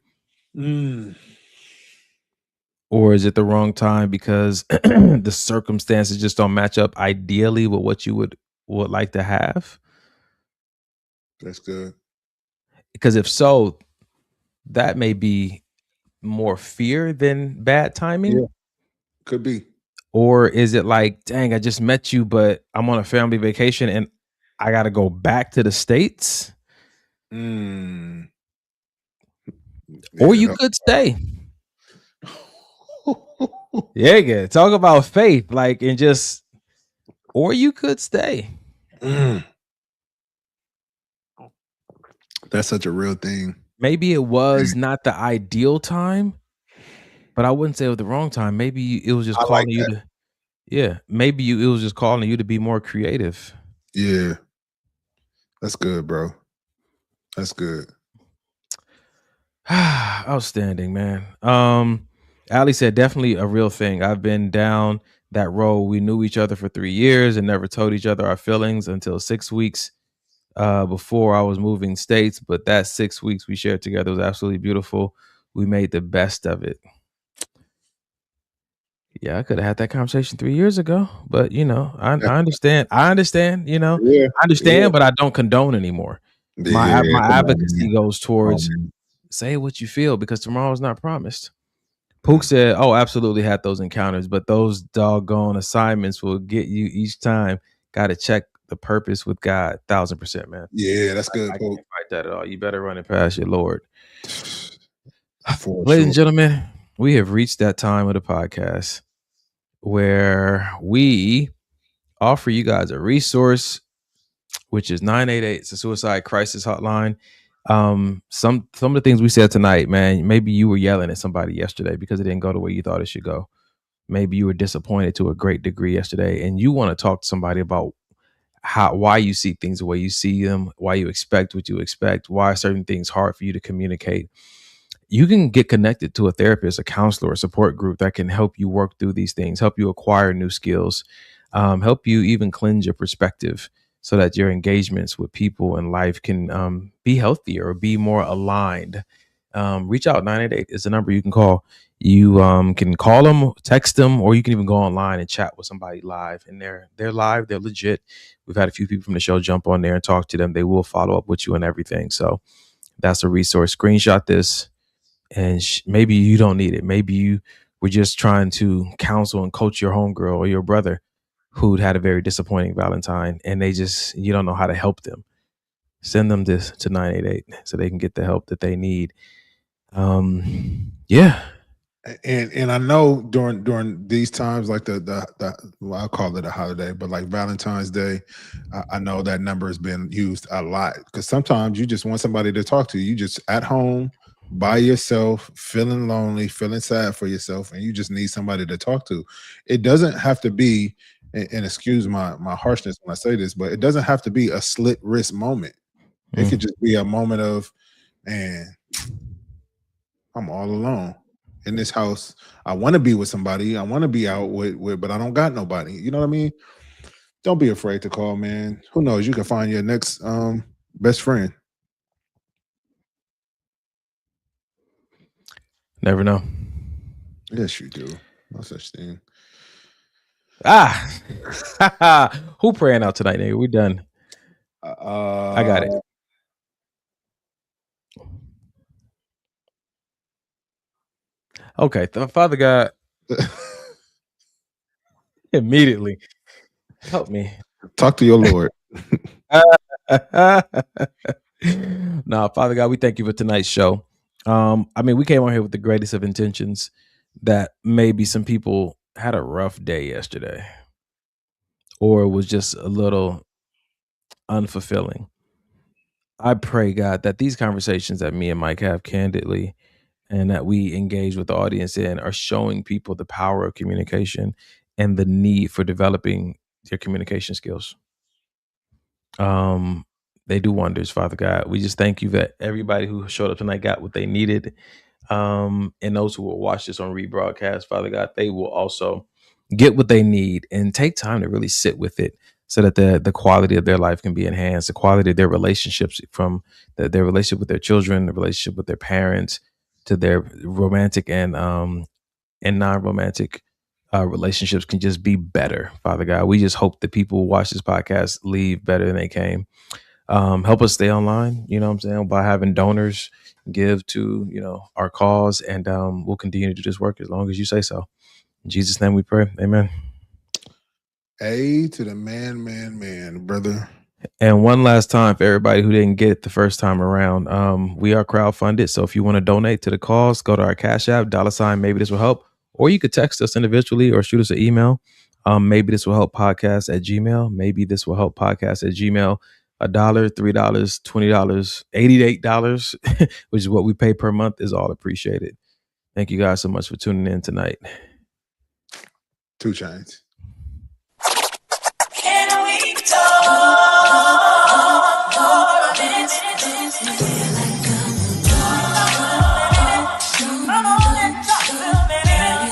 [SPEAKER 5] Or is it the wrong time because the circumstances just don't match up ideally with what you would like to have?
[SPEAKER 4] That's good.
[SPEAKER 5] Because if so, that may be more fear than bad timing.
[SPEAKER 4] Yeah, could be.
[SPEAKER 5] Or is it like, dang, I just met you, but I'm on a family vacation and I got to go back to the States? Or you could stay. Yeah, talk about faith, like, and just, or you could stay.
[SPEAKER 4] That's such a real thing.
[SPEAKER 5] Maybe it was not the ideal time, but I wouldn't say it was the wrong time. Maybe it was just calling you to, maybe it was just calling you to be more creative.
[SPEAKER 4] Yeah. That's good, bro. That's good.
[SPEAKER 5] Outstanding, man. Ali said, definitely a real thing. I've been down that road. We knew each other for 3 years and never told each other our feelings until 6 weeks before I was moving states. But that 6 weeks we shared together was absolutely beautiful. We made the best of it. Yeah, I could have had that conversation 3 years ago, but I understand. I understand, I understand, but I don't condone anymore. My advocacy goes towards say what you feel, because tomorrow's not promised. Pook said, oh, absolutely had those encounters, but those doggone assignments will get you each time. Got to check the purpose with God. 1,000%, man.
[SPEAKER 4] Yeah, that's good.
[SPEAKER 5] I can't fight that at all. You better run it past your Lord.
[SPEAKER 4] For
[SPEAKER 5] Ladies and gentlemen, we have reached that time of the podcast where we offer you guys a resource, which is 988. It's a suicide crisis hotline. Some of the things we said tonight, man, maybe you were yelling at somebody yesterday because it didn't go the way you thought it should go. Maybe you were disappointed to a great degree yesterday, and you want to talk to somebody about why you see things the way you see them, why you expect what you expect, why are certain things hard for you to communicate. You can get connected to a therapist, a counselor, a support group that can help you work through these things, help you acquire new skills, help you even cleanse your perspective, so that your engagements with people in life can be healthier or be more aligned. Reach out. 988 is the number you can call. You can call them, text them, or you can even go online and chat with somebody live. And they're live. They're legit. We've had a few people from the show jump on there and talk to them. They will follow up with you and everything. So that's a resource. Screenshot this, and maybe you don't need it. Maybe you were just trying to counsel and coach your homegirl or your brother who'd had a very disappointing Valentine, and you don't know how to help them. Send them this to 988 so they can get the help that they need. Yeah.
[SPEAKER 4] And I know during these times, like well, I'll call it a holiday, but like Valentine's Day, I know that number has been used a lot, because sometimes you just want somebody to talk to. You just at home by yourself, feeling lonely, feeling sad for yourself, and you just need somebody to talk to. It doesn't have to be, and excuse my harshness when I say this, but it doesn't have to be a slit wrist moment. It could just be a moment of, man, I'm all alone in this house. I want to be with somebody. I want to be out with, but I don't got nobody. You know what I mean? Don't be afraid to call, man. Who knows? You can find your next best friend.
[SPEAKER 5] Never know.
[SPEAKER 4] Yes, you do. No such thing.
[SPEAKER 5] Who praying out tonight, nigga? We done. I got it. Okay, Father God, immediately help me.
[SPEAKER 4] Talk to your Lord.
[SPEAKER 5] No, Father God, we thank you for tonight's show. I mean, we came on here with the greatest of intentions that maybe some people had a rough day yesterday or was just a little unfulfilling. I pray, God, that these conversations that me and Mike have candidly and that we engage with the audience in are showing people the power of communication and the need for developing their communication skills. They do wonders, Father God. We just thank you that everybody who showed up tonight got what they needed. And those who will watch this on rebroadcast, Father God, they will also get what they need and take time to really sit with it so that the quality of their life can be enhanced, the quality of their relationships, from their relationship with their children, the relationship with their parents, to their romantic and non-romantic relationships can just be better, Father God. We just hope that people who watch this podcast leave better than they came. Help us stay online, you know what I'm saying, by having donors give to, our cause, and we'll continue to do this work as long as you say so. In Jesus' name we pray. Amen.
[SPEAKER 4] A to the man, brother.
[SPEAKER 5] And one last time for everybody who didn't get it the first time around, we are crowdfunded. So if you want to donate to the cause, go to our Cash App, $, maybe this will help. Or you could text us individually or shoot us an email. Maybe this will help podcast at Gmail. Maybe this will help podcast at Gmail. $1, $3, $20, $88, which is what we pay per month, is all appreciated. Thank you guys so much for tuning in tonight.
[SPEAKER 4] 2 Chainz.
[SPEAKER 17] Can we talk for a minute? Come on and talk to me, baby.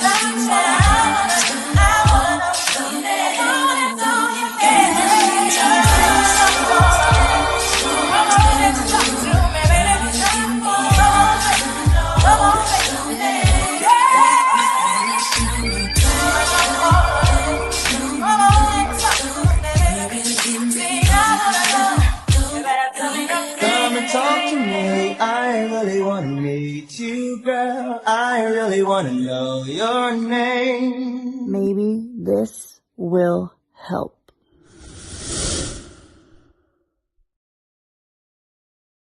[SPEAKER 18] Come and talk to me. I really want to meet you, girl. I really want to know your name.
[SPEAKER 3] Maybe this will help.